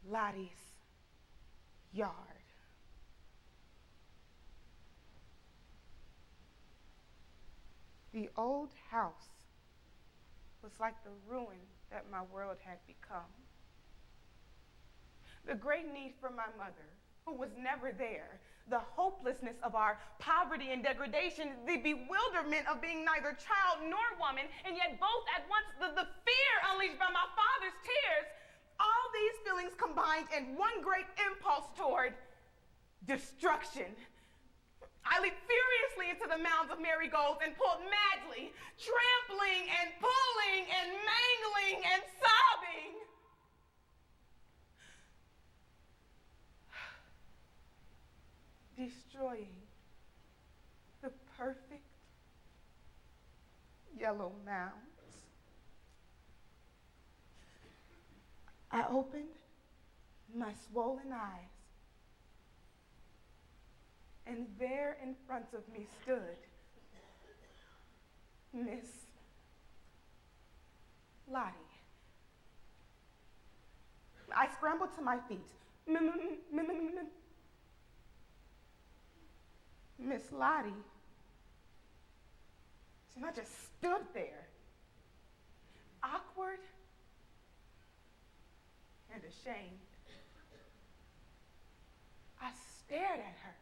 Lottie's yard. The old house was like the ruin that my world had become. The great need for my mother, who was never there, the hopelessness of our poverty and degradation, the bewilderment of being neither child nor woman, and yet both at once, the fear unleashed by my father's tears, all these feelings combined in one great impulse toward destruction. I leaped furiously into the mounds of marigolds and pulled madly, trampling and pulling and mangling and sobbing. Destroying the perfect yellow mounds. I opened my swollen eyes, and there in front of me stood Miss Lottie. I scrambled to my feet. Miss Lottie. And I just stood there, awkward and ashamed. I stared at her.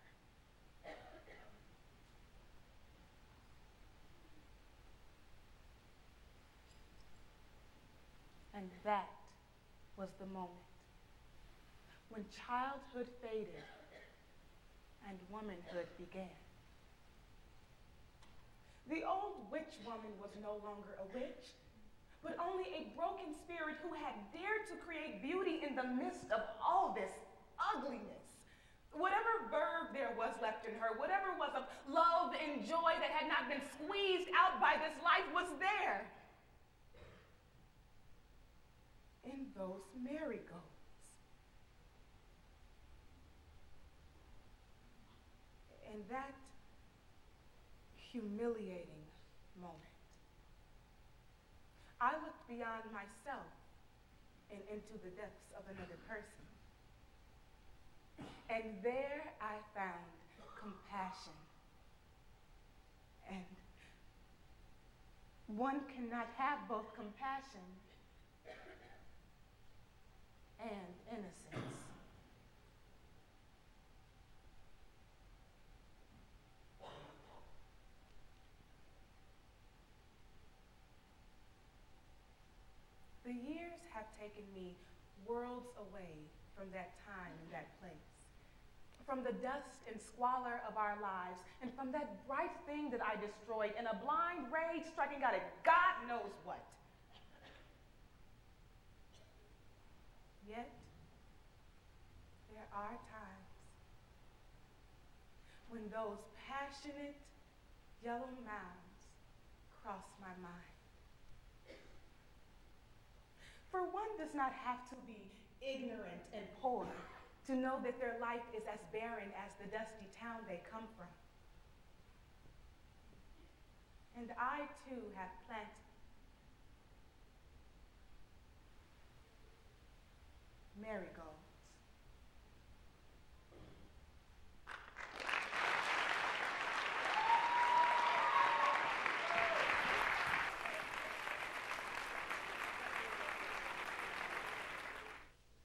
And that was the moment when childhood faded and womanhood began. The old witch woman was no longer a witch, but only a broken spirit who had dared to create beauty in the midst of all this ugliness. Whatever verve there was left in her, whatever was of love and joy that had not been squeezed out by this life was there. In those marigolds. In that humiliating moment, I looked beyond myself and into the depths of another person. And there I found compassion. And one cannot have both compassion and innocence. The years have taken me worlds away from that time and that place, from the dust and squalor of our lives, and from that bright thing that I destroyed in a blind rage striking out at God knows what. Yet, there are times when those passionate yellow mounds cross my mind. For one does not have to be ignorant and poor to know that their life is as barren as the dusty town they come from. And I too have planted marigolds.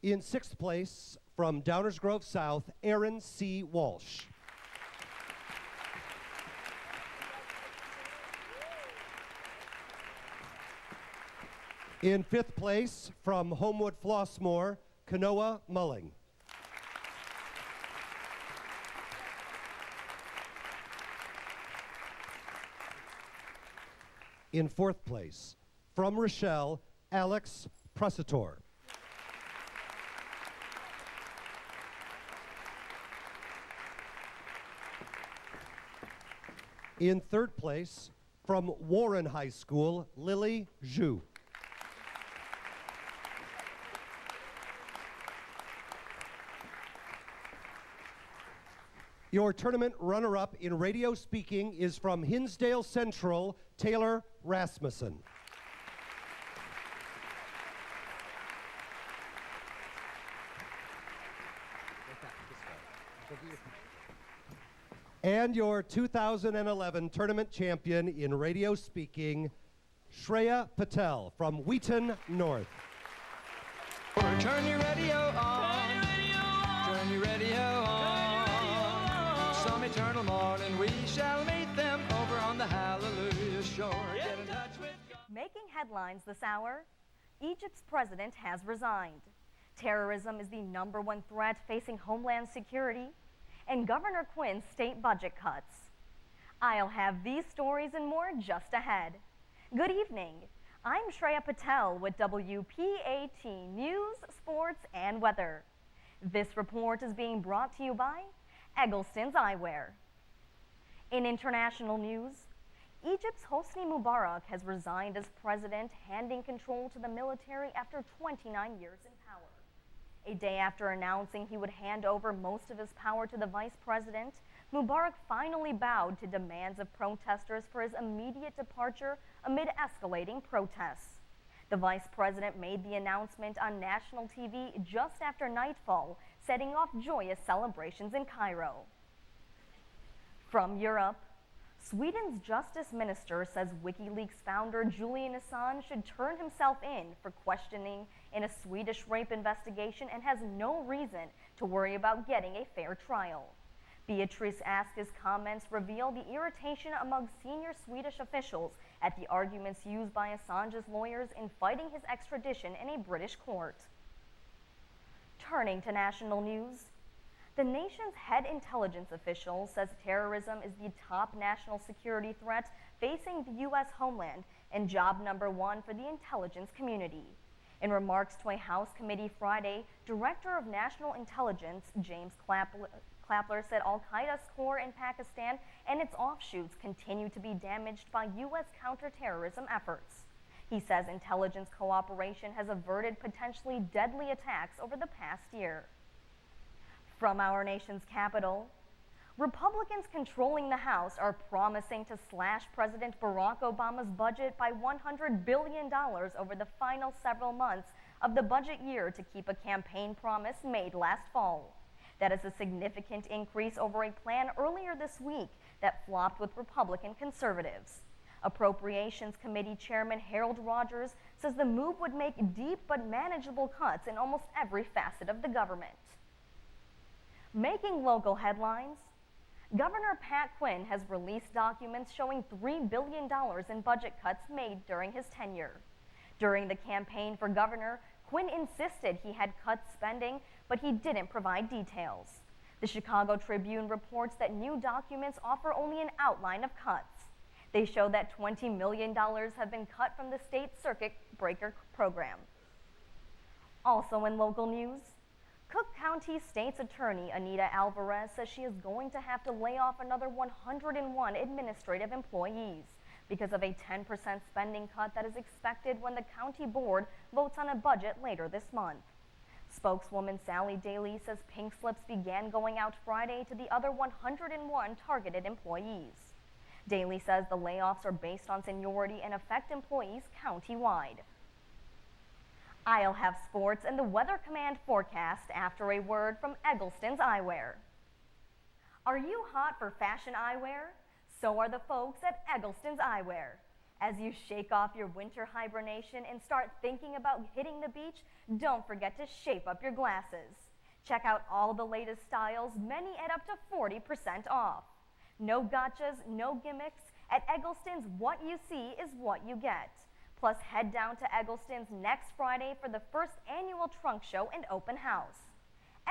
In sixth place, from Downers Grove South, Aaron C. Walsh. In fifth place, from Homewood Flossmoor, Kanoa Mulling. In fourth place, from Rochelle, Alex Pressator. In third place, from Warren High School, Lily Zhu. Your tournament runner-up in radio speaking is from Hinsdale Central, Taylor Rasmussen. And your 2011 tournament champion in radio speaking, Shreya Patel from Wheaton North. Turn your radio on. Turn your radio on. Some eternal morning we shall meet them over on the Hallelujah shore. Get in touch with God. Making headlines this hour, Egypt's president has resigned. Terrorism is the #1 threat facing Homeland Security, and Governor Quinn's state budget cuts. I'll have these stories and more just ahead. Good evening. I'm Shreya Patel with WPAT News, Sports, and Weather. This report is being brought to you by Eggleston's Eyewear. In international news, Egypt's Hosni Mubarak has resigned as president, handing control to the military after 29 years in power. A day after announcing he would hand over most of his power to the vice president, Mubarak finally bowed to demands of protesters for his immediate departure amid escalating protests. The vice president made the announcement on national TV just after nightfall, setting off joyous celebrations in Cairo. From Europe, Sweden's justice minister says WikiLeaks founder Julian Assange should turn himself in for questioning in a Swedish rape investigation and has no reason to worry about getting a fair trial. Beatrice Ask's comments reveal the irritation among senior Swedish officials at the arguments used by Assange's lawyers in fighting his extradition in a British court. Turning to national news, the nation's head intelligence official says terrorism is the top national security threat facing the U.S. homeland and job #1 for the intelligence community. In remarks to a House committee Friday, Director of National Intelligence James Clapper said Al-Qaeda's core in Pakistan and its offshoots continue to be damaged by U.S. counterterrorism efforts. He says intelligence cooperation has averted potentially deadly attacks over the past year. From our nation's capital, Republicans controlling the House are promising to slash President Barack Obama's budget by $100 billion over the final several months of the budget year to keep a campaign promise made last fall. That is a significant increase over a plan earlier this week that flopped with Republican conservatives. Appropriations Committee Chairman Harold Rogers says the move would make deep but manageable cuts in almost every facet of the government. Making local headlines, Governor Pat Quinn has released documents showing $3 billion in budget cuts made during his tenure. During the campaign for governor, Quinn insisted he had cut spending, but he didn't provide details. The Chicago Tribune reports that new documents offer only an outline of cuts. They show that $20 million have been cut from the state circuit breaker program. Also in local news, Cook County State's Attorney Anita Alvarez says she is going to have to lay off another 101 administrative employees because of a 10% spending cut that is expected when the county board votes on a budget later this month. Spokeswoman Sally Daly says pink slips began going out Friday to the other 101 targeted employees. Daly says the layoffs are based on seniority and affect employees countywide. I'll have sports and the Weather Command forecast after a word from Eggleston's Eyewear. Are you hot for fashion eyewear? So are the folks at Eggleston's Eyewear. As you shake off your winter hibernation and start thinking about hitting the beach, don't forget to shape up your glasses. Check out all the latest styles, many at up to 40% off. No gotchas, no gimmicks. At Eggleston's, what you see is what you get. Plus, head down to Eggleston's next Friday for the first annual trunk show and open house.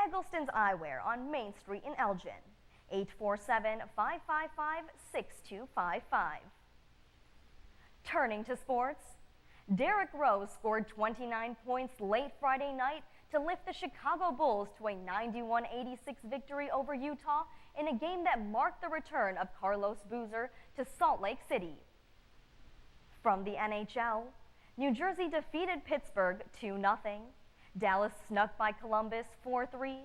Eggleston's Eyewear on Main Street in Elgin, 847-555-6255. Turning to sports, Derrick Rose scored 29 points late Friday night to lift the Chicago Bulls to a 91-86 victory over Utah in a game that marked the return of Carlos Boozer to Salt Lake City. From the NHL, New Jersey defeated Pittsburgh 2-0. Dallas snuck by Columbus 4-3,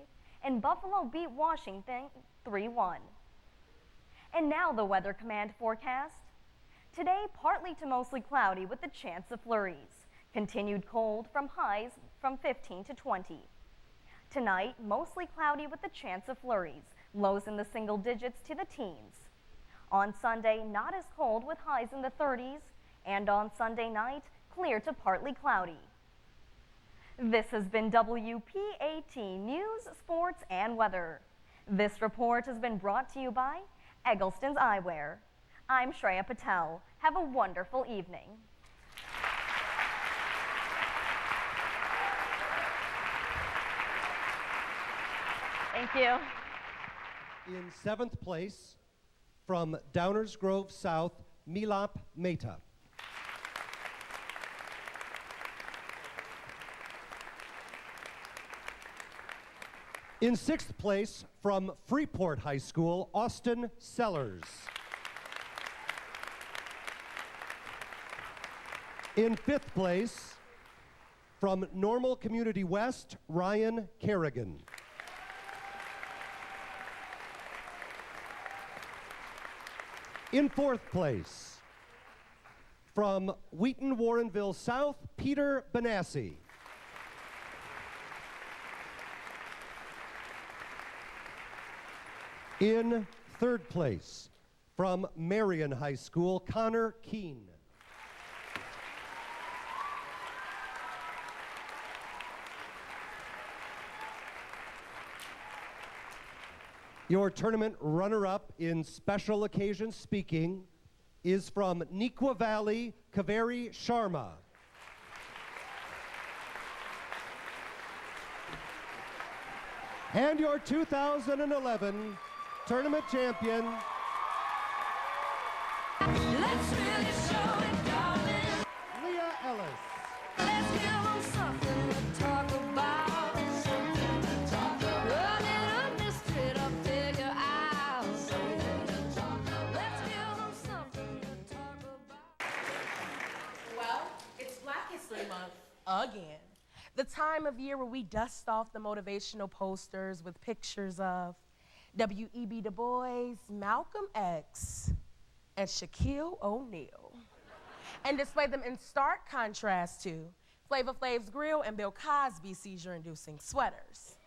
and Buffalo beat Washington 3-1. And now the Weather Command forecast. Today, partly to mostly cloudy with the chance of flurries. Continued cold from highs from 15 to 20. Tonight, mostly cloudy with the chance of flurries. Lows in the single digits to the teens. On Sunday, not as cold with highs in the 30s. And on Sunday night, clear to partly cloudy. This has been WPAT News, Sports, and Weather. This report has been brought to you by Eggleston's Eyewear. I'm Shreya Patel. Have a wonderful evening. Thank you. In 7th place, from Downers Grove South, Milap Mehta. In 6th place, from Freeport High School, Austin Sellers. In 5th place, from Normal Community West, Ryan Kerrigan. In 4th place, from Wheaton Warrenville South, Peter Benassi. In 3rd place, from Marion High School, Connor Keene. Your tournament runner-up in special occasion speaking is from Nequa Valley, Kaveri Sharma. And your 2011 tournament champion, Let's really show it, darling. Leah Ellis. Let's give them something to talk about. Something to talk about. A little mystery to figure out. Something to talk about. Let's give them something to talk about. Well, it's Black History Month again. The time of year where we dust off the motivational posters with pictures of W.E.B. Du Bois, Malcolm X, and Shaquille O'Neal, and display them in stark contrast to Flavor Flav's grill and Bill Cosby's seizure-inducing sweaters.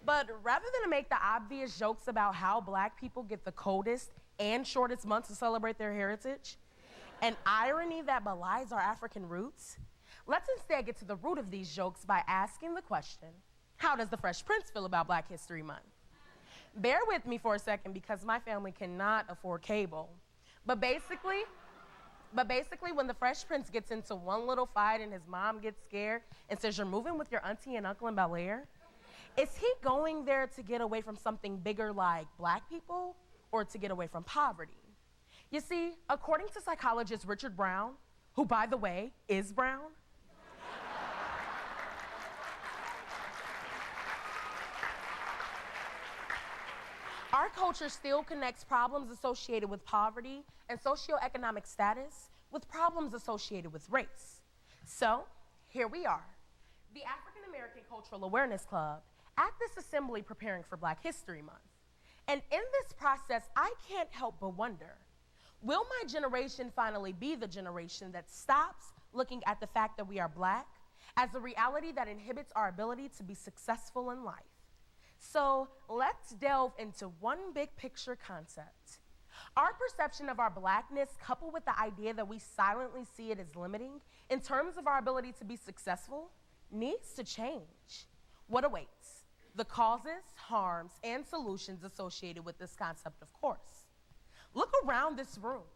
But rather than to make the obvious jokes about how Black people get the coldest and shortest months to celebrate their heritage, an irony that belies our African roots, let's instead get to the root of these jokes by asking the question, how does the Fresh Prince feel about Black History Month? Bear with me for a second because my family cannot afford cable. But basically, when the Fresh Prince gets into one little fight and his mom gets scared and says, you're moving with your auntie and uncle in Bel Air, is he going there to get away from something bigger like Black people or to get away from poverty? You see, according to psychologist Richard Brown, who, by the way, is brown, our culture still connects problems associated with poverty and socioeconomic status with problems associated with race. So, here we are, the African American Cultural Awareness Club, at this assembly preparing for Black History Month. And in this process, I can't help but wonder, will my generation finally be the generation that stops looking at the fact that we are Black as a reality that inhibits our ability to be successful in life? So let's delve into one big picture concept. Our perception of our Blackness, coupled with the idea that we silently see it as limiting in terms of our ability to be successful, needs to change. What awaits? The causes, harms, and solutions associated with this concept, of course. Look around this room.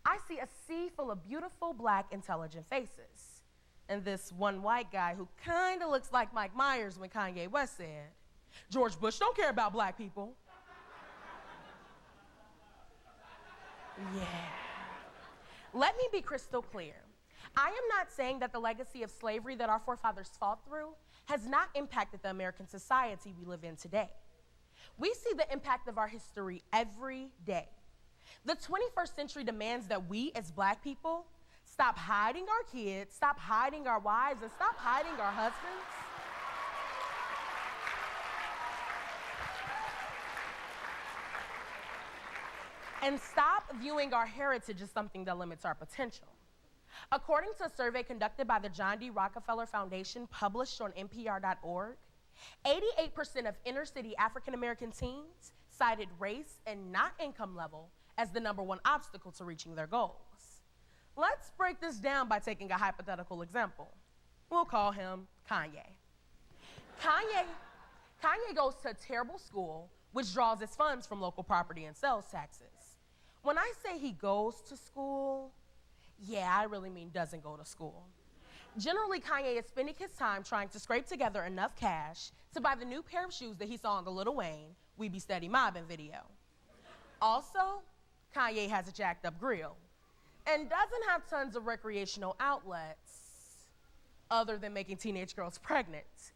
I see a sea full of beautiful Black intelligent faces. And this one white guy who kind of looks like Mike Myers when Kanye West said, George Bush don't care about Black people. Yeah. Let me be crystal clear. I am not saying that the legacy of slavery that our forefathers fought through has not impacted the American society we live in today. We see the impact of our history every day. The 21st century demands that we as Black people stop hiding our kids, stop hiding our wives, and stop hiding our husbands. And stop viewing our heritage as something that limits our potential. According to a survey conducted by the John D. Rockefeller Foundation published on NPR.org, 88% of inner-city African-American teens cited race and not income level as the #1 obstacle to reaching their goals. Let's break this down by taking a hypothetical example. We'll call him Kanye. Kanye goes to a terrible school which draws its funds from local property and sales taxes. When I say he goes to school, yeah, I really mean doesn't go to school. Generally, Kanye is spending his time trying to scrape together enough cash to buy the new pair of shoes that he saw in the Lil Wayne "We Be Steady Mobbin" video. Also, Kanye has a jacked up grill and doesn't have tons of recreational outlets other than making teenage girls pregnant.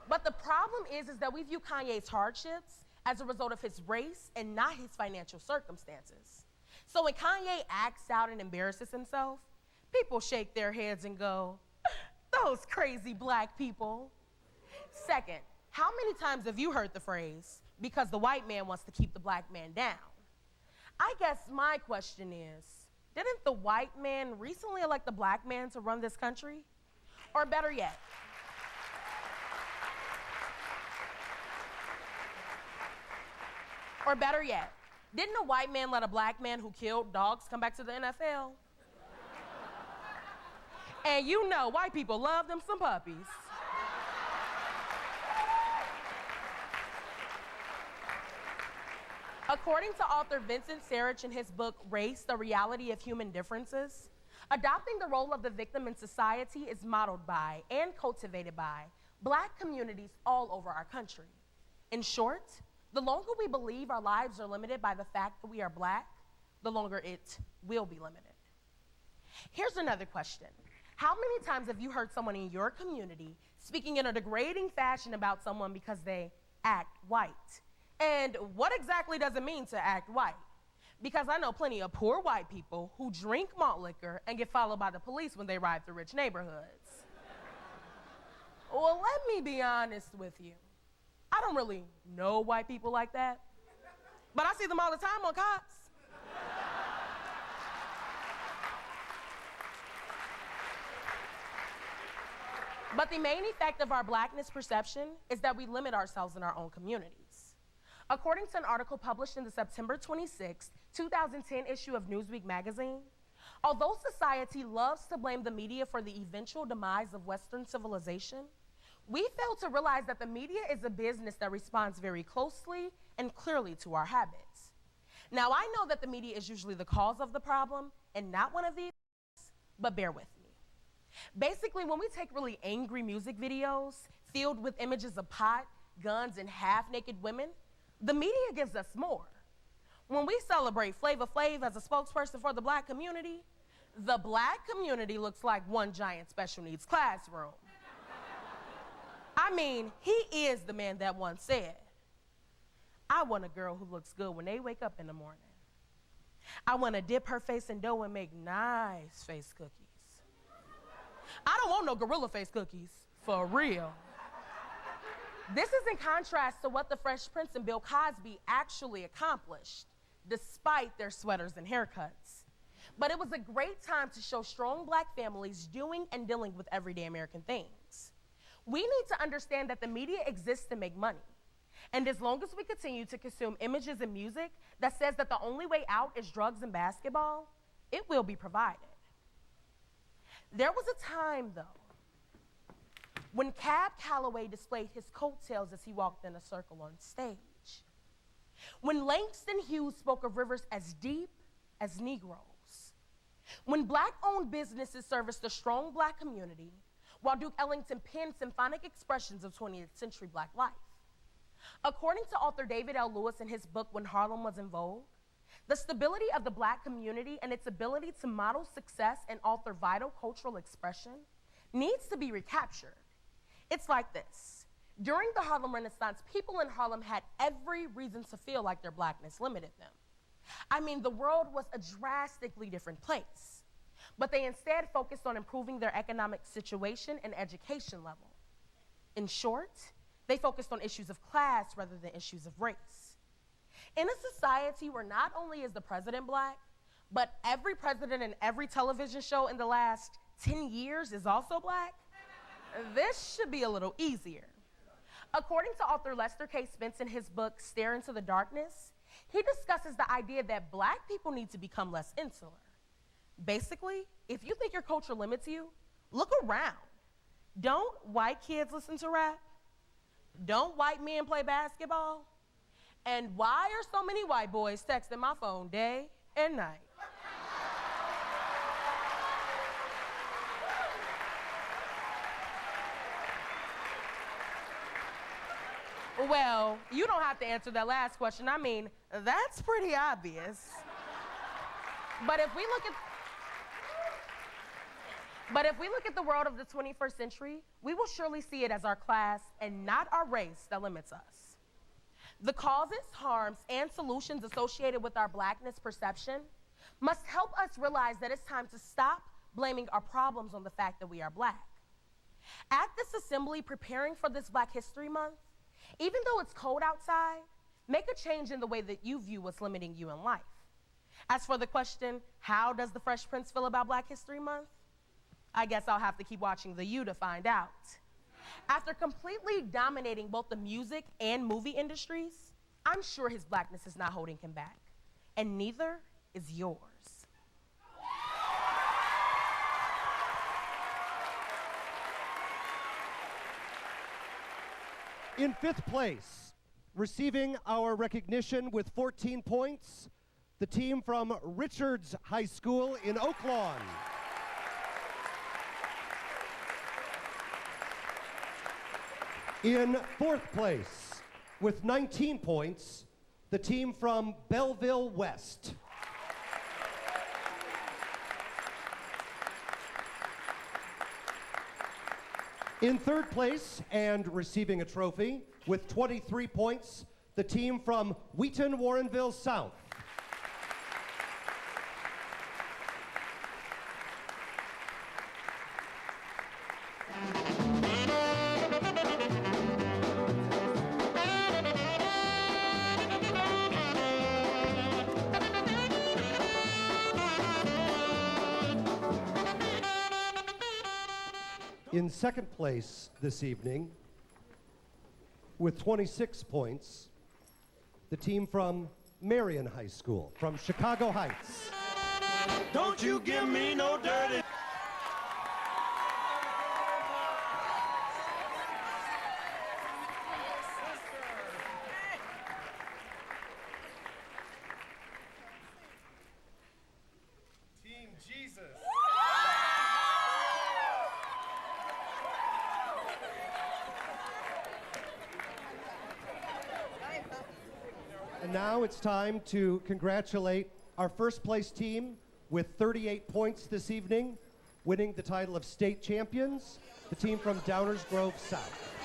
But the problem is that we view Kanye's hardships as a result of his race and not his financial circumstances. So when Kanye acts out and embarrasses himself, people shake their heads and go, "Those crazy Black people." Second, how many times have you heard the phrase, "because the white man wants to keep the Black man down"? I guess my question is, didn't the white man recently elect the Black man to run this country? Or better yet, didn't a white man let a Black man who killed dogs come back to the NFL? And you know white people love them some puppies. According to author Vincent Sarich in his book, Race, The Reality of Human Differences, adopting the role of the victim in society is modeled by and cultivated by Black communities all over our country. In short, the longer we believe our lives are limited by the fact that we are Black, the longer it will be limited. Here's another question. How many times have you heard someone in your community speaking in a degrading fashion about someone because they act white? And what exactly does it mean to act white? Because I know plenty of poor white people who drink malt liquor and get followed by the police when they ride through rich neighborhoods. Well, let me be honest with you. I don't really know white people like that, but I see them all the time on Cops. But the main effect of our Blackness perception is that we limit ourselves in our own communities. According to an article published in the September 26, 2010 issue of Newsweek magazine, although society loves to blame the media for the eventual demise of Western civilization, we fail to realize that the media is a business that responds very closely and clearly to our habits. Now, I know that the media is usually the cause of the problem and not one of these, but bear with me. Basically, when we take really angry music videos filled with images of pot, guns, and half-naked women, the media gives us more. When we celebrate Flavor Flav as a spokesperson for the Black community, the Black community looks like one giant special needs classroom. I mean, he is the man that once said, "I want a girl who looks good when they wake up in the morning. I want to dip her face in dough and make nice face cookies. I don't want no gorilla face cookies, for real." This is in contrast to what the Fresh Prince and Bill Cosby actually accomplished, despite their sweaters and haircuts. But it was a great time to show strong Black families doing and dealing with everyday American things. We need to understand that the media exists to make money. And as long as we continue to consume images and music that says that the only way out is drugs and basketball, it will be provided. There was a time, though, when Cab Calloway displayed his coattails as he walked in a circle on stage. When Langston Hughes spoke of rivers as deep as Negroes. When Black-owned businesses serviced a strong Black community, while Duke Ellington penned symphonic expressions of 20th century Black life. According to author David L. Lewis in his book, When Harlem Was in Vogue, The stability of the black community and its ability to model success and author vital cultural expression needs to be recaptured. It's like this. During the Harlem Renaissance, people in Harlem had every reason to feel like their blackness limited them. I mean, the world was a drastically different place, but they instead focused on improving their economic situation and education level. In short, they focused on issues of class rather than issues of race. In a society where not only is the president black, but every president and every television show in the last 10 years is also black, this should be a little easier. According to author Lester K. Spence in his book, Stare into the Darkness, he discusses the idea that black people need to become less insular. Basically, if you think your culture limits you, look around. Don't white kids listen to rap? Don't white men play basketball? And why are so many white boys texting my phone day and night? Well, you don't have to answer that last question. I mean, that's pretty obvious. But if we look at the world of the 21st century, we will surely see it as our class and not our race that limits us. The causes, harms, and solutions associated with our blackness perception must help us realize that it's time to stop blaming our problems on the fact that we are black. At this assembly preparing for this Black History Month, even though it's cold outside, make a change in the way that you view what's limiting you in life. As for the question, how does the Fresh Prince feel about Black History Month? I guess I'll have to keep watching The U to find out. After completely dominating both the music and movie industries, I'm sure his blackness is not holding him back, and neither is yours. In fifth place, receiving our recognition with 14 points, the team from Richards High School in Oak Lawn. In fourth place, with 19 points, the team from Belleville West. In third place, and receiving a trophy, with 23 points, the team from Wheaton Warrenville South. In second place this evening, with 26 points, the team from Marion High School, from Chicago Heights. Don't you give me no dirty. Team Jesus. And now it's time to congratulate our first place team with 38 points this evening, winning the title of state champions, the team from Downers Grove South.